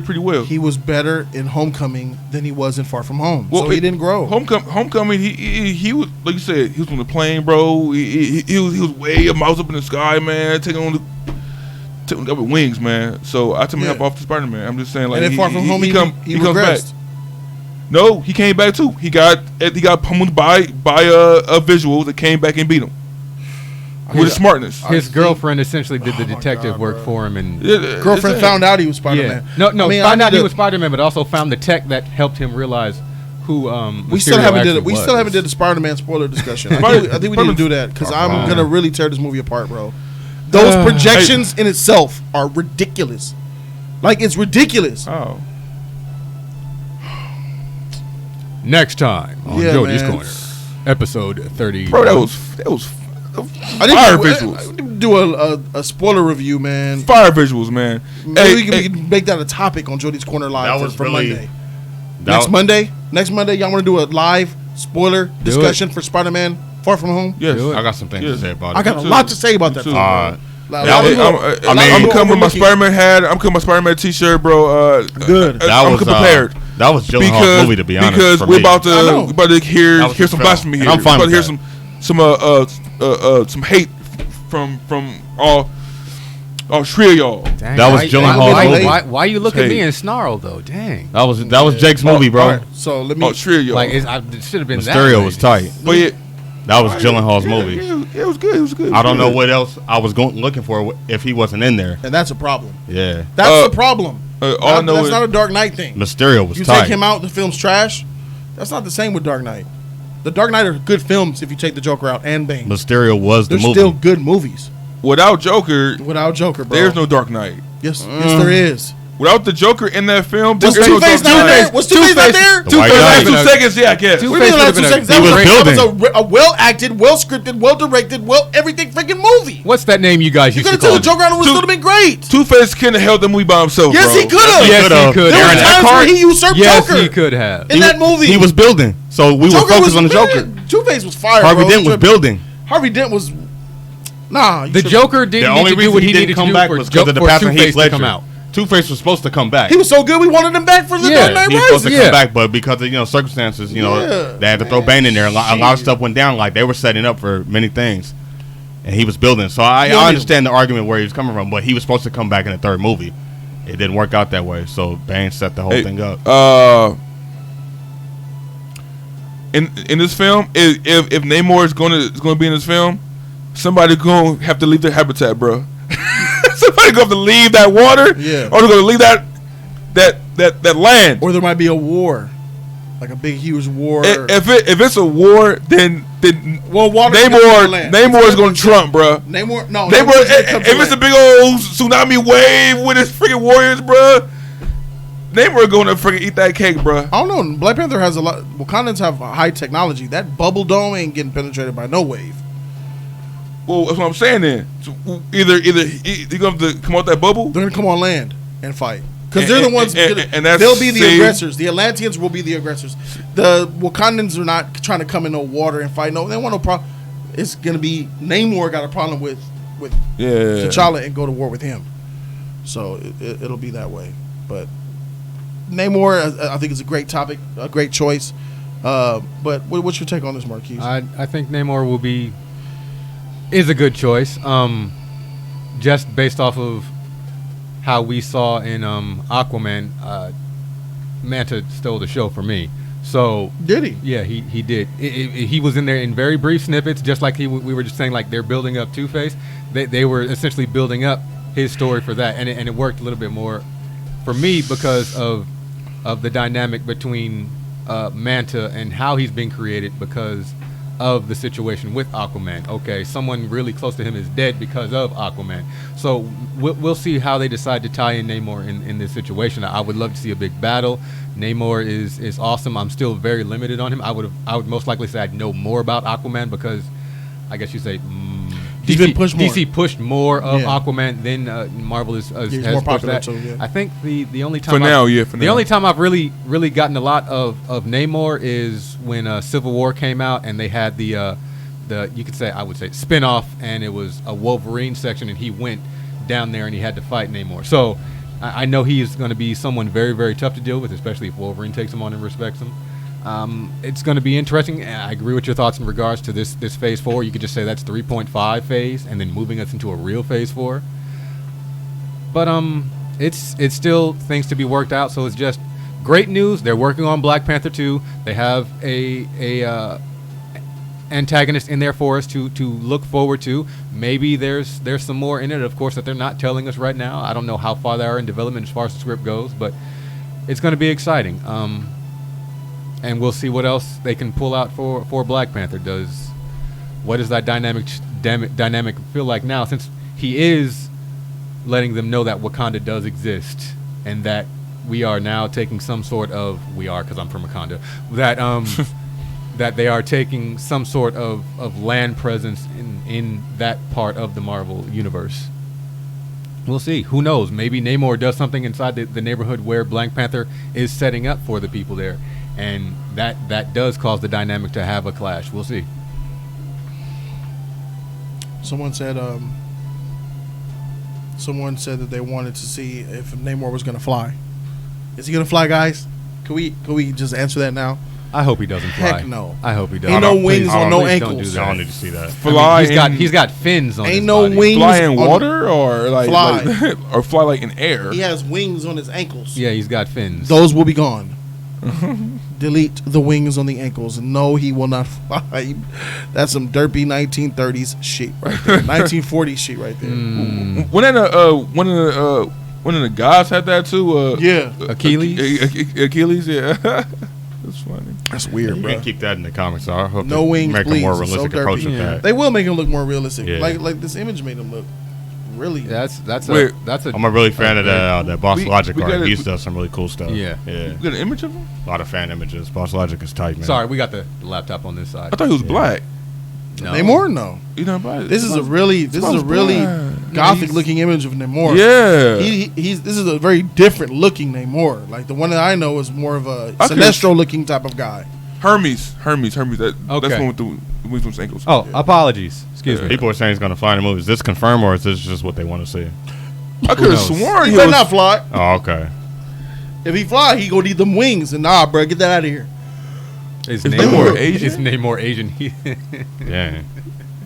S2: pretty well.
S1: He was better in Homecoming than he was in Far From Home. So he didn't grow.
S2: Homecoming, he was, like you said, he was on the plane, bro. He was way a mouse up in the sky, man, taking on the wings, man. So I took my hat off to Spider-Man. I'm just saying, like,
S1: and in Far From Home, he
S2: comes back. No, he came back too. He got pummeled by a visual that came back and beat him with his smartness.
S3: His girlfriend essentially did the detective work for him, and
S1: girlfriend found out he was Spider-Man.
S3: Found out he was Spider-Man, but also found the tech that helped him realize who
S1: we still haven't did it. We still haven't did the Spider-Man spoiler discussion. I think we need to do that because I'm gonna really tear this movie apart, bro. Those projections in itself are ridiculous. Like, it's ridiculous.
S2: Oh.
S3: Next time on Jody's Corner, episode 30.
S2: Bro, that was
S1: fire visuals. I didn't do a spoiler review, man.
S2: Fire visuals, man.
S1: Maybe we can make that a topic on Jody's Corner Live for Monday. Next Monday, y'all want to do a live spoiler discussion for Spider-Man Far From Home?
S2: Yes.
S4: I got some things to say about it.
S1: I got a lot to say about that.
S2: I'm coming with my Spider-Man hat. I'm coming with my Spider-Man t-shirt, bro.
S1: Good.
S2: I'm prepared.
S4: That was Gyllenhaal's movie, to be honest.
S2: Because we're about to hear some blasphemy here.
S4: I'm fine with
S2: that. Some hate from all three of y'all.
S3: Dang,
S4: that was Gyllenhaal's movie.
S3: Why you look at me and snarl though? Dang.
S4: That was Jake's movie, bro.
S1: Right. So let me.
S2: Three of y'all.
S3: Like it should have been
S4: Mysterio was tight.
S2: But yeah,
S4: that was Gyllenhaal's movie.
S2: It was good. It was good.
S4: I don't know what else I was looking for if he wasn't in there.
S1: And that's a problem.
S4: Yeah.
S1: That's the problem.
S2: All I know
S1: that's
S2: is
S1: not a Dark Knight thing.
S4: Mysterio was
S1: you
S4: tight.
S1: take him out, the film's trash. That's not the same with Dark Knight. The Dark Knight are good films if you take the Joker out and Bane.
S4: Mysterio was the
S1: They're
S4: movie.
S1: still good movies.
S2: Without Joker,
S1: bro.
S2: There's no Dark Knight.
S1: Yes, there is.
S2: Without the Joker in that film,
S1: Was Two-Face not there? Was Two-Face not there?
S4: The white guy.
S2: 2 seconds, yeah, I guess.
S1: What do you mean last 2 seconds?
S4: He was building.
S1: That was a well-acted, well-scripted, well-directed, everything freaking movie.
S3: What's that name you guys
S1: You
S3: used
S1: could
S3: to
S1: have
S3: call
S1: took the Joker out and it would still have been great.
S2: Two-Face couldn't have held the movie by himself,
S1: Yes,
S2: bro.
S1: he could have.
S3: Yes, he could.
S1: There were
S3: Aaron
S1: times where he usurped
S3: Yes,
S1: Joker
S3: he could have.
S1: in that movie.
S4: He was building, so we were focused on the Joker.
S1: Two-Face was fire,
S4: Harvey
S1: bro.
S4: Dent was building.
S1: Harvey Dent was... Nah.
S3: The Joker didn't need to do what he needed to do for Two-Face to come out.
S4: Two-Face was supposed to come back.
S1: He was so good, we wanted him back for the Dark Knight
S4: He was supposed
S1: Rises.
S4: to come back, but because of circumstances, they had to throw Bane in there. A lot of stuff went down. Like, they were setting up for many things, and he was building. So I understand the argument where he was coming from, but he was supposed to come back in the third movie. It didn't work out that way, so Bane set the whole thing up.
S2: In this film, if Namor is going to be in this film, somebody going to have to leave their habitat, bro. Somebody going to have to leave that water, or they're going to leave that land,
S1: or there might be a war, like a big huge war.
S2: If it's a war, then Namor is going to trump, bro.
S1: Namor,
S2: if it's a big old tsunami wave with his freaking warriors, bro, Namor going to freaking eat that cake, bro.
S1: I don't know. Black Panther has a lot. Wakandans have high technology. That bubble dome ain't getting penetrated by no wave.
S2: Well, that's what I'm saying then. So either they're going to come out that bubble.
S1: They're going to come on land and fight. Because they're the ones.
S2: And that's
S1: they'll be the aggressors. The Atlanteans will be the aggressors. The Wakandans are not trying to come in no water and fight. No, they want no problem. It's going to be Namor got a problem with T'Challa and go to war with him. So it'll be that way. But Namor, I think, is a great topic, a great choice. But what's your take on this, Marquise?
S3: I think Namor is a good choice. Just based off of how we saw in Aquaman, Manta stole the show for me. So
S1: did he?
S3: Yeah, he did. He was in there in very brief snippets, just like we were just saying, like they're building up Two-Face. They were essentially building up his story for that, and it worked a little bit more for me because of the dynamic between Manta and how he's been created because of the situation with Aquaman. Okay, someone really close to him is dead because of Aquaman. So we'll see how they decide to tie in Namor in this situation. I would love to see a big battle. Namor is awesome. I'm still very limited on him. I would most likely say I'd know more about Aquaman because I guess you say DC pushed more of Aquaman than Marvel has
S1: more
S3: pushed
S1: popular,
S3: that.
S1: so, yeah.
S3: I think the only time
S2: the
S3: only time I've really gotten a lot of Namor is when Civil War came out and they had the I would say spin-off, and it was a Wolverine section and he went down there and he had to fight Namor. So I know he is going to be someone very, very tough to deal with, especially if Wolverine takes him on and respects him. It's going to be interesting. I agree with your thoughts in regards to this Phase 4. You could just say that's 3.5 phase and then moving us into a real Phase 4. But it's still things to be worked out, so it's just great news. They're working on Black Panther 2. They have a antagonist in there for us to look forward to. Maybe there's some more in it, of course, that they're not telling us right now. I don't know how far they are in development as far as the script goes, but it's going to be exciting. And we'll see what else they can pull out for Black Panther. What does that dynamic feel like now, since he is letting them know that Wakanda does exist and that we are now taking some sort of because I'm from Wakanda, that that they are taking some sort of land presence in that part of the Marvel universe. We'll see. Who knows? Maybe Namor does something inside the neighborhood where Black Panther is setting up for the people there, and that does cause the dynamic to have a clash. We'll see.
S1: Someone said that they wanted to see if Namor was going to fly. Is he going to fly, guys? Can we just answer that now?
S3: I hope he doesn't fly.
S1: Heck no.
S3: I hope he doesn't.
S1: Ain't no wings on no
S3: Please
S1: ankles.
S4: I don't need to see that.
S2: Fly.
S3: I mean, he's got fins on his
S1: Ain't no
S3: body.
S1: wings.
S2: Fly in
S1: on-
S2: water or like
S1: Fly.
S2: or fly like in air.
S1: He has wings on his ankles.
S3: Yeah, he's got fins.
S1: Those will be gone. Delete the wings on the ankles. No, he will not fly. That's some derpy 1930s shit right there. 1940s shit right there.
S2: One of the guys had that too.
S1: Yeah.
S3: Achilles?
S2: Achilles, yeah. That's funny.
S1: That's weird,
S4: You
S1: bro.
S4: can't keep that in the comics. So I hope
S1: No
S4: they
S1: wings,
S4: make
S1: please.
S4: a more
S1: It's so
S4: realistic approach
S1: derpy.
S4: with that.
S1: They will make him look more realistic.
S4: Yeah.
S1: Like this image made him look really.
S3: That's
S2: Wait.
S3: a.
S4: I'm a really fan of that Boss
S2: We-
S4: Logic
S2: we
S4: art.
S2: gotta-
S4: He's done some really cool stuff.
S3: Yeah.
S4: Yeah.
S2: You got an image of him?
S4: A lot of fan images. Boss Logic is tight, man.
S3: Sorry, we got the laptop on this side.
S2: I thought he was black.
S3: No.
S1: Namor? No.
S2: You know, black.
S1: This is a really
S2: black.
S1: gothic looking image of Namor.
S2: Yeah.
S1: This is a very different looking Namor. Like the one that I know is more of a Sinestro looking type of guy.
S2: Hermes. That's
S3: Okay.
S2: one with the wings from his ankles.
S3: Oh, apologies. Excuse me.
S4: People are saying he's going to fly in the movie. Is this confirmed or is this just what they want to see?
S2: I could have
S3: knows?
S2: sworn
S1: He
S2: he
S1: better
S2: was.
S1: not fly.
S4: Oh, okay.
S1: If he fly, he gonna need them wings. And nah, bro, get that out of here.
S3: Is
S2: Namor Asian?
S3: Is Namor Asian?
S4: Yeah.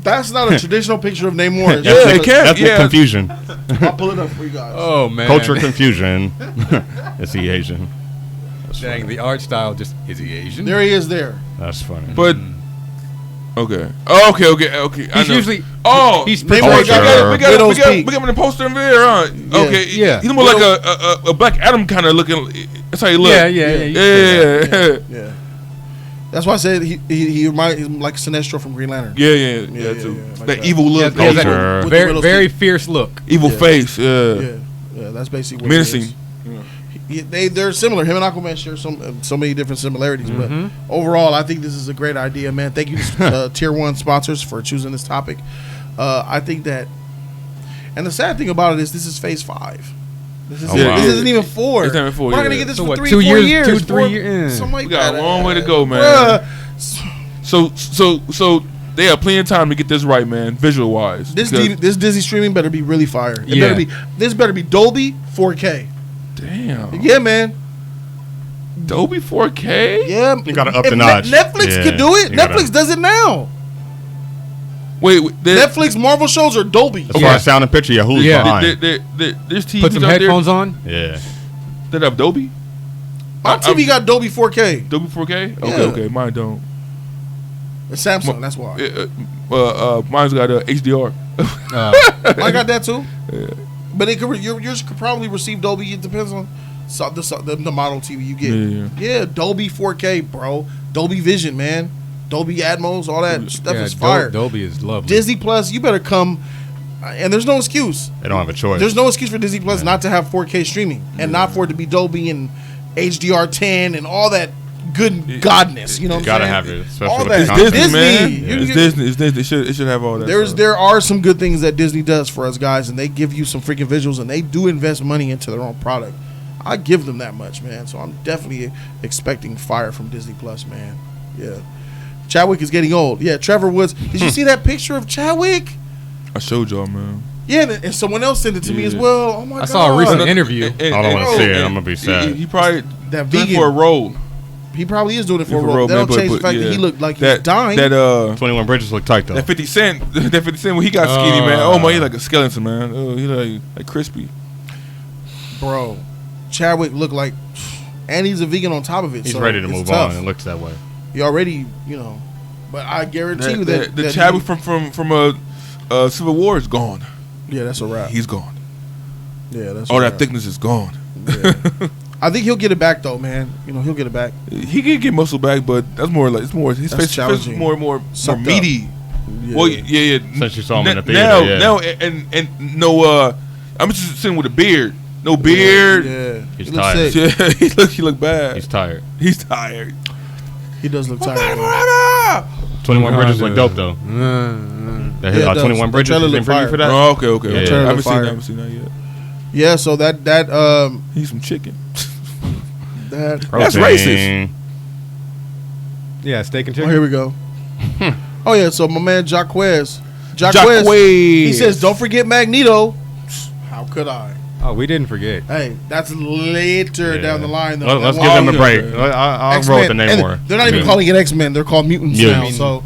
S1: That's not a traditional picture of Namor.
S2: Yeah, it can.
S4: Ethnic
S2: Yeah.
S4: confusion.
S1: I'll pull it up for you guys.
S3: Oh man.
S4: Culture confusion. Is he Asian? That's
S3: Dang,
S4: funny.
S3: the art style just is he Asian?
S1: There he is. There.
S4: That's funny.
S2: But okay. Okay. I
S3: He's
S2: know.
S3: usually
S2: He's
S1: Namor
S2: we
S1: got
S2: got
S1: Widow's Peak.
S2: him in the poster in there, huh?
S1: Yeah.
S2: Okay.
S3: Yeah.
S2: He's more like a Black Adam kind of looking. That's how he look.
S3: Yeah.
S2: Yeah.
S1: That's why I said he reminds him like Sinestro from Green Lantern.
S2: Yeah,
S1: Yeah,
S2: too.
S1: yeah, like
S2: that
S1: that.
S2: evil look,
S3: He has that
S4: Culture.
S1: With the
S3: very
S1: Widow's
S3: very
S1: Peak.
S3: fierce look.
S2: evil face. Yeah.
S1: Yeah, that's basically what
S2: Menacing.
S1: it is. They're similar. Him and Aquaman share so many different similarities. But overall, I think this is a great idea, man. Thank you to Tier 1 sponsors for choosing this topic. I think that, and the sad thing about it is this is Phase 5. This is
S4: Oh, wow.
S1: this isn't even 4.
S2: It's not even 4,
S1: We're not gonna
S2: yeah.
S1: get this
S3: So
S1: for
S3: what,
S1: 3,
S3: 2
S1: 4
S3: years,
S1: years,
S3: 2, 3
S1: 4
S3: years.
S1: something like
S2: We got
S1: that.
S2: a long way to go, man.
S1: Bruh.
S2: So they have plenty of time to get this right, man. Visual wise,
S1: This Disney streaming better be really fire.
S3: Yeah.
S1: This better be Dolby 4K.
S2: damn.
S1: Yeah, man.
S2: Dolby 4K.
S1: Yeah,
S4: You gotta up
S1: If
S4: the notch.
S1: Netflix
S4: Yeah,
S1: could do it.
S4: you gotta-
S1: Netflix does it now.
S2: Wait,
S1: Netflix Marvel shows are Dolby.
S4: As far as sound and picture, who's
S3: Yeah.
S4: behind?
S2: There's TVs
S3: Put some
S2: out
S3: headphones on.
S4: Yeah.
S2: there that have Dolby.
S1: My TV got Dolby 4K.
S2: Dolby 4K.
S1: Yeah.
S2: Okay. Mine don't.
S1: It's Samsung. That's why.
S2: Mine's got HDR.
S1: I got that too. But it could, yours could probably receive Dolby. It depends on the model TV you get.
S2: Yeah.
S1: Dolby 4K, bro. Dolby Vision, man. Dolby Atmos, all that stuff is fire.
S3: Dolby is lovely.
S1: Disney Plus, you better come. And there's no excuse.
S4: They don't have a choice.
S1: There's no excuse for Disney Plus not to have 4K streaming and not for it to be Dolby and HDR10 and all that good godness. You know what I'm
S4: Gotta
S1: saying?
S4: have it, especially
S1: All
S4: with
S1: that.
S4: the
S2: It's
S4: content.
S2: Disney, man.
S1: You-
S2: It's Disney. It's Disney. It should have all that.
S1: There are some good things that Disney does for us guys, and they give you some freaking visuals, and they do invest money into their own product. I give them that much, man. So I'm definitely expecting fire from Disney Plus, man. Yeah. Chadwick is getting old. Yeah, Trevor Woods. Did you see that picture of Chadwick?
S2: I showed y'all, man.
S1: Yeah, and someone else sent it to me as well. Oh my god!
S3: I saw a recent interview.
S4: I don't want to see it. I'm gonna be sad.
S2: He probably
S1: That
S2: doing
S1: vegan.
S2: for a role.
S1: He probably is doing it for a
S2: For
S1: role.
S2: role,
S1: That
S2: man,
S1: don't change the fact
S2: yeah.
S1: that he looked like
S2: that,
S1: he's dying.
S2: That
S4: 21 Bridges look tight though.
S2: that 50 Cent, that 50 Cent when he got skinny, man. Oh my, he like a skeleton, man. Oh, he like crispy.
S1: Bro, Chadwick looked like, and he's a vegan on top of it.
S4: He's
S1: so
S4: ready to
S1: it's
S4: move
S1: tough.
S4: on. It looks that way.
S1: He already, but I guarantee you that
S2: the
S1: that
S2: Chadwick from Civil War is gone.
S1: yeah, that's a wrap.
S2: He's gone.
S1: Yeah, that's
S2: All
S1: a
S2: that
S1: wrap.
S2: thickness is gone.
S1: Yeah. I think he'll get it back though, man. You know, he'll get it back.
S2: He can get muscle back, but that's more like it's more his
S1: That's
S2: face is
S1: challenging.
S2: more
S1: Sucked
S2: meaty.
S1: Yeah.
S2: Well, yeah.
S4: Since you saw him in the
S2: Now,
S4: theater,
S2: and no. I'm just sitting with a beard. No beard.
S1: Yeah.
S4: He's
S1: He looks
S4: tired.
S1: sick.
S2: Yeah, he look bad.
S4: He's tired.
S2: He's tired.
S1: He does look tired. Though.
S4: 21 Bridges look dope though.
S1: Yeah, it does.
S4: 21
S1: The
S4: Bridges
S1: trailer
S4: is in
S1: look
S4: preview
S1: fire.
S4: for that.
S2: Oh, okay.
S4: Yeah.
S2: I
S1: Trailer
S2: haven't
S1: look
S2: seen
S1: fire.
S2: that. Haven't seen that yet.
S1: Yeah. So that
S2: He's some chicken.
S1: that.
S2: That's racist.
S3: Yeah, steak and
S1: Oh,
S3: chicken.
S1: here we go. Oh yeah. So my man Jaquez.
S2: Jaquez.
S1: He says, "Don't forget Magneto." How could I?
S3: Oh, we didn't forget.
S1: Hey, that's later
S4: Yeah.
S1: down the line. Though.
S4: Let's
S1: That
S4: give them a
S1: was-
S4: break.
S2: okay.
S4: I'll
S1: X-Men.
S4: roll with the name
S1: And
S4: more.
S1: They're not even
S4: Yeah.
S1: calling it X-Men. They're called mutants
S4: Yeah.
S1: now. So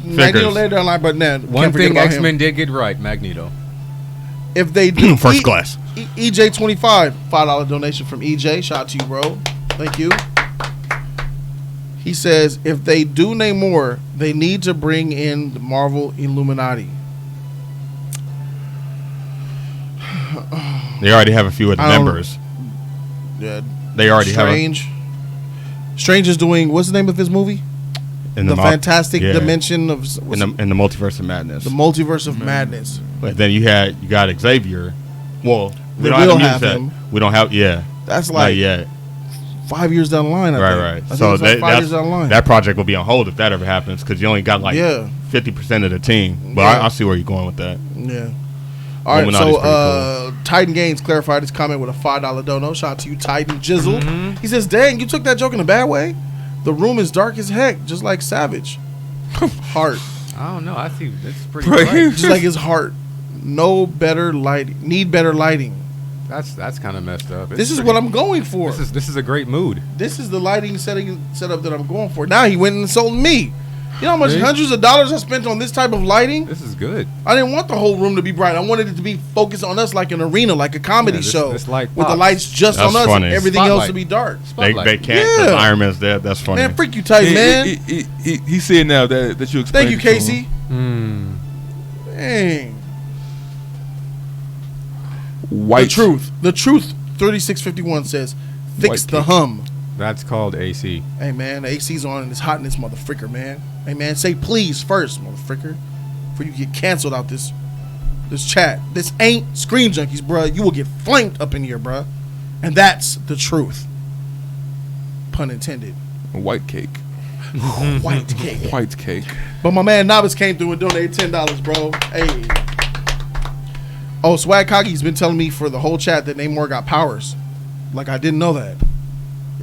S1: Magneto later down the line, but man,
S3: One
S1: can't forget
S3: thing
S1: about him.
S3: X-Men did get right, Magneto.
S1: If they do
S4: First class.
S1: EJ25 $5 donation from EJ. Shout out to you, bro. Thank you. He says if they do Namor, they need to bring in the Marvel Illuminati.
S4: They already have a few of the
S1: I don't-
S4: members.
S1: Yeah,
S4: They already
S1: Strange. Strange is doing what's the name of his movie?
S4: have
S1: The Fantastic
S4: yeah.
S1: Dimension of
S4: in the Multiverse of Madness.
S1: the Multiverse of Madness.
S4: But then you got Xavier. Well,
S1: They
S4: don't
S1: will
S4: have,
S1: have
S4: that.
S1: him.
S4: We don't have. Yeah,
S1: That's
S4: not
S1: like
S4: yet.
S1: 5 years down the line. I think.
S4: Right.
S1: I think
S4: So
S1: it's like 5 years down the line.
S4: that project will be on hold if that ever happens because you only got like
S1: Yeah.
S4: 50% of the team. But
S1: Yeah.
S4: I see where you're going with that.
S1: Yeah. All right,
S4: Illuminati's
S1: so
S4: pretty
S1: Titan Gaines clarified his comment with a $5 dono. Shout out to you, Titan Jizzle. He says, "Dang, you took that joke in a bad way. The room is dark as heck, just like Savage. Heart,
S3: I don't know. I see. It's pretty
S2: Right.
S3: bright.
S1: just like his heart. No better lighting. Need better lighting.
S3: That's kind of messed up. It's
S1: This is
S3: pretty-
S1: what I'm going for.
S3: This is a great mood.
S1: This is the lighting setup that I'm going for. Now he went and insulted me. You know how much
S3: Really?
S1: hundreds of dollars I spent on this type of lighting?
S3: This is good.
S1: I didn't want the whole room to be bright. I wanted it to be focused on us like an arena, like a comedy
S3: Yeah, this-
S1: show.
S3: this light
S1: with the
S3: pops.
S1: lights just
S4: That's
S1: on us
S4: funny.
S1: and everything else
S3: Spotlight.
S1: to be dark.
S4: They
S3: Spotlight.
S4: can't because
S1: Yeah.
S4: Iron Man's dead. That's funny.
S1: Man, freak you tight, man.
S2: He said now that you explained.
S1: Thank you,
S2: it to him.
S1: Casey. Dang.
S2: White
S1: The truth. 3651 says, fix
S2: White
S1: the
S2: cake.
S1: hum.
S3: That's called AC.
S1: Hey, man, the AC's on and it's hot in this motherfricker, man. Hey, man, say please first, motherfricker, before you get canceled out this chat. This ain't Screen Junkies, bruh. You will get flanked up in here, bruh. And that's the truth. Pun intended.
S2: White cake.
S1: White cake.
S2: White cake.
S1: But my man Novice came through and donated $10, bro. Hey. Oh, Swag Kagi's been telling me for the whole chat that Namor got powers. Like, I didn't know that.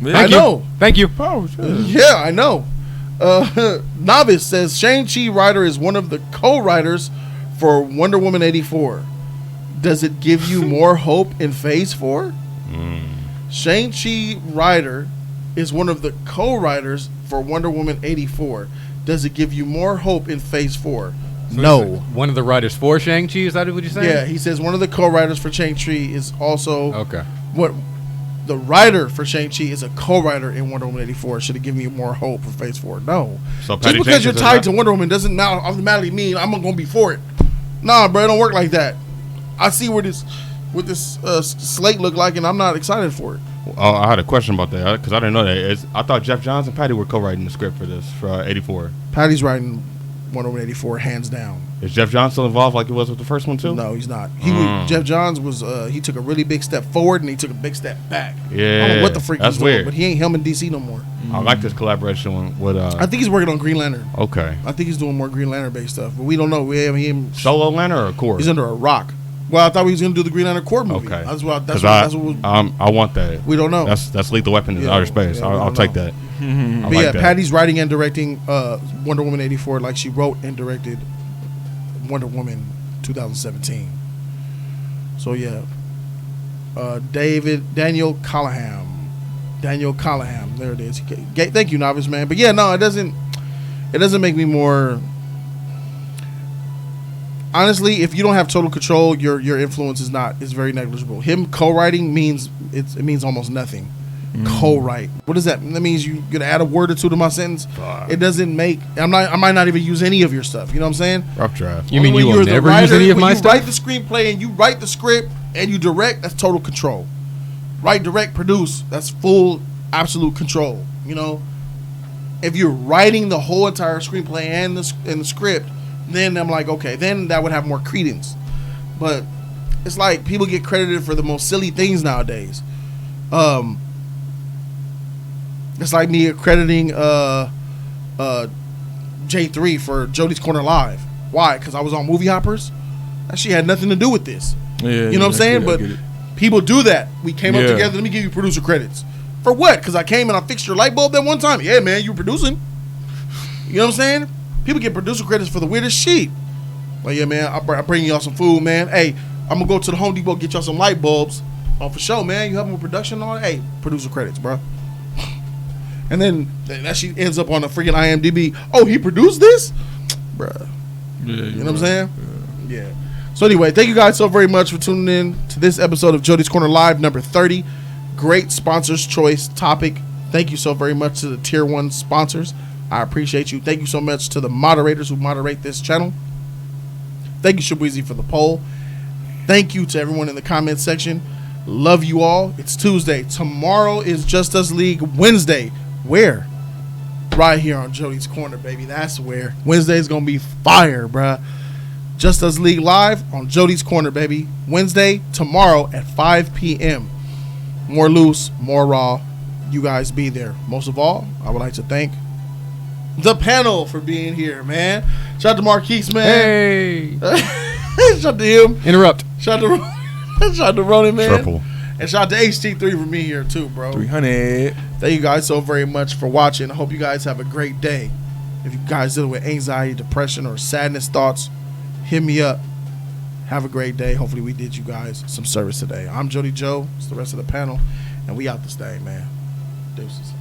S1: I know.
S3: Thank you.
S2: Powers. Yeah.
S1: Yeah, I know. Novice says Shang-Chi writer is one of the co-writers for Wonder Woman 84. Does it give you more hope in Phase 4? Shang-Chi writer is one of the co-writers for Wonder Woman 84. Does it give you more hope in Phase 4? No.
S3: One of the writers for Shang-Chi, is that what you're saying?
S1: Yeah, he says one of the co-writers for Shang-Chi is also
S3: Okay.
S1: what the writer for Shang-Chi is a co-writer in Wonder Woman 84. Should have given you more hope for Phase 4? No.
S4: So
S1: Just
S4: Patty
S1: because you're
S4: Jenkins is
S1: tied
S4: not-
S1: to Wonder Woman doesn't now automatically mean I'm going to be for it. Nah, bro, it don't work like that. I see what this slate look like, and I'm not excited for it.
S4: Oh, I had a question about that because I didn't know that. I thought Jeff Johns and Patty were co-writing the script for this for 84.
S1: Patty's writing Wonder Woman 84 hands down.
S4: Is Jeff Johns still involved like he was with the first one too?
S1: No, he's not. Jeff Johns was he took a really big step forward and he took a big step back. I don't
S4: Yeah,
S1: know what the freak
S4: that's
S1: he's doing,
S4: weird.
S1: but he ain't helming DC no more.
S4: I like this collaboration with.
S1: I think he's working on Green Lantern.
S4: Okay.
S1: I think he's doing more Green Lantern based stuff, but we don't know. We have him.
S4: Solo Lantern or Core?
S1: He's under a rock. Well, I thought we was gonna do the Green Lantern Corps movie.
S4: Okay.
S1: That's what. That's
S4: 'Cause
S1: what.
S4: I want that.
S1: We don't know.
S4: That's Lethal Weapon in
S1: Yeah,
S4: outer space.
S1: yeah, we
S4: I'll
S1: don't
S4: take
S1: know.
S4: that. I
S1: But
S4: like
S1: yeah,
S4: that.
S1: Patty's writing and directing Wonder Woman 84 like she wrote and directed Wonder Woman 2017. So yeah, Daniel Callahan. There it is. Thank you, Novice man. But yeah, no, it doesn't make me more. Honestly, if you don't have total control, your influence is very negligible. Him co-writing means it means almost nothing. Co-write. What does that mean? That means you're gonna add a word or two to my sentence. It doesn't make. I might not even use any of your stuff. You know what I'm saying?
S4: Rough draft.
S3: You mean
S1: When
S3: you will
S1: you're the
S3: never use
S1: writer,
S3: any of
S1: when
S3: my
S1: you
S3: stuff?
S1: write the screenplay and you write the script and you direct, that's total control. Write, direct, produce. That's full, absolute control. You know, if you're writing the whole entire screenplay and the script, then I'm like, okay, then that would have more credence. But it's like people get credited for the most silly things nowadays. It's like me crediting J3 for Jody's Corner Live. Why? Because I was on Movie Hoppers. That shit had nothing to do with this.
S2: Yeah,
S1: you know what I'm saying? But people do that. We came up together. Let me give you producer credits. For what? Because I came and I fixed your light bulb that one time. Yeah, man, you producing. You know what I'm saying? People get producer credits for the weirdest shit. Like, yeah, man, I bring y'all some food, man. Hey, I'm going to go to the Home Depot, get y'all some light bulbs. Oh, for sure, man. You helping with production and all that? Hey, producer credits, bro. And then that shit ends up on a freaking IMDb. Oh, he produced this? Bruh.
S2: Yeah,
S1: you know what I'm saying? Yeah. So anyway, thank you guys so very much for tuning in to this episode of Jody's Corner Live, number 30. Great sponsors choice topic. Thank you so very much to the tier 1 sponsors. I appreciate you. Thank you so much to the moderators who moderate this channel. Thank you, Shabuizi, for the poll. Thank you to everyone in the comments section. Love you all. It's Tuesday. Tomorrow is Just Us League Wednesday. Where? Right here on Jody's Corner, baby. That's where. Wednesday's going to be fire, bruh. Just Us League live on Jody's Corner, baby. Wednesday, tomorrow at 5 p.m. More loose, more raw. You guys be there. Most of all, I would like to thank the panel for being here, man. Shout out to Marquise, man.
S3: Hey.
S1: Shout out to him.
S3: Interrupt.
S1: Shout out to Ronan, man.
S4: Triple.
S1: And shout out to HT3 for being here, too, bro.
S2: 300.
S1: Thank you guys so very much for watching. I hope you guys have a great day. If you guys dealing with anxiety, depression, or sadness thoughts, hit me up. Have a great day. Hopefully we did you guys some service today. I'm Jody Joe. It's the rest of the panel. And we out this thing, man. Deuces.